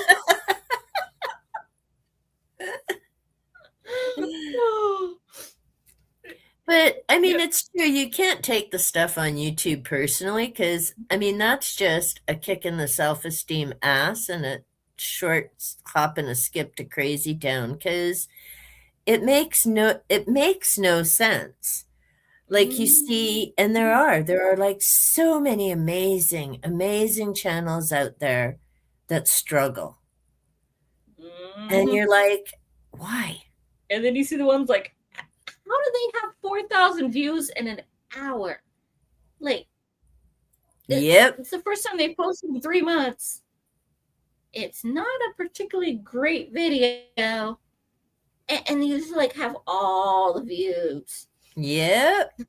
But I mean, Yep. it's true. You can't take the stuff on YouTube personally because I mean, that's just a kick in the self esteem ass and a short hop and a skip to crazy town because it makes no sense. Like you see, and there are like so many amazing channels out there that struggle. And Mhm. you're like, why? And then you see the ones like, how do they have 4,000 views in an hour? Like, Yep. it's the first time they posted in 3 months. It's not a particularly great video, and you just like have all the views. Yep.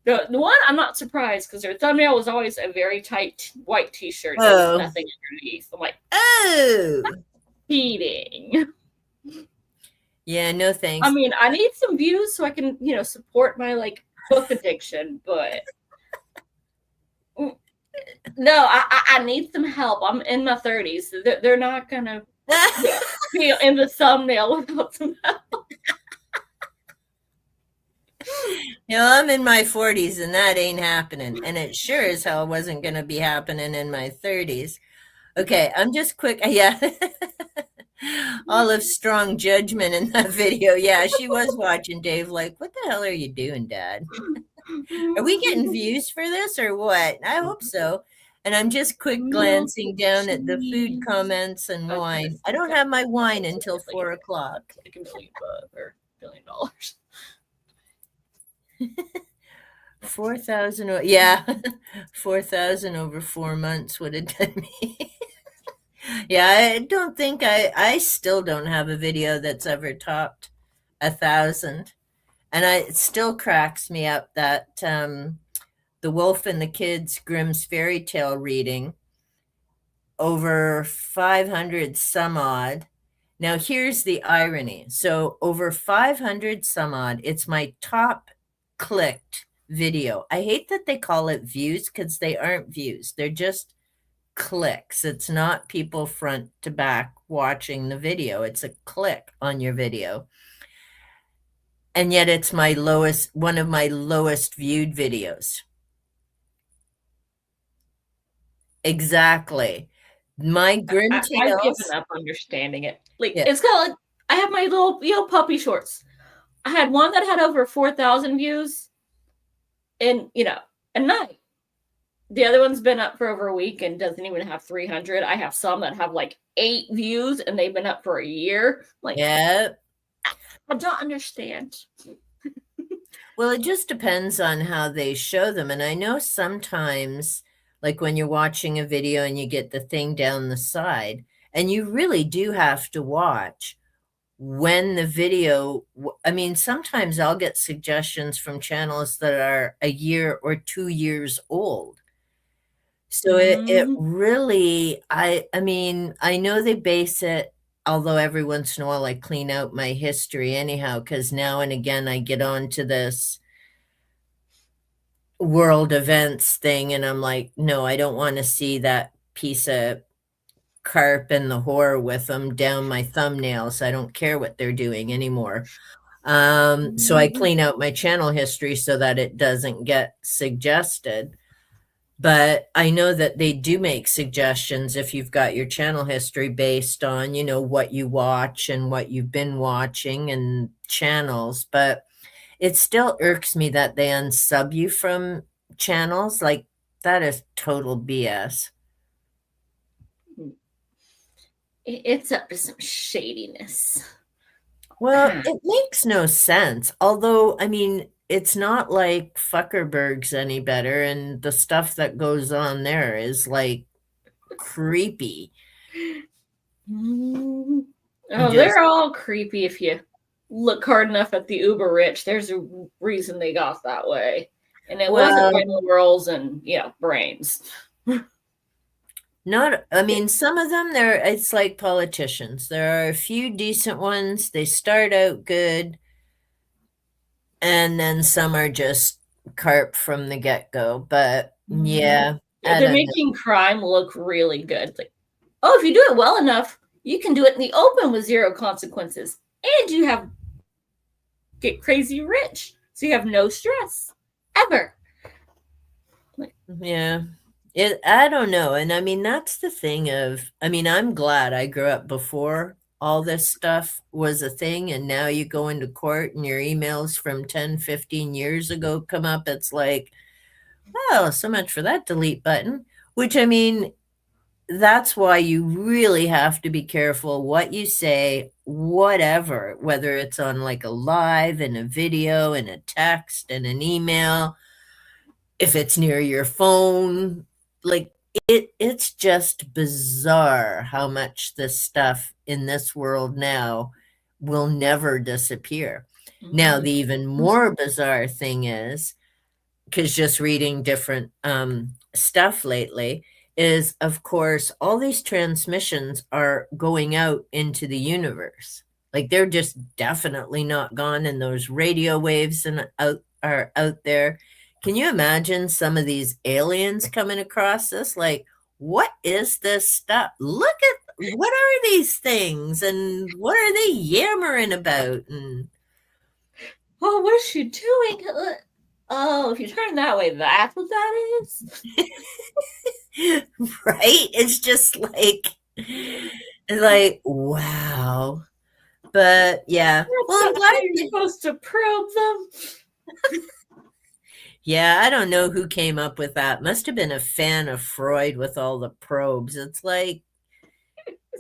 The one I'm not surprised because their thumbnail was always a very tight white T-shirt with Oh. nothing underneath. I'm like, Oh. cheating. Yeah, no I thanks. mean, I need some views so I can, support my like book addiction, but no, I need some help. I'm in my 30s. They're not gonna be in the thumbnail without some help. I'm in my 40s and that ain't happening. And it sure as hell wasn't going to be happening in my 30s. Okay, I'm just quick. Yeah. Olive's strong judgment in that video. Yeah, she was watching Dave like, what the hell are you doing, Dad? Are we getting views for this or what? I hope so. And I'm just quick Milk, glancing down at the food cheese. comments and Okay, wine. this I don't guy have my wine is until like 4 o'clock. like a million or $1 billion. 4,000. Yeah, 4,000 over 4 months would have done me. Yeah, I don't think I still don't have a video that's ever topped 1,000. And it still cracks me up that the Wolf and the Kids Grimm's fairy tale reading over 500 some odd. Now here's the irony. So over 500 some odd, it's my top clicked video. I hate that they call it views because they aren't views. They're just clicks. It's not people front to back watching the video. It's a click on your video. And yet it's one of my lowest viewed videos. Exactly. My Grim I've given Tales. up understanding it. Like Yeah. it's kind of like I have my little puppy shorts. I had one that had over 4,000 views in a night. The other one's been up for over a week and doesn't even have 300. I have some that have like 8 views and they've been up for a year. Like, Yeah. I don't understand. Well, it just depends on how they show them. And I know sometimes, like when you're watching a video and you get the thing down the side, and you really do have to watch when the video, I mean, sometimes I'll get suggestions from channels that are a year or 2 years old. So it Mm-hmm. really, I mean, I know they base it, although every once in a while I clean out my history anyhow, because now and again I get onto this world events thing and I'm like, no, I don't want to see that piece of carp and the whore with them down my thumbnails. I don't care what they're doing anymore. So I Mhm. clean out my channel history so that it doesn't get suggested. But I know that they do make suggestions if you've got your channel history based on, what you watch and what you've been watching and channels. But it still irks me that they unsub you from channels. Like, that is total BS. It's up to some shadiness. Well, it makes no sense. Although, I mean, it's not like Fuckerberg's any better, and the stuff that goes on there is like creepy. Mm. Oh, Just, they're all creepy if you look hard enough at the uber rich. There's a reason they got that way. And it wasn't well, minerals and brains. not, I mean, some of them, it's like politicians. There are a few decent ones. They start out good, and then some are just carp from the get-go. But yeah, I They're don't know. making crime look really good. Like, oh, if you do it well enough, you can do it in the open with zero consequences. And you get crazy rich. So you have no stress. Ever. Yeah. I don't know. And I mean, that's the thing of, I mean, I'm glad I grew up before all this stuff was a thing. And now you go into court and your emails from 10, 15 years ago come up. It's like, oh, so much for that delete button. Which, I mean, that's why you really have to be careful what you say, whatever, whether it's on like a live and a video and a text and an email, if it's near your phone. Like, it's just bizarre how much this stuff in this world now will never disappear. Now, the even more bizarre thing is, because just reading different stuff lately, is of course all these transmissions are going out into the universe. Like, they're just definitely not gone, and those radio waves and are out there. Can you imagine some of these aliens coming across us? Like, what is this stuff? Look at, what are these things, and what are they yammering about? And Oh, what is she doing? Oh, if you turn that way, that's what that is. right? It's just like wow. But yeah. That's Well, I'm not glad. how you're supposed to probe them. Yeah, I don't know who came up with that. Must have been a fan of Freud with all the probes. It's like,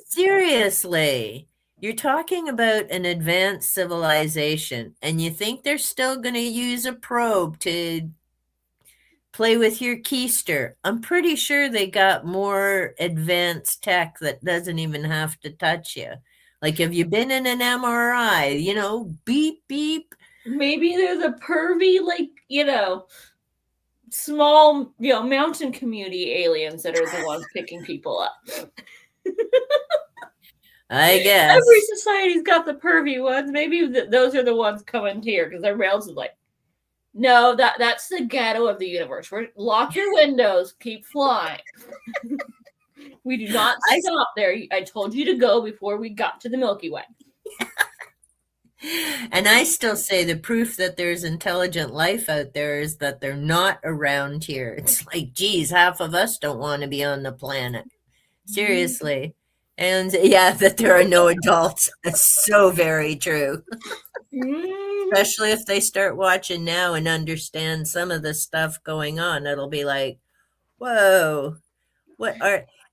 seriously, you're talking about an advanced civilization, and you think they're still going to use a probe to play with your keister. I'm pretty sure they got more advanced tech that doesn't even have to touch you. Like, have you been in an MRI? Beep, beep. Maybe they're the pervy, small, mountain community aliens that are the ones picking people up. I guess. Every society's got the pervy ones. Maybe those are the ones coming here because everybody else is like, no, that's the ghetto of the universe. Lock your windows, keep flying. We do not stop there. I told you to go before we got to the Milky Way. And I still say the proof that there's intelligent life out there is that they're not around here. It's like, geez, half of us don't want to be on the planet. Seriously. And yeah, that there are no adults. That's so very true. Especially if they start watching now and understand some of the stuff going on. It'll be like, whoa,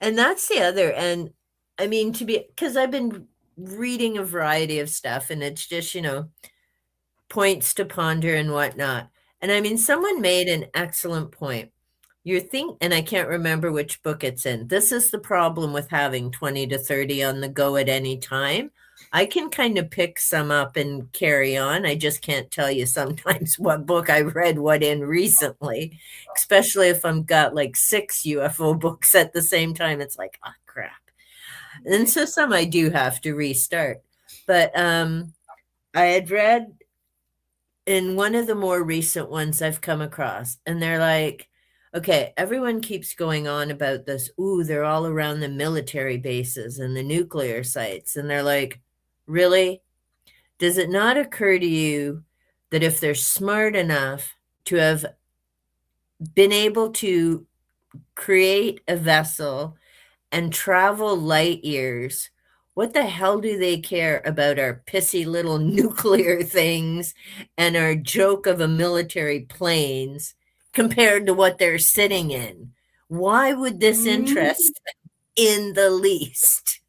and that's the other. And I mean, because I've been reading a variety of stuff, and it's just, points to ponder and whatnot. And I mean, someone made an excellent point. And I can't remember which book it's in. This is the problem with having 20 to 30 on the go at any time. I can kind of pick some up and carry on. I just can't tell you sometimes what book I read what in recently, especially if I've got like 6 UFO books at the same time. It's like, oh, crap. And so some I do have to restart. But I had read in one of the more recent ones I've come across, and they're like, Okay, everyone keeps going on about this. Ooh, they're all around the military bases and the nuclear sites. And they're like, really? Does it not occur to you that if they're smart enough to have been able to create a vessel and travel light years, what the hell do they care about our pissy little nuclear things and our joke of a military planes compared to what they're sitting in? Why would this Mm. interest in the least?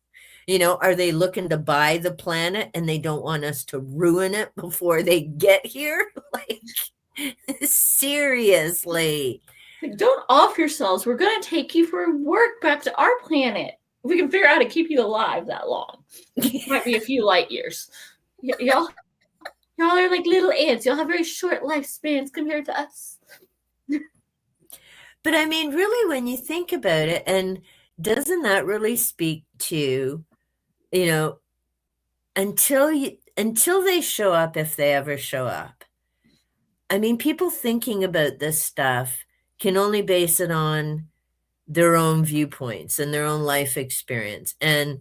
Are they looking to buy the planet and they don't want us to ruin it before they get here? Like, seriously. Like, don't off yourselves. We're going to take you for work back to our planet. If we can figure out how to keep you alive that long. Might be a few light years. Y'all are like little ants. Y'all have very short lifespans compared to us. But I mean, really, when you think about it, and doesn't that really speak to, until they show up, if they ever show up? I mean, people thinking about this stuff can only base it on their own viewpoints and their own life experience. And,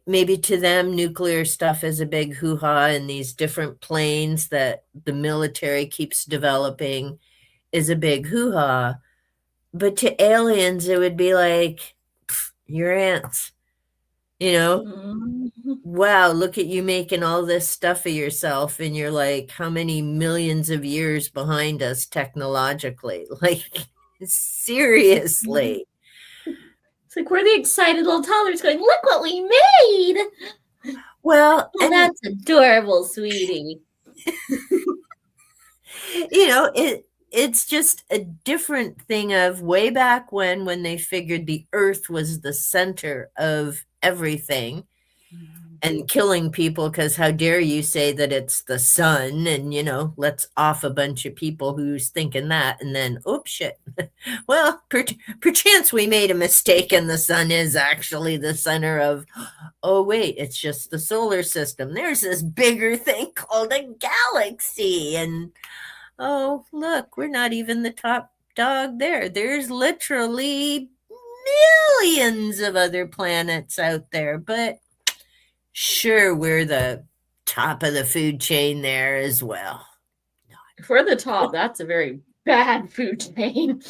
maybe to them, nuclear stuff is a big hoo-ha, and these different planes that the military keeps developing is a big hoo-ha. But to aliens, it would be like, your ants. Wow, look at you making all this stuff of yourself, and you're like, how many millions of years behind us technologically? Like, seriously. It's like we're the excited little toddlers going, look what we made. Well, oh, that's adorable, sweetie. It's just a different thing of way back when they figured the earth was the center of everything and killing people because how dare you say that it's the sun, and let's off a bunch of people who's thinking that, and then oops, shit. Well, perchance we made a mistake and the sun is actually the center of, oh wait, it's just the solar system. There's this bigger thing called a galaxy, and oh, look, we're not even the top dog there. There's literally millions of other planets out there, but sure, we're the top of the food chain there as well. If we're the top, that's a very bad food chain.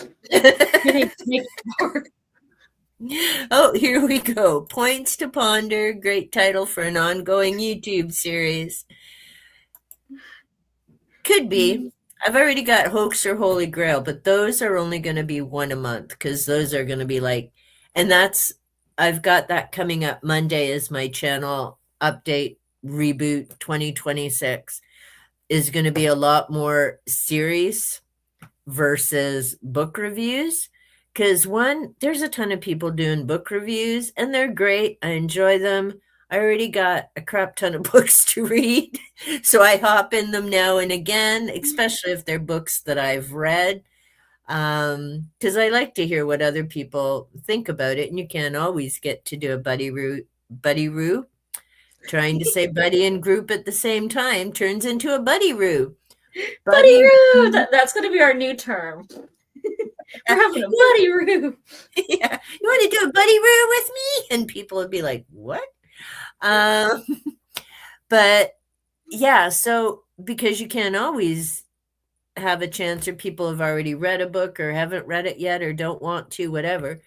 Oh, here we go. Points to Ponder. Great title for an ongoing YouTube series. Could be. I've already got Hoax or Holy Grail, but those are only going to be one a month because those are going to be like, and I've got that coming up Monday as my channel update reboot 2026 is going to be a lot more series versus book reviews. Because there's a ton of people doing book reviews and they're great. I enjoy them. I already got a crap ton of books to read. So I hop in them now and again, especially if they're books that I've read. Because I like to hear what other people think about it. And you can't always get to do a buddy roo. Trying to say buddy and group at the same time turns into a buddy roo. Buddy roo! That's going to be our new term. We're having a buddy roo. Yeah. You want to do a buddy roo with me? And people would be like, what? But yeah, so because you can't always have a chance, or people have already read a book or haven't read it yet or don't want to, whatever.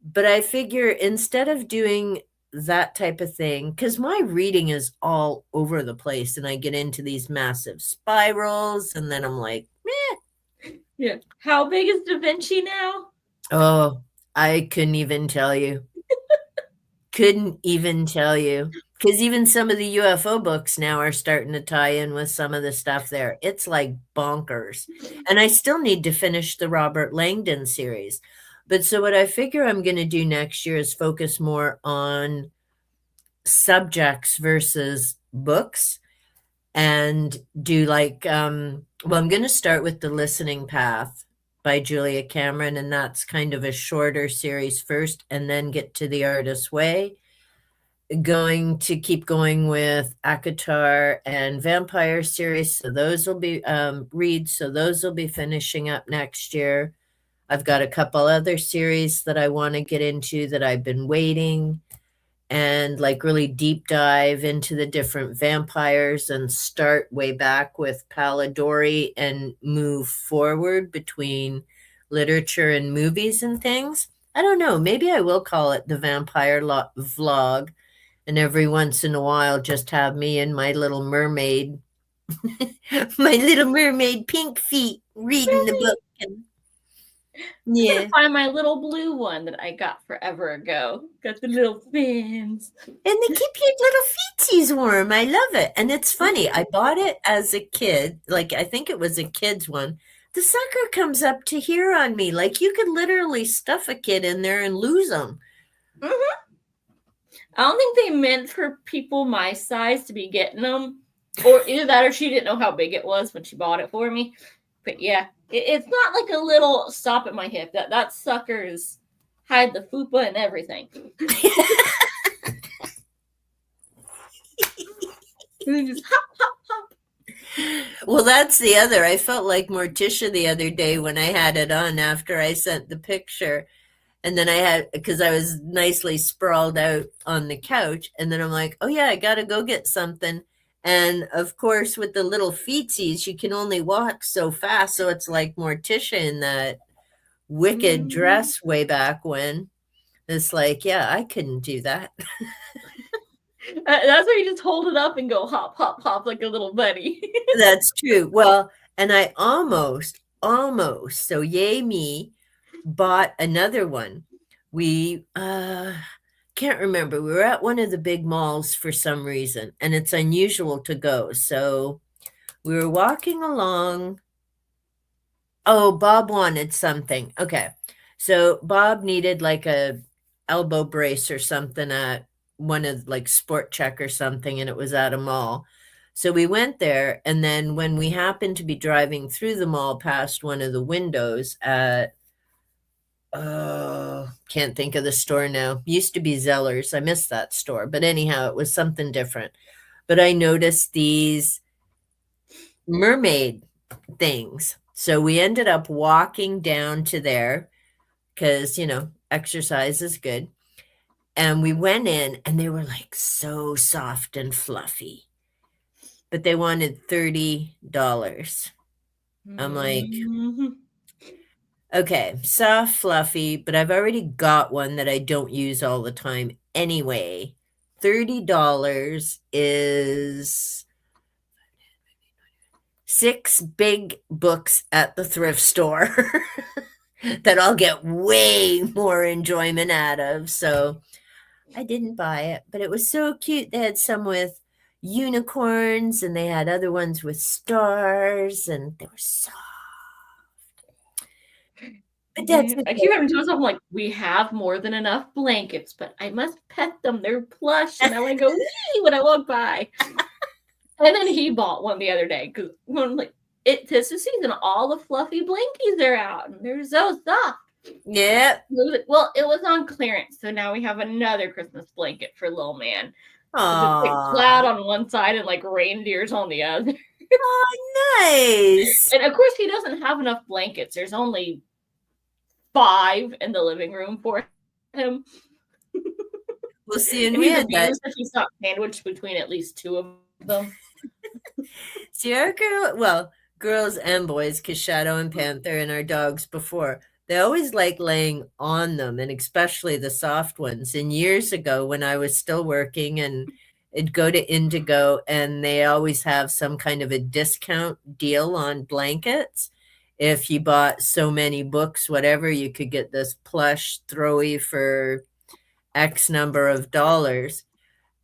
But I figure instead of doing that type of thing, because my reading is all over the place and I get into these massive spirals and then I'm like, meh. Yeah. How big is Da Vinci now? Oh, I couldn't even tell you. Couldn't even tell you. Because even some of the UFO books now are starting to tie in with some of the stuff there. It's like bonkers. And I still need to finish the Robert Langdon series. But so what I figure I'm going to do next year is focus more on subjects versus books and do like, I'm going to start with The Listening Path by Julia Cameron, and that's kind of a shorter series first, and then get to The Artist's Way. going to keep going with Akatar and Vampire series. So those will be reads. So those will be finishing up next year. I've got a couple other series that I want to get into that I've been waiting and like really deep dive into the different vampires and start way back with Palladori and move forward between literature and movies and things. I don't know. Maybe I will call it the vampire vlog, and every once in a while just have me and my little mermaid, my little mermaid pink feet reading the book. And, I'm yeah. gonna find my little blue one that I got forever ago. Got the little fins. And they keep your little feetsies warm. I love it. And it's funny. I bought it as a kid. Like, I think it was a kid's one. The sucker comes up to here on me. Like, you could literally stuff a kid in there and lose them. Mm-hmm. I don't think they meant for people my size to be getting them. Or either that or she didn't know how big it was when she bought it for me. But yeah, it's not like a little stop at my hip. That sucker's hide the fupa and everything. And just hop, hop, hop. Well, that's the other. I felt like Morticia the other day when I had it on after I sent the picture. And then I had, because I was nicely sprawled out on the couch. And then I'm like, oh, yeah, I got to go get something. And of course, with the little feetsies, you can only walk so fast. So it's like Morticia in that wicked dress way back when. It's like, yeah, I couldn't do that. That's where you just hold it up and go hop, hop, hop like a little bunny. That's true. Well, and I almost, so yay me, bought another one. We can't remember. We were at one of the big malls for some reason, and it's unusual to go. So we were walking along. Oh, Bob wanted something. Okay. So Bob needed like a elbow brace or something at one of like Sport Check or something, and it was at a mall. So we went there, and then when we happened to be driving through the mall past one of the windows at can't think of the store now. Used to be Zeller's. I missed that store. But anyhow, it was something different. But I noticed these mermaid things. So we ended up walking down to there because, exercise is good. And we went in and they were like so soft and fluffy. But they wanted $30. I'm like, okay, soft, fluffy, but I've already got one that I don't use all the time anyway. $30 is 6 big books at the thrift store that I'll get way more enjoyment out of. So I didn't buy it, but it was so cute. They had some with unicorns and they had other ones with stars, and they were soft. But that's I keep having to myself, I'm like, we have more than enough blankets, but I must pet them. They're plush, and I want to go wee when I walk by. And then he bought one the other day because I'm like, it's the season. All the fluffy blankies are out, and they're so soft. Yeah. Well, it was on clearance, so now we have another Christmas blanket for little man. It's like cloud on one side and like reindeers on the other. Oh, nice. And of course, he doesn't have enough blankets. There's only 5 in the living room for him. We'll see. And we had that. If he's not sandwiched between at least 2 of them. See, our girls and boys, because Shadow and Panther and our dogs before, they always like laying on them, and especially the soft ones. And years ago, when I was still working, and it'd go to Indigo, and they always have some kind of a discount deal on blankets. If you bought so many books, whatever, you could get this plush throwy for X number of dollars.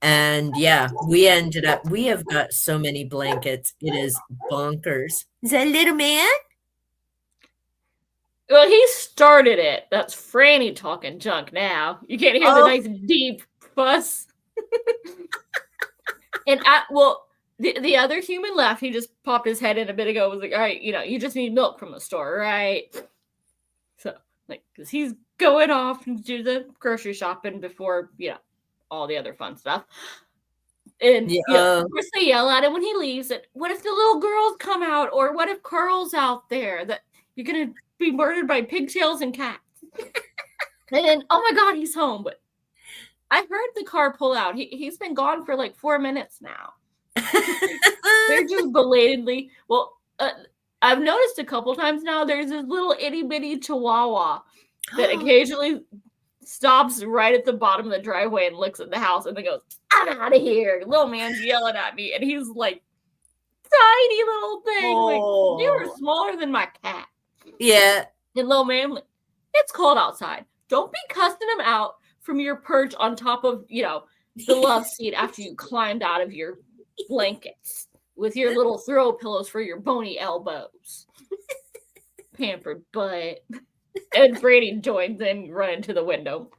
And yeah, we have got so many blankets. It is bonkers. Is that a little man? Well, he started it. That's Franny talking junk now. You can't hear the nice deep fuss. And the other human left. He just popped his head in a bit ago. Was like, all right, you just need milk from the store, right? So, like, because he's going off and do the grocery shopping before, all the other fun stuff. And Yeah. of course they yell at him when he leaves. And what if the little girls come out, or what if Carl's out there? That you're gonna be murdered by pigtails and cats. And then, oh my God, he's home. But I heard the car pull out. He's been gone for like 4 minutes now. They're just belatedly. Well, I've noticed a couple times now. There's this little itty bitty chihuahua that occasionally stops right at the bottom of the driveway and looks at the house and then goes, "I'm out of here." Little man's yelling at me, and he's like tiny little thing. Oh. Like, you were smaller than my cat. Yeah. And little man, like, it's cold outside. Don't be cussing him out from your perch on top of, the love seat after you climbed out of your blankets with your little throw pillows for your bony elbows. Pampered butt. And Brady joins in, running to the window.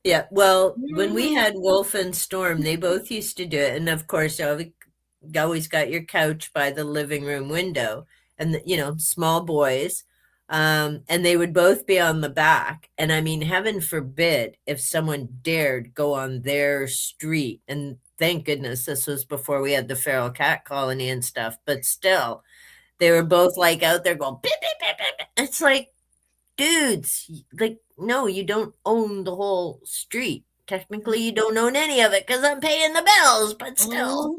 Yeah. Well, when we had Wolf and Storm, they both used to do it. And of course, you always got your couch by the living room window and, small boys. And they would both be on the back. And I mean, heaven forbid if someone dared go on their street. And thank goodness this was before we had the feral cat colony and stuff. But still, they were both like out there going, beep, beep, beep, beep. It's like, dudes, like, no, you don't own the whole street. Technically, you don't own any of it because I'm paying the bills, but still.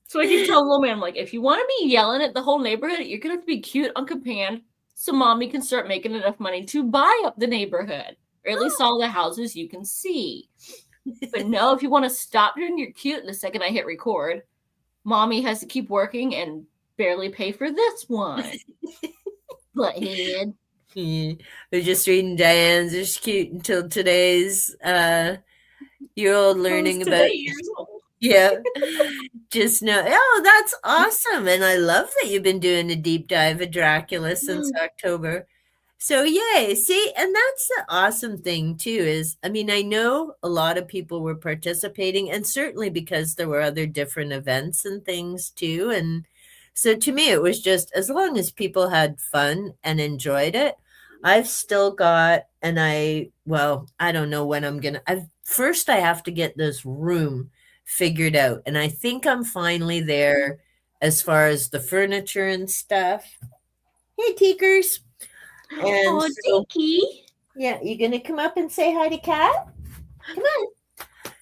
So I keep telling little man, I'm like, if you want to be yelling at the whole neighborhood, you're going to have to be cute Uncle Pan so mommy can start making enough money to buy up the neighborhood, or at least all the houses you can see. But no, if you want to stop doing your cute the second I hit record, mommy has to keep working and barely pay for this one. Butthead. I was just reading Diane's Is Cute Until Today's year old learning about just know. Oh, that's awesome. And I love that you've been doing a deep dive of Dracula since October. So yay. See, and that's the awesome thing too, is I mean, I know a lot of people were participating, and certainly because there were other different events and things too. And so to me, it was just as long as people had fun and enjoyed it. I've still got, and I don't know when I'm gonna. First, I have to get this room figured out, and I think I'm finally there as far as the furniture and stuff. Hey, Teekers. And Tiki. Yeah, you gonna come up and say hi to Kat? Come on.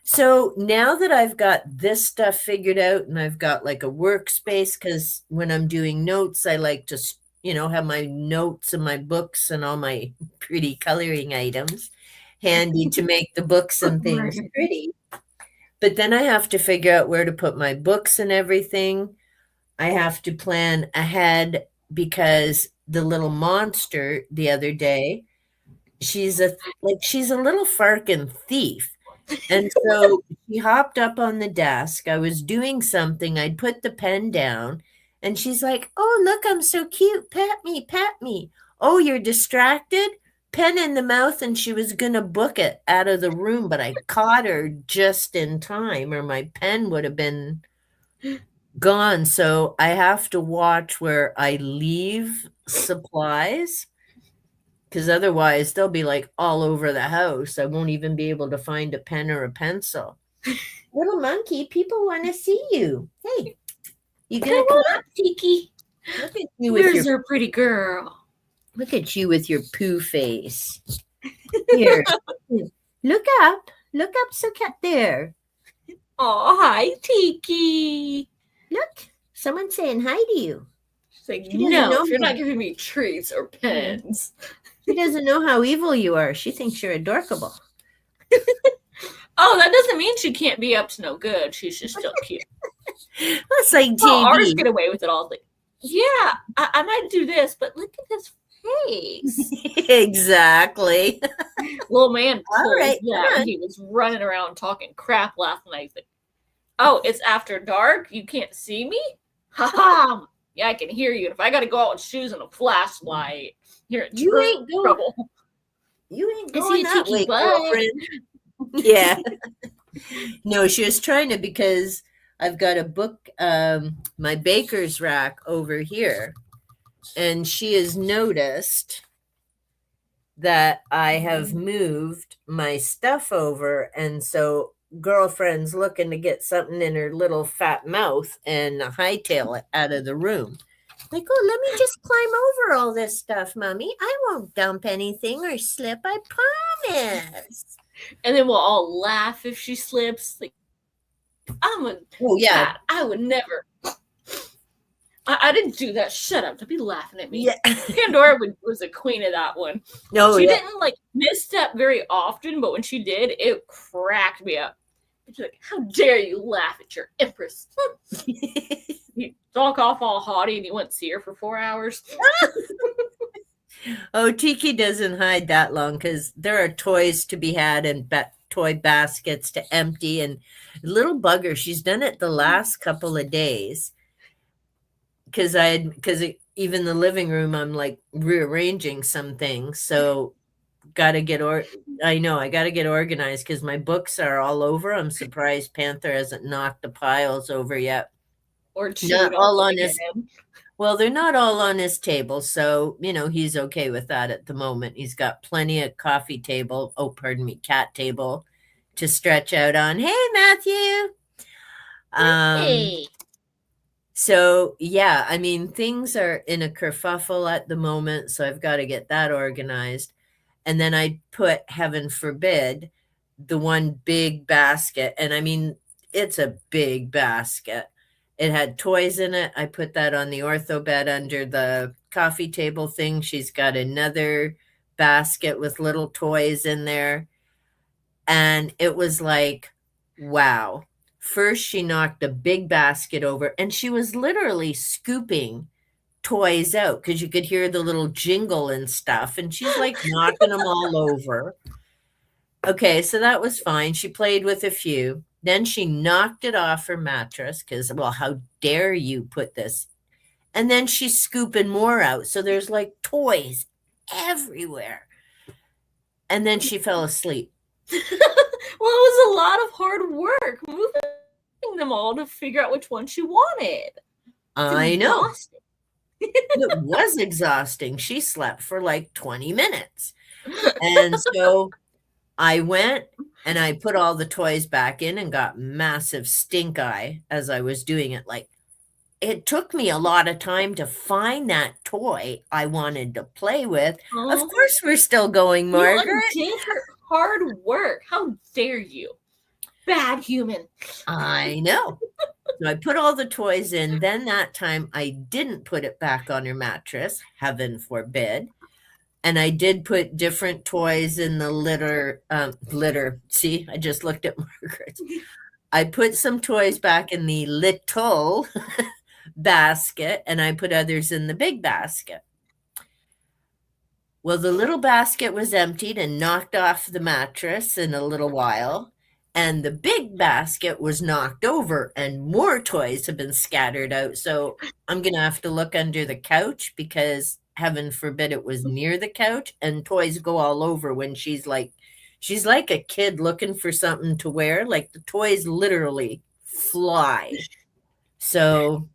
So now that I've got this stuff figured out, and I've got like a workspace, because when I'm doing notes, I like to have my notes and my books and all my pretty coloring items handy to make the books and things pretty. But then I have to figure out where to put my books and everything. I have to plan ahead because the little monster the other day, she's a little farkin' thief. And so she hopped up on the desk. I was doing something. I'd put the pen down. And she's like, "Oh, look, I'm so cute. Pat me, pat me." "Oh, you're distracted?" Pen in the mouth, and she was going to book it out of the room, but I caught her just in time, or my pen would have been gone. So I have to watch where I leave supplies, because otherwise they'll be like all over the house. I won't even be able to find a pen or a pencil. Little monkey, people want to see you. Hey. You gonna come up, Tiki? Look at you with Where's your pretty girl? Look at you with your poo face. Here, look up, so cat there. Oh, hi, Tiki. Look, someone's saying hi to you. She's like, no, you're not giving me treats or pens. She doesn't know how evil you are. She thinks you're adorable. Oh, that doesn't mean she can't be up to no good. She's just still cute. That's like well, ours get away with it all. Like, yeah, I might do this, but look at his face. Exactly. Little man all right, he was running around talking crap last night. He's like, "Oh, it's after dark. You can't see me? Ha ha! Yeah, I can hear you. If I got to go out with shoes and a flashlight, you're in trouble. You ain't going that way, girlfriend." Yeah. No, she was trying to, because I've got a book, my baker's rack over here, and she has noticed that I have moved my stuff over, and so girlfriend's looking to get something in her little fat mouth and hightail it out of the room. Like, oh, let me just climb over all this stuff, Mommy. I won't dump anything or slip, I promise. And then we'll all laugh if she slips. Like, I'm a cat. I would never. I didn't do that. Shut up. Don't be laughing at me. Yeah. Pandora was a queen of that one. No, she didn't like misstep very often, but when she did, it cracked me up. She's like, how dare you laugh at your empress? You talk off all haughty and you wouldn't see her for 4 hours. Oh, Tiki doesn't hide that long because there are toys to be had and toy baskets to empty. And little bugger, she's done it the last couple of days. Because even the living room, I'm like rearranging some things. So I got to get organized because my books are all over. I'm surprised Panther hasn't knocked the piles over yet. Or not all on his. Well, they're not all on his table, so he's okay with that at the moment. He's got plenty of cat table to stretch out on. Hey, Matthew. Hey. So, yeah, I mean, things are in a kerfuffle at the moment, so I've got to get that organized. And then I put, heaven forbid, the one big basket. And I mean, it's a big basket. It had toys in it. I put that on the ortho bed under the coffee table thing. She's got another basket with little toys in there. And it was like, wow. First, she knocked a big basket over, and she was literally scooping toys out because you could hear the little jingle and stuff, and she's like knocking them all over. Okay, so that was fine. She played with a few. Then she knocked it off her mattress because, well, how dare you put this? And then she's scooping more out. So there's like toys everywhere. And then she fell asleep. Well, it was a lot of hard work moving them all to figure out which one she wanted. I know. It was exhausting. She slept for like 20 minutes. And so I went and I put all the toys back in and got massive stink eye as I was doing it. Like, it took me a lot of time to find that toy I wanted to play with. Of course, we're still going, Margaret. You did her hard work. How dare you? Bad human. I know. So I put all the toys in. Then that time I didn't put it back on her mattress, heaven forbid. And I did put different toys in the litter. See, I just looked at Margaret. I put some toys back in the little basket, and I put others in the big basket. Well, the little basket was emptied and knocked off the mattress in a little while, and the big basket was knocked over, and more toys have been scattered out. So I'm going to have to look under the couch because heaven forbid it was near the couch, and toys go all over when she's like a kid looking for something to wear. Like, the toys literally fly. So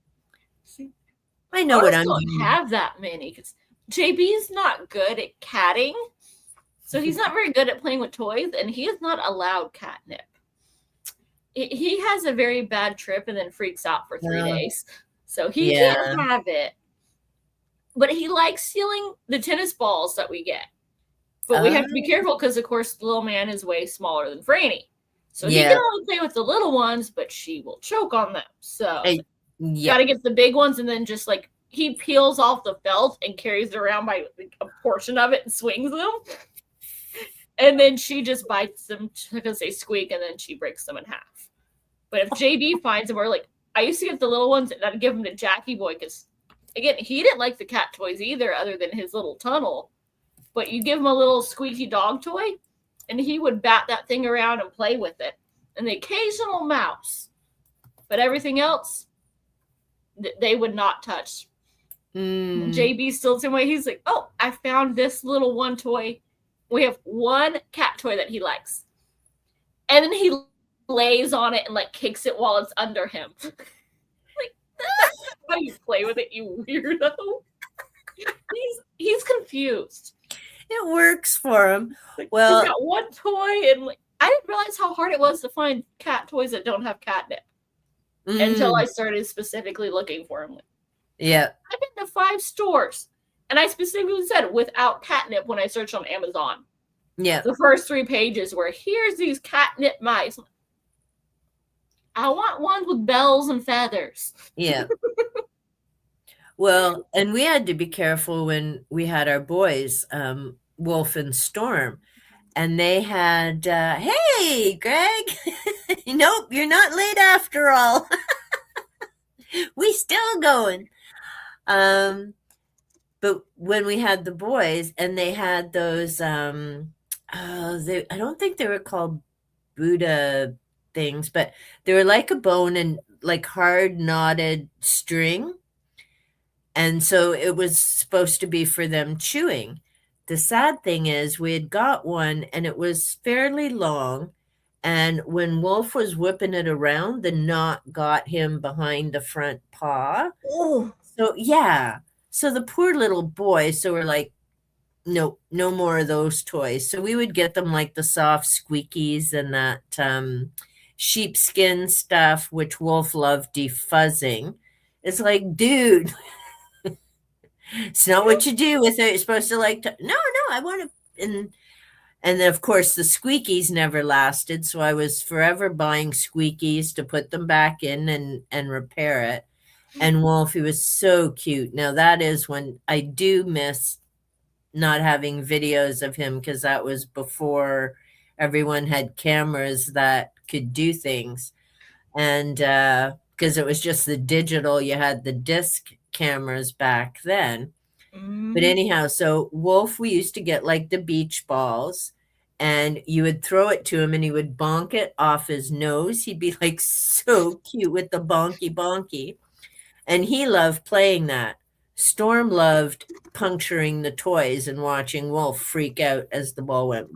I know what I'm doing. Don't have that many because JB's not good at catting, so he's not very good at playing with toys, and he is not allowed catnip. He has a very bad trip and then freaks out for 3 days, so he can't have it. But he likes stealing the tennis balls that we get. But we have to be careful because, of course, the little man is way smaller than Franny. So he can only play with the little ones, but she will choke on them. So got to get the big ones, and then just like he peels off the felt and carries it around by a portion of it and swings them. And then she just bites them because they squeak, and then she breaks them in half. But if JB finds them, or like I used to get the little ones, and I'd give them to Jackie Boy because, again, he didn't like the cat toys either, other than his little tunnel. But you give him a little squeaky dog toy, and he would bat that thing around and play with it. And the occasional mouse. But everything else, they would not touch. JB's still the same way. He's like, oh, I found this little one toy. We have one cat toy that he likes. And then he lays on it and like kicks it while it's under him. Like, that's how you play with it, you weirdo. He's confused. It works for him. Well, he's got one toy and like I didn't realize how hard it was to find cat toys that don't have catnip until I started specifically looking for them. Yeah. I've been to 5 stores, and I specifically said without catnip when I searched on Amazon. Yeah. The first 3 pages were, here's these catnip mice. I want ones with bells and feathers. Yeah. Well, and we had to be careful when we had our boys, Wolf and Storm, and they had, hey, Greg, nope, you're not late after all. We still going. But when we had the boys and they had those, I don't think they were called Buddha things, but they were like a bone and like hard knotted string. And so it was supposed to be for them chewing. The sad thing is, we had got one and it was fairly long. And when Wolf was whipping it around, the knot got him behind the front paw. Oh. So, yeah. So the poor little boy, so we're like, no more of those toys. So we would get them like the soft squeakies and that sheepskin stuff, which Wolf loved defuzzing. It's like, dude, it's not what you do with it. You're supposed to like to, no, I want to. And then, of course, the squeakies never lasted. So I was forever buying squeakies to put them back in and repair it. And Wolf, he was so cute. Now, that is when I do miss not having videos of him, because that was before everyone had cameras that could do things. And because it was just the digital, you had the disc cameras back then. But anyhow, so Wolf, we used to get like the beach balls, and you would throw it to him and he would bonk it off his nose. He'd be like so cute with the bonky. And he loved playing that. Storm loved puncturing the toys and watching Wolf freak out as the ball went.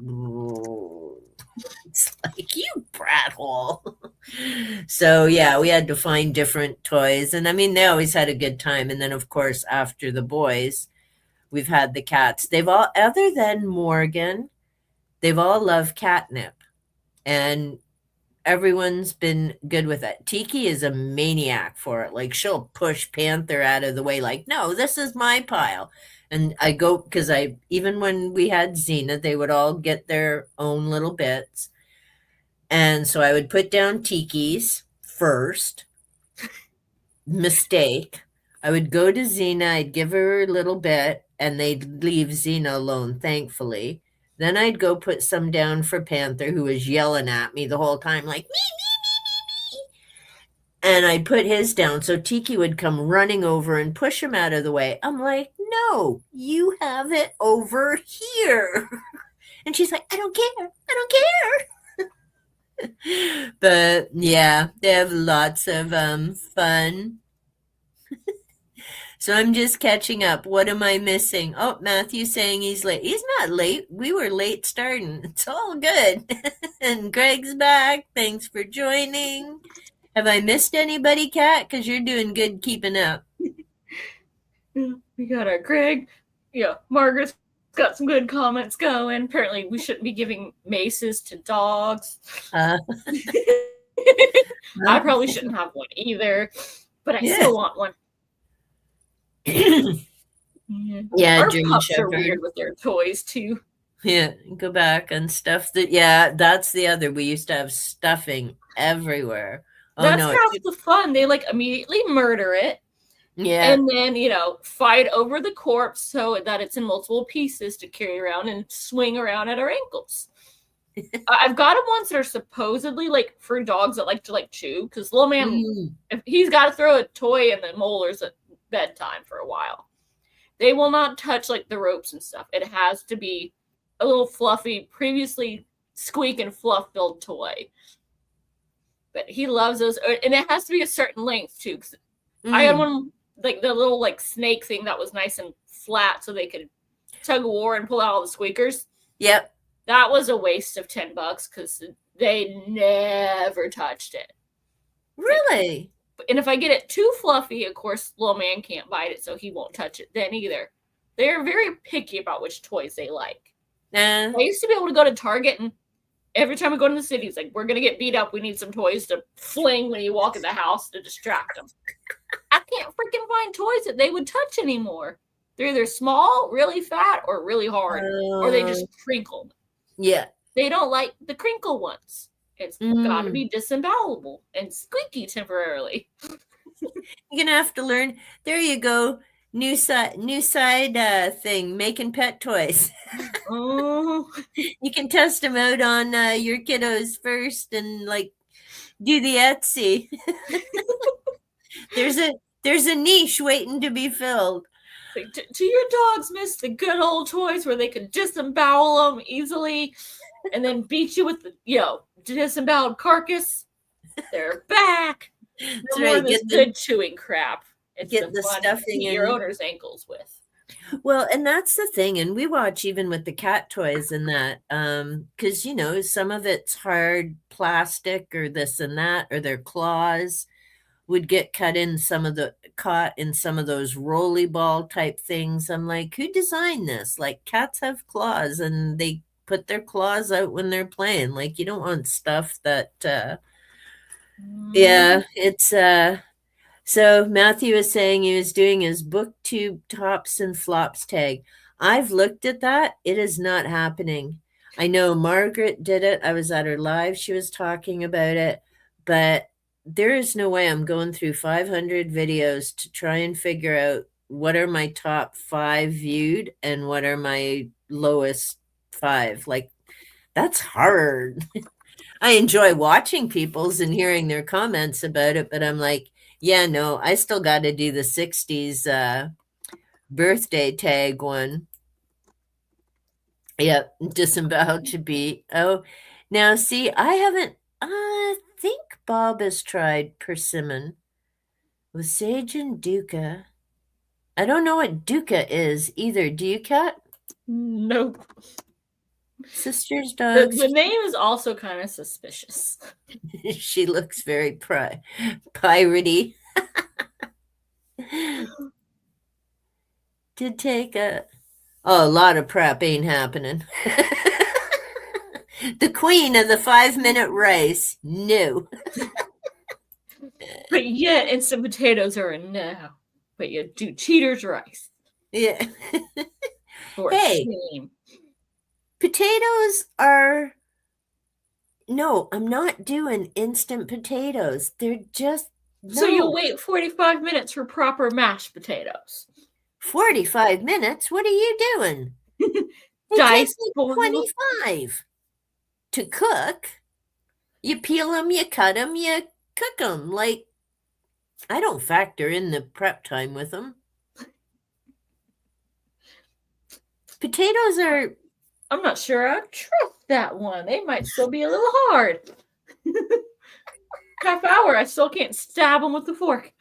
It's like, you brat hole. So yeah, we had to find different toys. And I mean, they always had a good time. And then of course, after the boys, we've had the cats. They've all, other than Morgan, they've all loved catnip. And everyone's been good with it. Tiki is a maniac for it. Like, she'll push Panther out of the way, like, no, this is my pile. And I go, because even when we had Xena, they would all get their own little bits. And so I would put down Tiki's first. Mistake. I would go to Xena, I'd give her a little bit, and they'd leave Xena alone, thankfully. Then I'd go put some down for Panther, who was yelling at me the whole time, like, me. And I'd put his down. So Tiki would come running over and push him out of the way. I'm like, no, you have it over here. And she's like, I don't care. But yeah, they have lots of fun. So I'm just catching up. What am I missing? Oh, Matthew's saying he's late. He's not late. We were late starting. It's all good. And Greg's back. Thanks for joining. Have I missed anybody, Kat? Because you're doing good keeping up. We got our Greg. Yeah, Margaret's got some good comments going. Apparently, we shouldn't be giving maces to dogs. I probably shouldn't have one either, but I still want one. Yeah, our pups are weird with their toys too. Yeah, go back and stuff that. Yeah, that's the other. We used to have stuffing everywhere. That's half the fun. They like immediately murder it. Yeah. And then, fight over the corpse so that it's in multiple pieces to carry around and swing around at our ankles. I've got ones that are supposedly like for dogs that like to like chew, because little man, if he's got to throw a toy in the molars at bedtime for a while. They will not touch like the ropes and stuff. It has to be a little fluffy, previously squeak and fluff filled toy. But he loves those, and it has to be a certain length too. Cause I had one like the little like snake thing that was nice and flat, so they could tug of war and pull out all the squeakers. Yep, that was a waste of $10 because they never touched it. Really? And if I get it too fluffy, of course, little man can't bite it, so he won't touch it then either. They're very picky about which toys they like. I used to be able to go to Target and Every time we go to the city, it's like, we're going to get beat up. We need some toys to fling when you walk in the house to distract them. I can't freaking find toys that they would touch anymore. They're either small, really fat, or really hard, or they just crinkle. Yeah. They don't like the crinkle ones. It's got to be disembowelable and squeaky temporarily. You're gonna have to learn. There you go. New side thing. Making pet toys. Oh, You can test them out on your kiddos first, and like do the Etsy. There's a niche waiting to be filled. like, do your dogs miss the good old toys where they could disembowel them easily, and then beat you with the disemboweled carcass? They're back. No more of this good chewing crap. It's get the stuffing in your owner's ankles with. Well, and that's the thing, and we watch even with the cat toys and that, because some of it's hard plastic or this and that, or their claws would get caught in some of those rolly ball type things. I'm like, who designed this? Like, cats have claws, and they put their claws out when they're playing. Like, you don't want stuff that yeah, it's so Matthew is saying he was doing his booktube tops and flops tag. I've looked at that. It is not happening. I know Margaret did it. I was at her live. She was talking about it, but there is no way I'm going through 500 videos to try and figure out what are my top 5 viewed and what are my lowest 5. Like, that's hard. I enjoy watching people's and hearing their comments about it, but I'm like, yeah, no, I still got to do the 60s birthday tag one. Yep, disemboweled to be. Oh, now see, I think Bob has tried persimmon with sage and dukkha. I don't know what dukkha is either. Do you, Kat? Nope. Sisters, dogs. The name is also kind of suspicious. She looks very piratey. Did take a lot of prep ain't happening. The queen of the 5-minute race. No. But yet instant potatoes are a no. But you do cheater's rice. Yeah. Hey. Potatoes are... No, I'm not doing instant potatoes. They're just... No. So you'll wait 45 minutes for proper mashed potatoes. 45 minutes? What are you doing? Dice 25 to cook. You peel them, you cut them, you cook them. Like, I don't factor in the prep time with them. Potatoes are... I'm not sure I trust that one. They might still be a little hard. Half hour, I still can't stab them with the fork.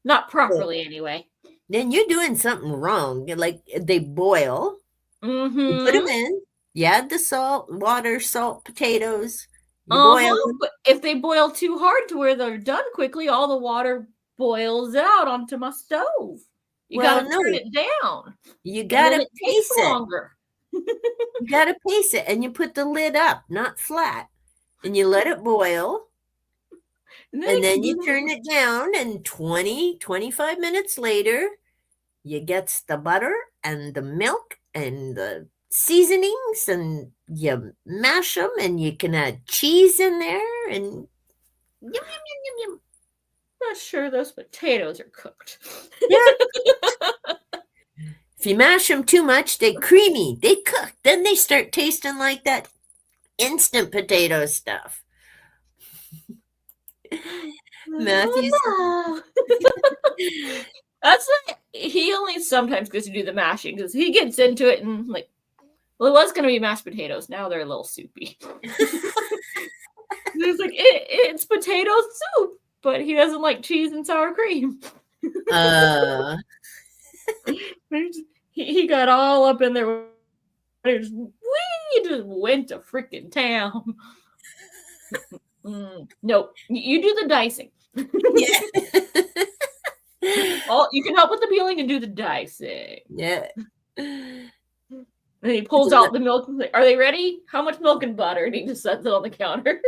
Not properly, anyway. Then you're doing something wrong. Like, they boil. Mm-hmm. You put them in. You add the salt, water, salt, potatoes. You boil them. But if they boil too hard to where they're done quickly, all the water boils out onto my stove. You gotta turn it down. You gotta pace it. Longer. You gotta pace it, and you put the lid up, not flat, and you let it boil. And then you turn it down, and 25 minutes later, you get the butter and the milk and the seasonings, and you mash them, and you can add cheese in there, and yum, yum, yum, yum, yum. Not sure those potatoes are cooked. Yeah. If you mash them too much, they're creamy. They cook. Then they start tasting like that instant potato stuff. Matthew's. That's like, he only sometimes gets to do the mashing because he gets into it and like, well, it was going to be mashed potatoes. Now they're a little soupy. It's like, it's potato soup, but he doesn't like cheese and sour cream. He got all up in there. He just went to freaking town. Nope. You do the dicing. Yeah. You can help with the peeling and do the dicing. Yeah. And he pulls out the milk and like, are they ready? How much milk and butter? And he just sets it on the counter.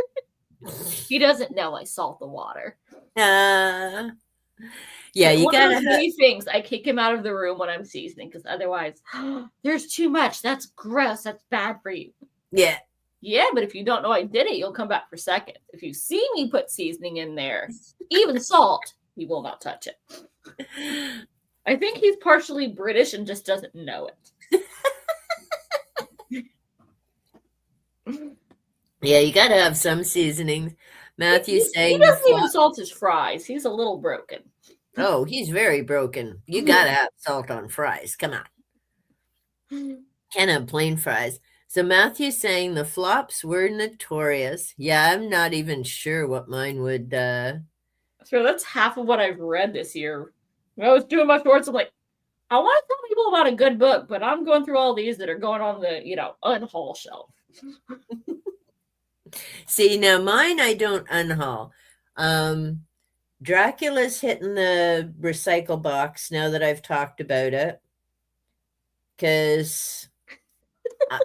He doesn't know I salt the water. Yeah, you One of gotta those many things. I kick him out of the room when I'm seasoning because otherwise, there's too much. That's gross. That's bad for you. Yeah. Yeah, but if you don't know I did it, you'll come back for second. If you see me put seasoning in there, even salt, he will not touch it. I think he's partially British and just doesn't know it. Yeah, you gotta have some seasonings. Matthew's saying he doesn't even salt his fries. He's a little broken. Oh, he's very broken. You gotta have salt on fries. Come on. Can't have plain fries. So Matthew's saying the flops were notorious. Yeah, I'm not even sure what mine would So that's half of what I've read this year. When I was doing my shorts, I'm like, I want to tell people about a good book, but I'm going through all these that are going on the, unhaul shelf. See, now mine I don't unhaul. Dracula's hitting the recycle box now that I've talked about it. Because,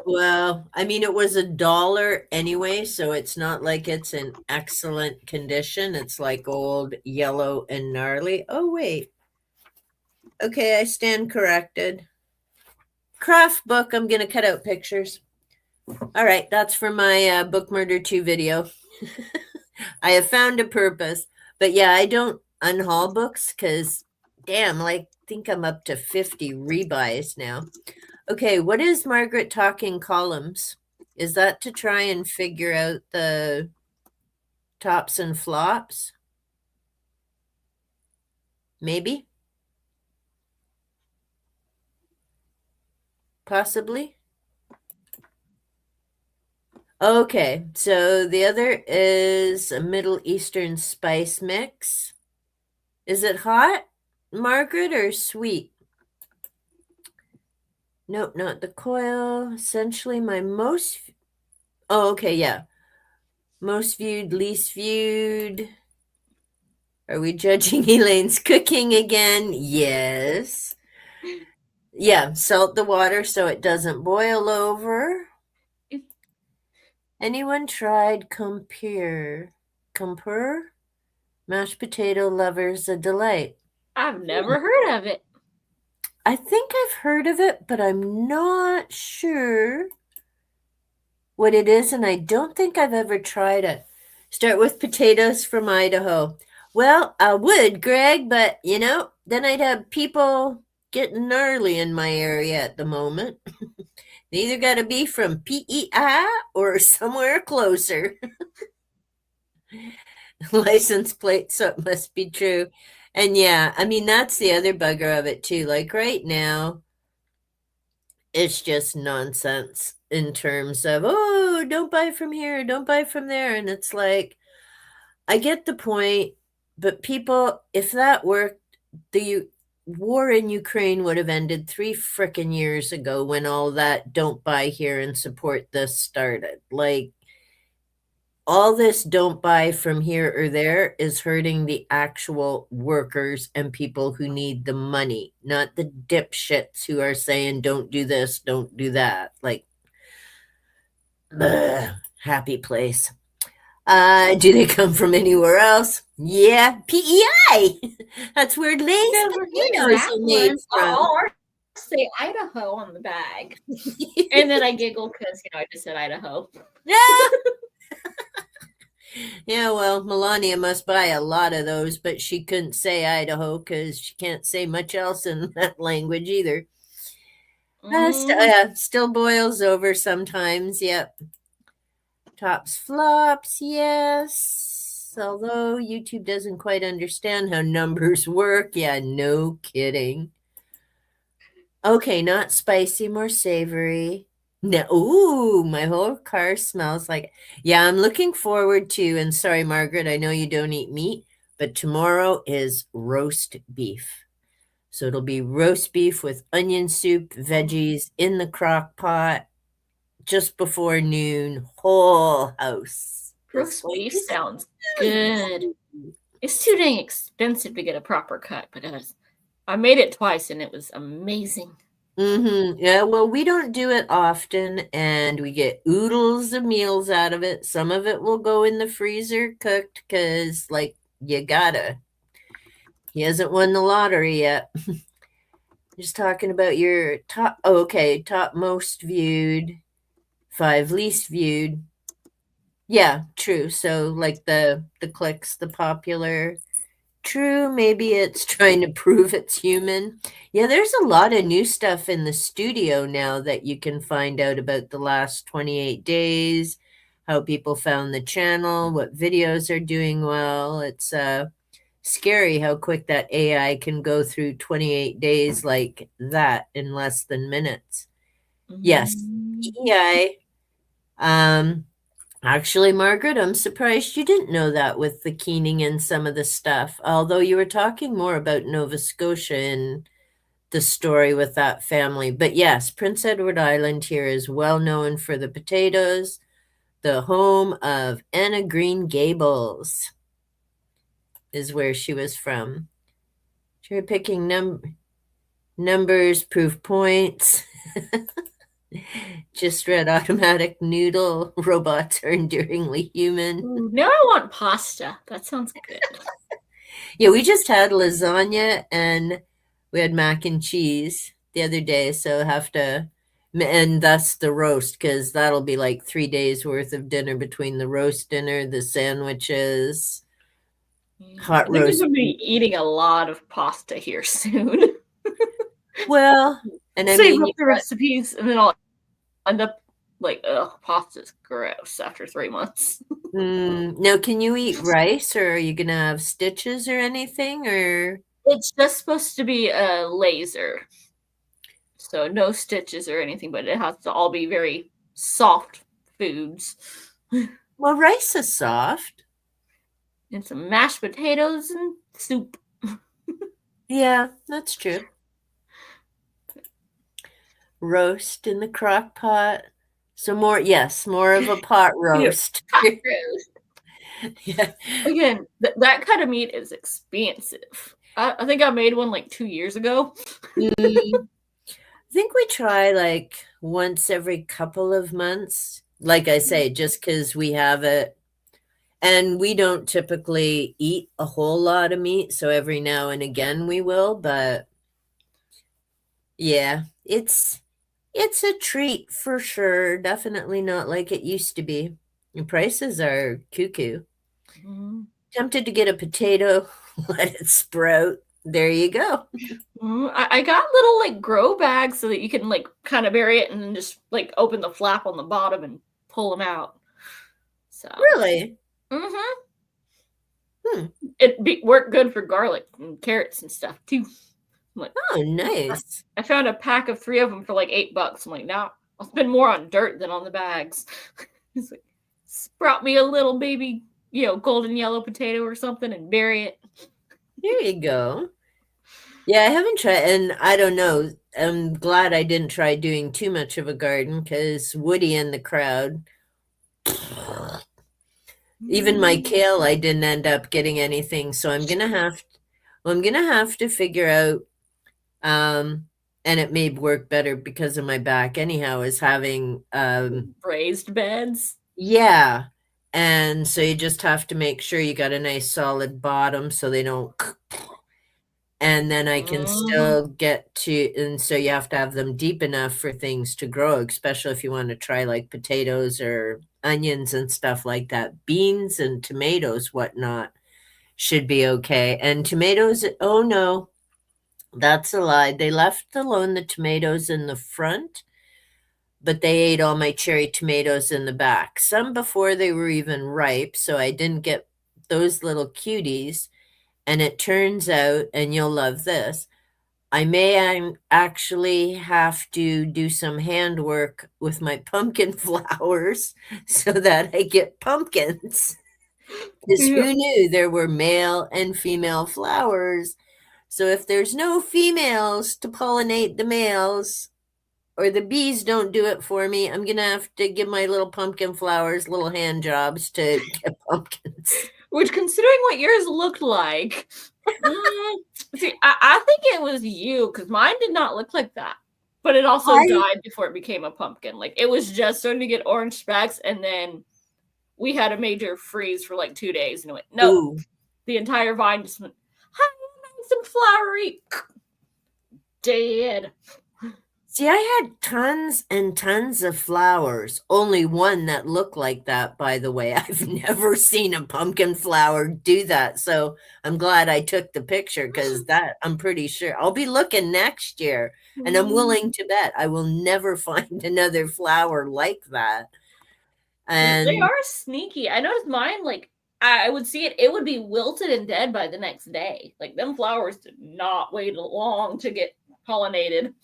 well, I mean, it was $1 anyway, so it's not like it's in excellent condition. It's like old, yellow, and gnarly. Oh, wait. Okay, I stand corrected. Craft book, I'm going to cut out pictures. All right, that's for my Book Murder 2 video. I have found a purpose. But yeah, I don't unhaul books because, damn, I think I'm up to 50 rebuys now. Okay, what is Margaret talking columns? Is that to try and figure out the tops and flops? Maybe? Possibly? Okay, so the other is a Middle Eastern spice mix. Is it hot, Margaret, or sweet? Nope, not the coil. Essentially my most... Oh, okay, yeah. Most viewed, least viewed. Are we judging Elaine's cooking again? Yes. Yeah, salt the water so it doesn't boil over. Anyone tried compere? Mashed potato lovers a delight. I've never heard of it. I think I've heard of it, but I'm not sure what it is, and I don't think I've ever tried it. Start with potatoes from Idaho. Well, I would, Greg, but then I'd have people getting gnarly in my area at the moment. They either got to be from PEI or somewhere closer. License plate, so it must be true. And yeah, I mean, that's the other bugger of it too. Like right now, it's just nonsense in terms of, oh, don't buy from here, don't buy from there. And it's like, I get the point, but people, if that worked, the war in Ukraine would have ended 3 frickin' years ago when all that don't buy here and support this started. Like, all this don't buy from here or there is hurting the actual workers and people who need the money, not the dipshits who are saying, don't do this, don't do that. Like, ugh, happy place. Do they come from anywhere else? Yeah, PEI. That's where Lay's potatoes are made from. Or say Idaho on the bag. And then I giggle because, I just said Idaho. Yeah. Yeah, well, Melania must buy a lot of those, but she couldn't say Idaho because she can't say much else in that language either. Still boils over sometimes, yep. Tops, flops, yes. Although YouTube doesn't quite understand how numbers work. Yeah, no kidding. Okay, not spicy, more savory. No, ooh, my whole car smells like. Yeah, I'm looking forward to, and sorry, Margaret, I know you don't eat meat, but tomorrow is roast beef. So it'll be roast beef with onion soup, veggies in the crock pot, just before noon, whole house. Roast beef sounds good. It's too dang expensive to get a proper cut, but I made it twice and it was amazing. Yeah, well, we don't do it often, and we get oodles of meals out of it. Some of it will go in the freezer cooked because, like, you gotta. He hasn't won the lottery yet. Just talking about your top. Oh, okay, top most viewed, 5 least viewed. Yeah, true. So, like the clicks, the popular. True, maybe it's trying to prove it's human. Yeah, there's a lot of new stuff in the studio now that you can find out about the last 28 days, how people found the channel, what videos are doing well. It's scary how quick that AI can go through 28 days like that in less than minutes. Yes, Mm. PEI. Um, Actually, Margaret, I'm surprised you didn't know that with the keening and some of the stuff, although you were talking more about Nova Scotia and the story with that family. But yes, Prince Edward Island here is well known for the potatoes, the home of Anna Green Gables is where she was from. Cherry picking numbers, proof points. Just read automatic noodle. Robots are enduringly human. Ooh, now I want pasta. That sounds good. Yeah, we just had lasagna and we had mac and cheese the other day, so have to, and that's the roast because that'll be like 3 days worth of dinner between the roast dinner, the sandwiches, hot I think I'm roast going to beef. be eating a lot of pasta here soon. Well, and I Save mean, up the recipes, and then I'll end up like, ugh, pasta's gross after 3 months. now can you eat rice or are you gonna have stitches or anything or? It's just supposed to be a laser, so no stitches or anything, but it has to all be very soft foods. Well, rice is soft. And some mashed potatoes and soup. Yeah, that's true. Roast in the crock pot. So more, yes, more of a pot Yeah, roast. pot roast. Yeah. Again, that kind of meat is expensive. I think I made one like 2 years ago. I think we try like once every couple of months. Like I say, just because we have it. And we don't typically eat a whole lot of meat. So every now and again we will. But yeah, it's a treat for sure. Definitely not like it used to be. The prices are cuckoo. Mm. Tempted to get a potato, let it sprout. There you go. I got little like grow bags so that you can like kind of bury it and then just like open the flap on the bottom and pull them out. So Really? it worked good for garlic and carrots and stuff too. I'm like, Oh, nice. I found a pack of 3 of them for like $8. I'm like, now I'll spend more on dirt than on the bags. It's like, sprout me a little baby, golden yellow potato or something and bury it. There you go. Yeah, I haven't tried, and I don't know. I'm glad I didn't try doing too much of a garden because Woody and the crowd, even my kale, I didn't end up getting anything. So I'm gonna have to figure out, and it may work better because of my back anyhow, is having, Raised beds. yeah. And so you just have to make sure you got a nice solid bottom so they don't, and then I can still get to, and so you have to have them deep enough for things to grow, especially if you want to try like potatoes or onions and stuff like that. Beans and tomatoes, whatnot, should be okay. And tomatoes, oh no, that's a lie. They left alone the tomatoes in the front, but they ate all my cherry tomatoes in the back. Some before they were even ripe, so I didn't get those little cuties. And it turns out, and you'll love this, I may actually have to do some handwork with my pumpkin flowers so that I get pumpkins. Because who knew there were male and female flowers? So if there's no females to pollinate the males, or the bees don't do it for me, I'm gonna have to give my little pumpkin flowers little hand jobs to get pumpkins. Which, considering what yours looked like, see, I think it was you because mine did not look like that. but it also I died before it became a pumpkin. Like it was just starting to get orange specks, and then we had a major freeze for like 2 days, and it went nope. ooh. The entire vine just went, hi, nice and flowery, dead. See, I had tons and tons of flowers. Only one that looked like that, by the way. I've never seen a pumpkin flower do that. So I'm glad I took the picture because that I'm pretty sure I'll be looking next year. And I'm willing to bet I will never find another flower like that. They And are sneaky. I noticed mine, like, I would see it, it would be wilted and dead by the next day. Like, them flowers did not wait long to get pollinated.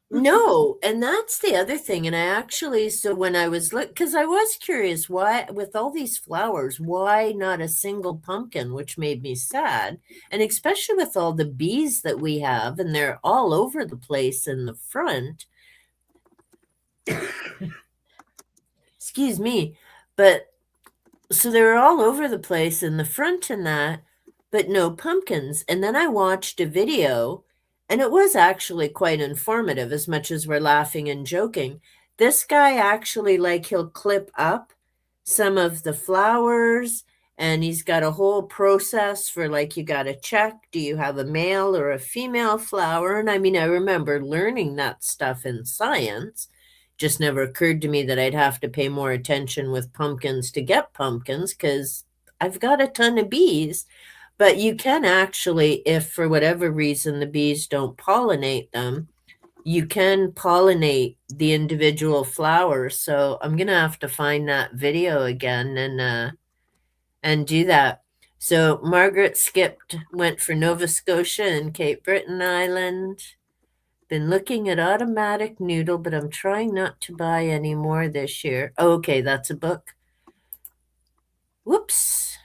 no, and that's the other thing. And I actually, so when I was because I was curious why, with all these flowers, why not a single pumpkin, which made me sad. And especially with all the bees that we have, and they're all over the place in the front. Excuse me. But so they were all over the place in the front and that, but no pumpkins. And then I watched a video, and it was actually quite informative as much as we're laughing and joking. This guy actually, like, he'll clip up some of the flowers, and he's got a whole process for, like, you got to check, do you have a male or a female flower? And I mean, I remember learning that stuff in science. Just never occurred to me that I'd have to pay more attention with pumpkins to get pumpkins because I've got a ton of bees. But you can actually, if for whatever reason the bees don't pollinate them, you can pollinate the individual flowers. So I'm gonna have to find that video again and do that. So Margaret went for Nova Scotia and Cape Breton Island. Been looking at Automatic Noodle, but I'm trying not to buy any more this year. Oh, okay, that's a book. Whoops.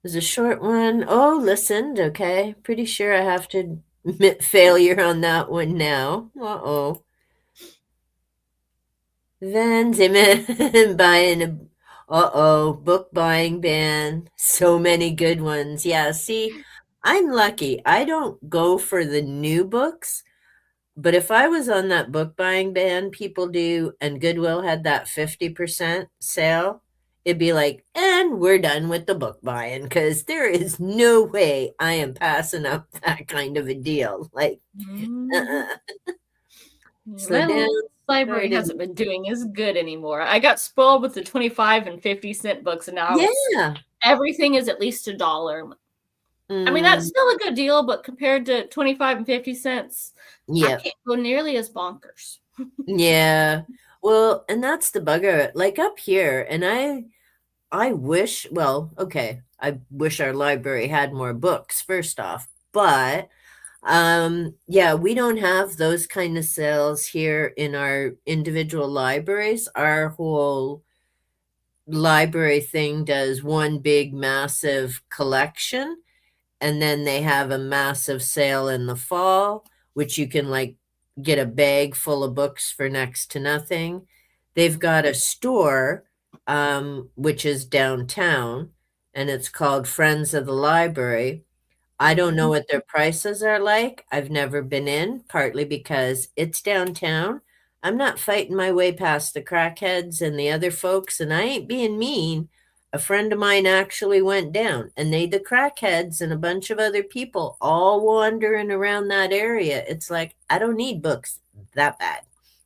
There's a short one. Oh, listened. Okay. Pretty sure I have to admit failure on that one now. Uh-oh. Vans, amen. Buying a book buying ban. So many good ones. Yeah, see, I'm lucky. I don't go for the new books. But if I was on that book buying ban people do, and Goodwill had that 50% sale, it'd be like, and we're done with the book buying because there is no way I am passing up that kind of a deal. Like, uh-uh. So My down library started. hasn't been doing as good anymore. I got spoiled with the 25 and 50-cent books, and now Yeah. everything is at least $1. I mean, that's Mm, still a good deal, but compared to 25 and 50 cents, I yeah. can't go nearly as bonkers. Yeah. Well, and that's the bugger. Like up here, and I wish, well, okay, I wish our library had more books, first off, but yeah, we don't have those kind of sales here in our individual libraries. Our whole library thing does one big massive collection, and then they have a massive sale in the fall, which you can like get a bag full of books for next to nothing. They've got a store, which is downtown, and it's called Friends of the Library. I don't know what their prices are like. I've never been in, partly because it's downtown. I'm not fighting my way past the crackheads and the other folks, and I ain't being mean. A friend of mine actually went down, and the crackheads and a bunch of other people all wandering around that area. It's like, I don't need books that bad.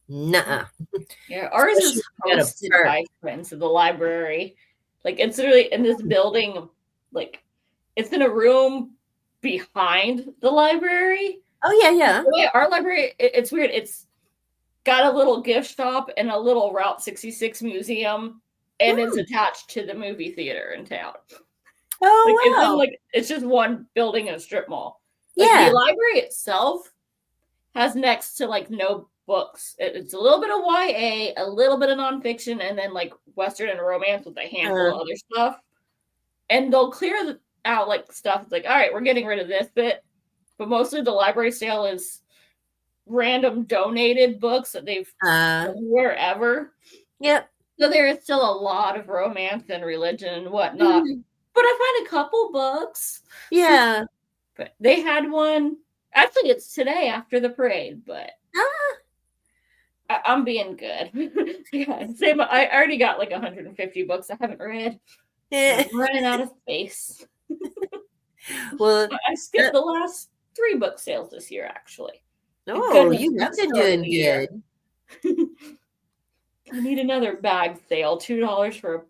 Nuh-uh. Yeah, ours Especially is if you got a hosted park. by Friends of the Library. Like, it's literally in this building, like, it's in a room behind the library. Oh, yeah, yeah. The way our library, it's weird. It's got a little gift shop and a little Route 66 museum, and it's Hmm. attached to the movie theater in town. Like, Oh, it's in, wow. like, it's just one building in a strip mall. Like, the Yeah. library itself has next to like no books. It's a little bit of YA, a little bit of nonfiction, and then like Western and romance with a handful Uh, of other stuff. And they'll clear out like stuff. It's like, all right, we're getting rid of this bit. But mostly the library sale is random donated books that they've uh, wherever. yep. So there is still a lot of romance and religion and whatnot. Mhm. But I find a couple books. Yeah. But they had one. Actually, it's today after the parade, but Ah, I'm being good. Yeah, same. I already got like 150 books I haven't read. And eh. I'm running out of space. Well, I skipped the last 3 book sales this year, actually. Thank oh, goodness you for the have been start of doing the year. good. I need another bag sale. $2 for a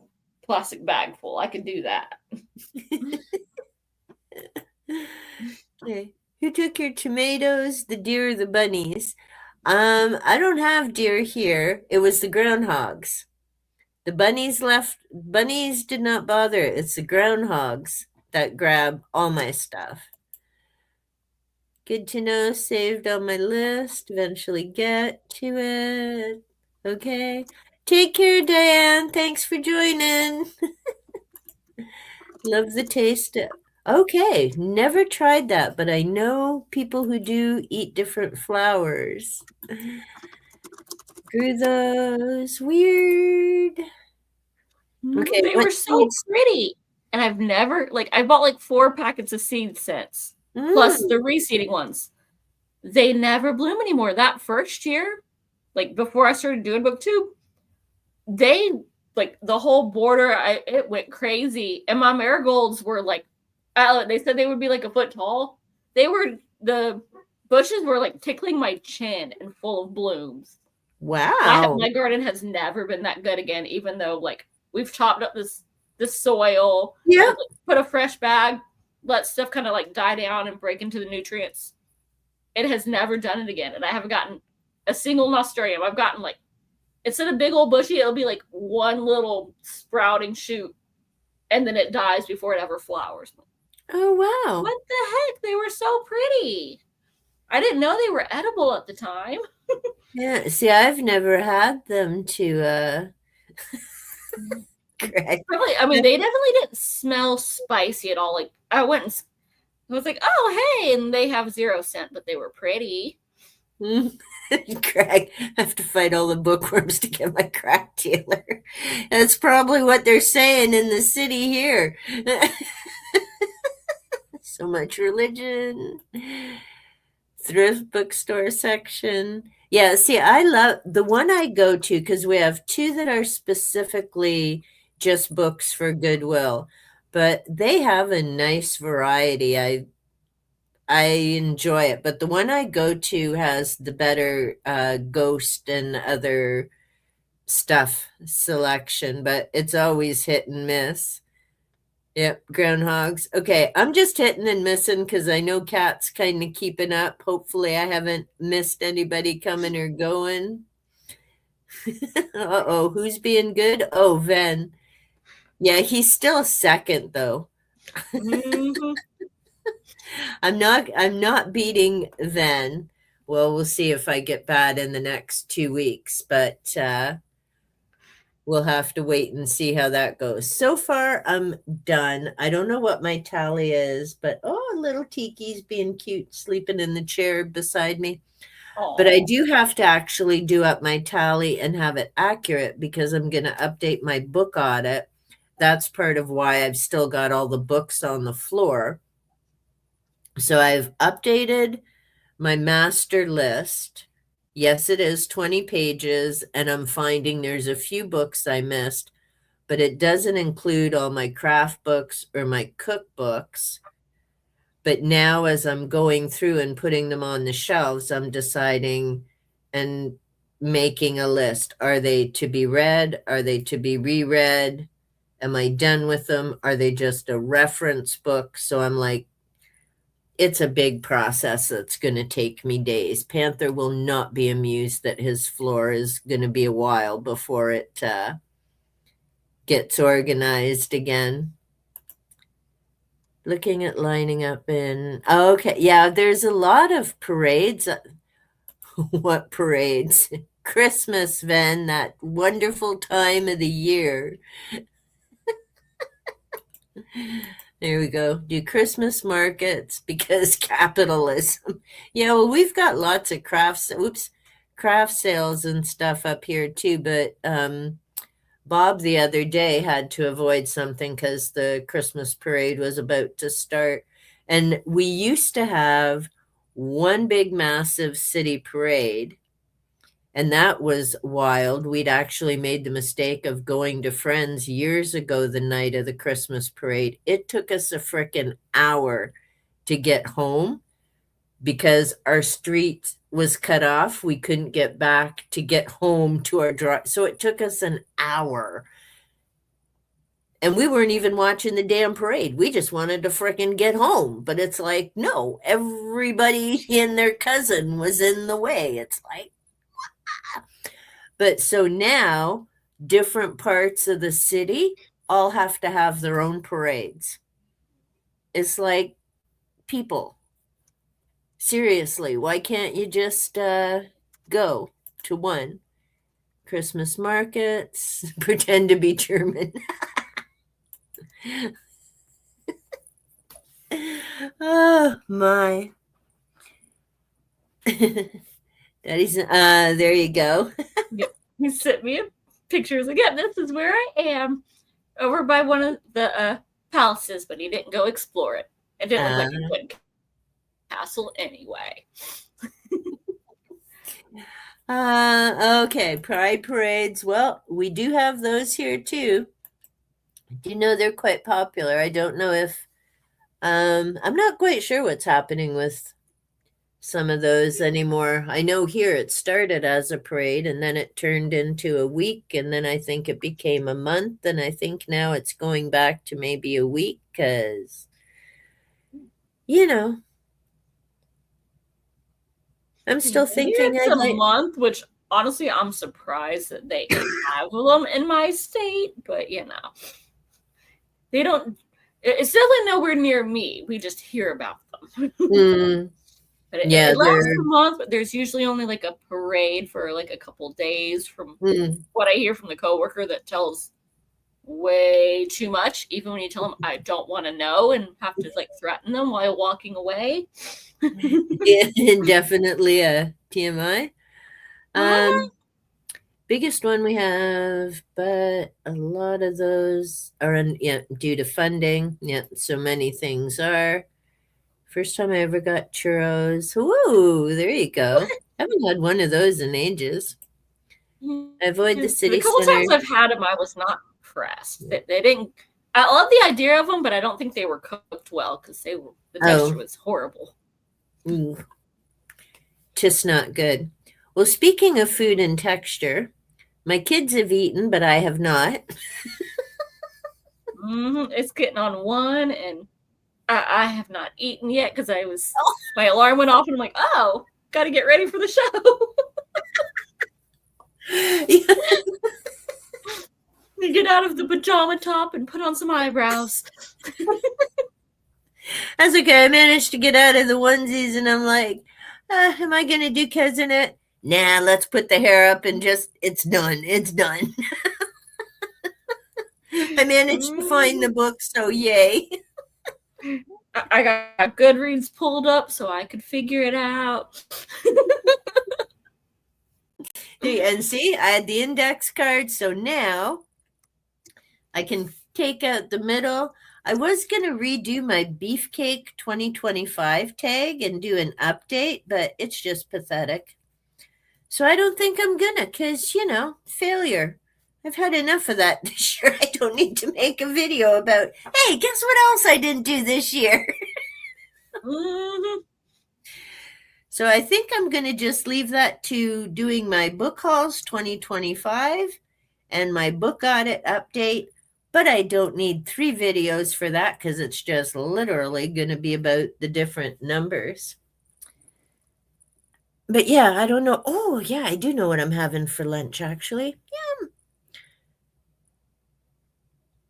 plastic bag full. I could do that. Okay. Who took your tomatoes, the deer or the bunnies? I don't have deer here. It was the groundhogs. The bunnies left. Bunnies did not bother. It's the groundhogs that grab all my stuff. Good to know. Saved on my list. Eventually get to it. Okay. Take care, Diane. Thanks for joining. Love the taste of. Okay, never tried that, but I know people who do eat different flowers. Grew those. Weird. Okay, They what were so seeds? pretty. And I've never, like, I bought like 4 packets of seeds since, plus the Mm, reseeding ones. They never bloom anymore. That first year, like before I started doing booktube, they like the whole border. It went crazy, and my marigolds were like, they said they would be like a foot tall. The bushes were like tickling my chin and full of blooms. wow. My garden has never been that good again, even though like we've chopped up this soil, Yeah. like, put a fresh bag, let stuff kind of like die down and break into the nutrients. It has never done it again, and I haven't gotten a single nasturtium. I've gotten like, instead of big old bushy, it'll be like one little sprouting shoot, and then it dies before it ever flowers. Oh, wow. What the heck? They were so pretty. I didn't know they were edible at the time. Yeah. See, I've never had them to Greg. Really, I mean, they definitely didn't smell spicy at all. Like I went and I was like, oh hey, and they have 0 scent, but they were pretty. Greg, I have to fight all the bookworms to get my crack dealer. That's probably what they're saying in the city here. So much religion. Thrift bookstore section. Yeah, see, I love the one I go to because we have two that are specifically just books for Goodwill, but they have a nice variety. I enjoy it, but the one I go to has the better ghost and other stuff selection, but it's always hit and miss. Yep, groundhogs. Okay, I'm just hitting and missing because I know Kat's kind of keeping up. Hopefully, I haven't missed anybody coming or going. Uh-oh, who's being good? Oh, Ven. Yeah, he's still second though. Mm-hmm. I'm not beating Ven. Well, we'll see if I get bad in the next 2 weeks, but we'll have to wait and see how that goes. So far, I'm done. I don't know what my tally is, but oh, little Tiki's being cute, sleeping in the chair beside me. But I do have to actually do up my tally and have it accurate because I'm going to update my book audit. That's part of why I've still got all the books on the floor. So I've updated my master list. Yes, it is 20 pages, and I'm finding there's a few books I missed, but it doesn't include all my craft books or my cookbooks. But now, as I'm going through and putting them on the shelves, I'm deciding and making a list. Are they to be read? Are they to be reread? Am I done with them? Are they just a reference book? So I'm like, it's a big process that's going to take me days. Panther will not be amused that his floor is going to be a while before it gets organized again. Looking at lining up in, okay, yeah, there's a lot of parades. What parades? Christmas, Ven, that wonderful time of the year. There we go. Do Christmas markets because capitalism. Yeah, well, we've got lots of craft sales and stuff up here too, but Bob the other day had to avoid something because the Christmas parade was about to start. And we used to have one big massive city parade. And that was wild. We'd actually made the mistake of going to friends years ago the night of the Christmas parade. It took us a frickin' hour to get home because our street was cut off. We couldn't get back to get home to our drive. So it took us an hour. And we weren't even watching the damn parade. We just wanted to frickin' get home. But it's like, no, everybody and their cousin was in the way. It's like, but so now different parts of the city all have to have their own parades. It's like, people, seriously, why can't you just go to one? Christmas markets, pretend to be German. Oh my. Daddy's there you go. Yep. He sent me pictures again. This is where I am, over by one of the palaces, but he didn't go explore it. It didn't look like a good castle anyway. Okay, pride parades. Well, we do have those here too. Do you know they're quite popular? I don't know if I'm not quite sure what's happening with some of those anymore. I know here it started as a parade and then it turned into a week and then I think it became a month and I think now it's going back to maybe a week because, I'm still thinking it's a month, which honestly I'm surprised that they have them in my state, but they don't. It's definitely nowhere near me. We just hear about them. But it lasts a month, but there's usually only like a parade for like a couple days from what I hear from the coworker that tells way too much, even when you tell them I don't want to know and have to like threaten them while walking away. Yeah, definitely a TMI. Biggest one we have, but a lot of those are due to funding. Yeah, so many things are. First time I ever got churros. Woo, there you go. I haven't had one of those in ages. Avoid the city center. The couple times I've had them, I was not impressed. They didn't. I love the idea of them, but I don't think they were cooked well because the texture was horrible. Just not good. Well, speaking of food and texture, my kids have eaten, but I have not. It's getting on one, and I have not eaten yet because my alarm went off, and I'm like, oh, got to get ready for the show. You get out of the pajama top and put on some eyebrows. That's okay. I managed to get out of the onesies, and I'm like, am I going to do cousinette? Nah, let's put the hair up and it's done. It's done. I managed to find the book, so yay. I got Goodreads pulled up so I could figure it out. And see, I had the index card, so now I can take out the middle. I was going to redo my Beefcake 2025 tag and do an update, but it's just pathetic. So I don't think I'm gonna, because, failure. I've had enough of that this year. I don't need to make a video about, hey, guess what else I didn't do this year? So I think I'm going to just leave that to doing my book hauls 2025 and my book audit update. But I don't need 3 videos for that because it's just literally going to be about the different numbers. But yeah, I don't know. Oh, yeah, I do know what I'm having for lunch, actually. Yeah.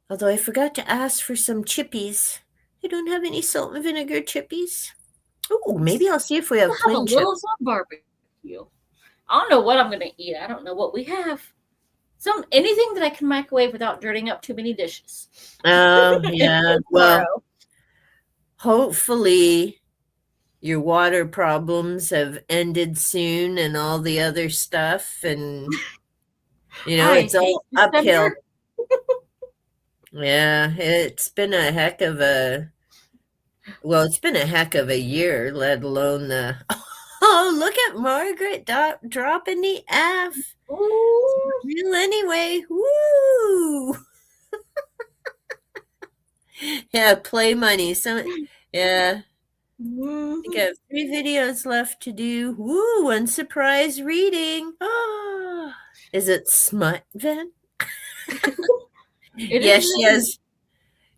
Although I forgot to ask for some chippies. I don't have any salt and vinegar chippies. Oh, maybe I'll see if we have plain chips. A little barbecue. I don't know what I'm going to eat. I don't know what we have. Anything that I can microwave without dirtying up too many dishes. Oh, yeah. Well, hopefully your water problems have ended soon and all the other stuff. And, it's all uphill. Yeah, it's been a heck of a Well, it's been a heck of a year, let alone the. Oh, look at Margaret dropping the F. Ooh. Real anyway. Woo! Yeah, play money. Yeah, I Mhm. got 3 videos left to do. Woo! One surprise reading. Oh, is it smut, Ven? It Yes, is she written. has.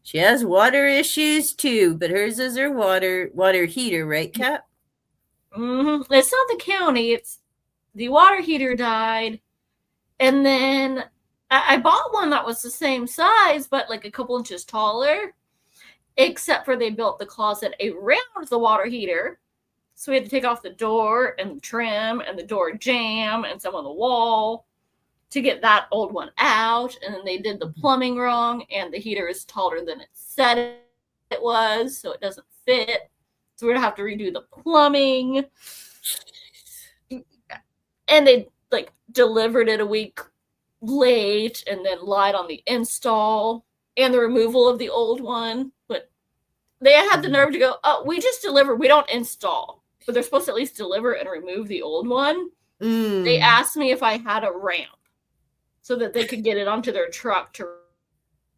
She has water issues too, but hers is her water heater, right, Kat? It's not the county. It's the water heater died, and then I bought one that was the same size, but like a couple inches taller. Except for they built the closet around the water heater, so we had to take off the door and the trim and the door jamb and some on the wall to get that old one out. And then they did the plumbing wrong, and the heater is taller than it said it was, so it doesn't fit. So we're gonna have to redo the plumbing. And they like delivered it a week late and then lied on the install and the removal of the old one. But they had the nerve to go, oh, we just deliver, we don't install. But they're supposed to at least deliver and remove the old one. They Mm. asked me if I had a ramp so that they could get it onto their truck to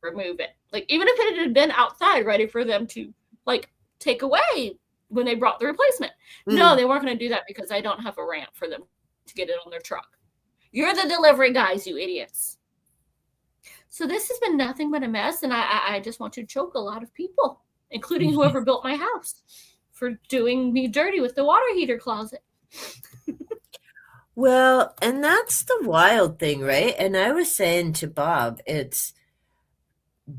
remove it. Like, even if it had been outside ready for them to, like, take away when they brought the replacement. No, Mm. they weren't going to do that because I don't have a ramp for them to get it on their truck. You're the delivery guys, you idiots. So this has been nothing but a mess, and I just want to choke a lot of people, including whoever built my house, for doing me dirty with the water heater closet. Well, and that's the wild thing, right? And I was saying to Bob, it's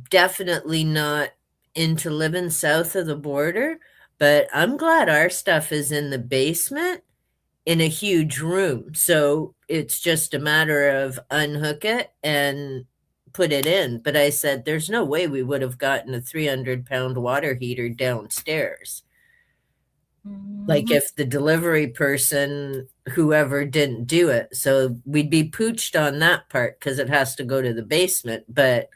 definitely not into living south of the border, but I'm glad our stuff is in the basement in a huge room. So it's just a matter of unhook it and put it in. But I said, there's no way we would have gotten a 300-pound water heater downstairs. Like Mm-hmm. if the delivery person, whoever didn't do it. So we'd be pooched on that part because it has to go to the basement, but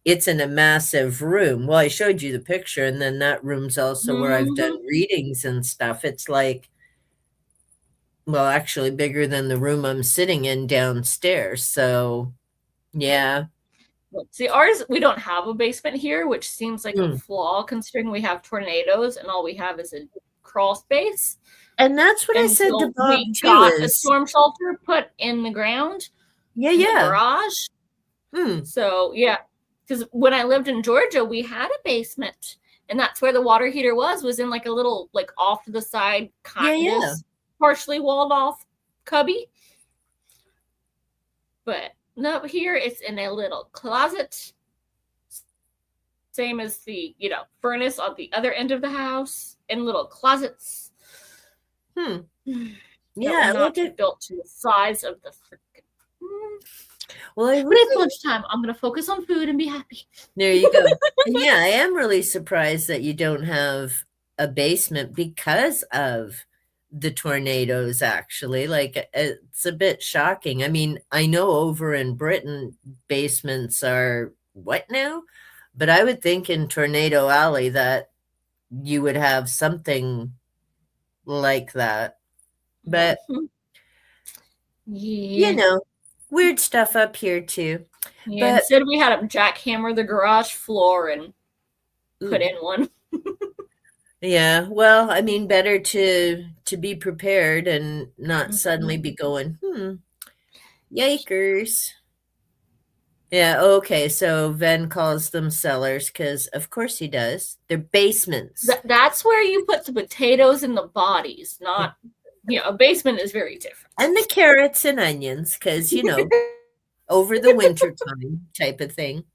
it's in a massive room. Well, I showed you the picture, and then that room's also where I've done Mm-hmm. readings and stuff. It's like, well, actually bigger than the room I'm sitting in downstairs. So, yeah. See, ours, we don't have a basement here, which seems like a Mm. flaw considering we have tornadoes and all we have is a crawl space And that's what I said to until Bob we too got a is, storm shelter put in the ground yeah, in the yeah. garage. Hmm. So, yeah, because when I lived in Georgia, we had a basement, and that's where the water heater was in like a little, like off to the side, Yeah, kind of yeah. partially walled off cubby. But no, here it's in a little closet, same as the furnace on the other end of the house, in little closets Hmm. that will Yeah, not look be at, built to the size of the freaking. well, I But it's really, lunchtime. I'm gonna focus on food and be happy. there you go. And yeah, I am really surprised that you don't have a basement because of the tornadoes, actually. Like, it's a bit shocking. I mean, I know over in Britain, basements are what now? But I would think in Tornado Alley that you would have something like that. But, Mhm. you Yeah. know, weird stuff up here too. Yeah. But, Instead, we had them jackhammer the garage floor and put ooh, in one. yeah, well, I mean, better to be prepared and not suddenly Mhm. be going, yikers. Yeah, okay, so Ven calls them cellars because of course he does. They're basements. That's where you put the potatoes and the bodies, not, a basement is very different. And the carrots and onions, because, over the winter time type of thing.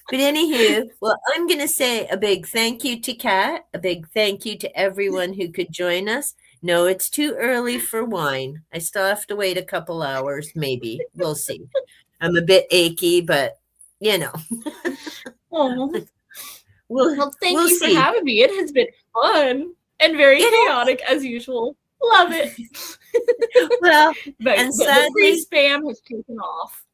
But anywho, well, I'm going to say a big thank you to Kat, a big thank you to everyone who could join us. No, it's too early for wine. I still have to wait a couple hours, maybe. We'll see. I'm a bit achy, but you know, Oh, we'll well, thank we'll you for see. having me. It has been fun and very It chaotic as usual. Love it. well, But and the free sadly, spam has taken off.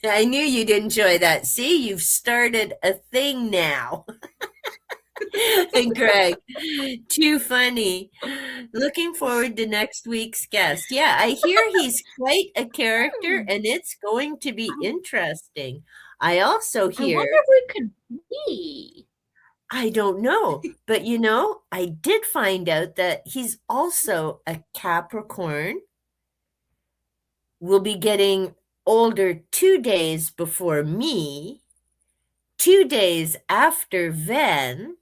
I knew you'd enjoy that. See, you've started a thing now. And Greg, too funny. Looking forward to next week's guest. Yeah, I hear he's quite a character and it's going to be interesting. I also I hear, wonder if we could be. I don't know, but I did find out that he's also a Capricorn, will be getting older 2 days before me, 2 days after Ven,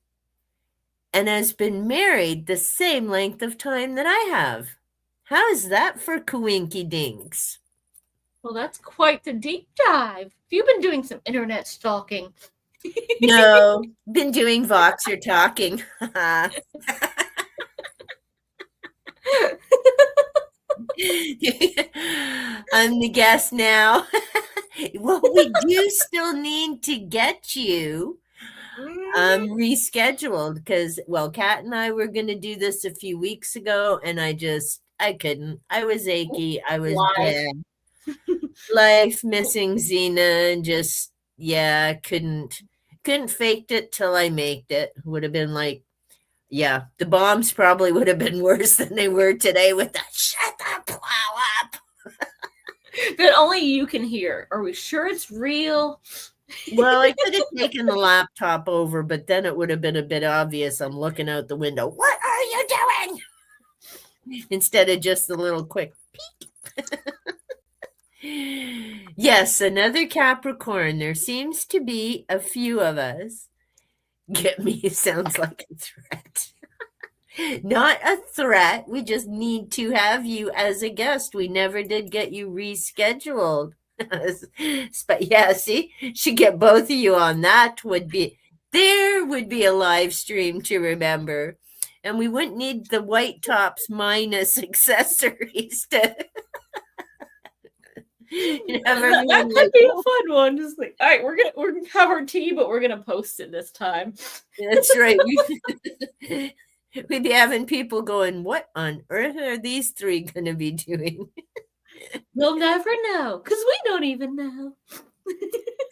and has been married the same length of time that I have. How is that for coinky dinks? Well, that's quite the deep dive. You've been doing some internet stalking. No, been doing Voxer talking. I'm the guest now. Well, we do still need to get you rescheduled because, well, Kat and I were going to do this a few weeks ago, and I couldn't. I was achy. I was dead. Life, missing Xena, and just, yeah, couldn't faked it till I maked it. Would have been like, yeah, the bombs probably would have been worse than they were today with that shut the plow up. That only you can hear. Are we sure it's real? Well, I could have taken the laptop over, but then it would have been a bit obvious. I'm looking out the window. What are you doing? Instead of just the little quick peek. Yes, another Capricorn. There seems to be a few of us. Get me sounds like a threat. Not a threat. We just need to have you as a guest. We never did get you rescheduled. But yeah, see, should get both of you on that. There would be a live stream to remember. And we wouldn't need the white tops minus accessories to that could be a fun one. Just like, all right, we're gonna have our tea, but we're gonna post it this time. That's right. We'd be having people going, what on earth are these three gonna be doing? We'll never know, because we don't even know.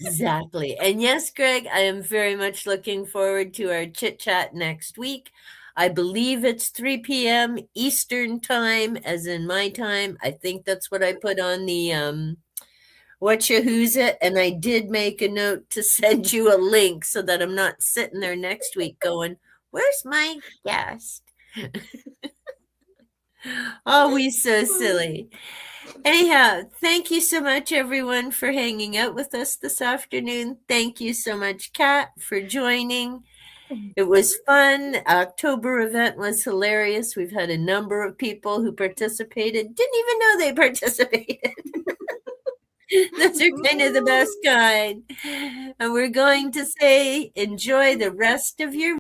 Exactly. And yes, Greg, I am very much looking forward to our chit chat next week. I believe it's 3 p.m. Eastern time, as in my time. I think that's what I put on the who's it? And I did make a note to send you a link so that I'm not sitting there next week going, where's my guest? Always so silly. Anyhow, thank you so much, everyone, for hanging out with us this afternoon. Thank you so much, Kat, for joining. It was fun. October event was hilarious. We've had a number of people who participated. Didn't even know they participated. Those are kind of the best kind. And we're going to say, enjoy the rest of your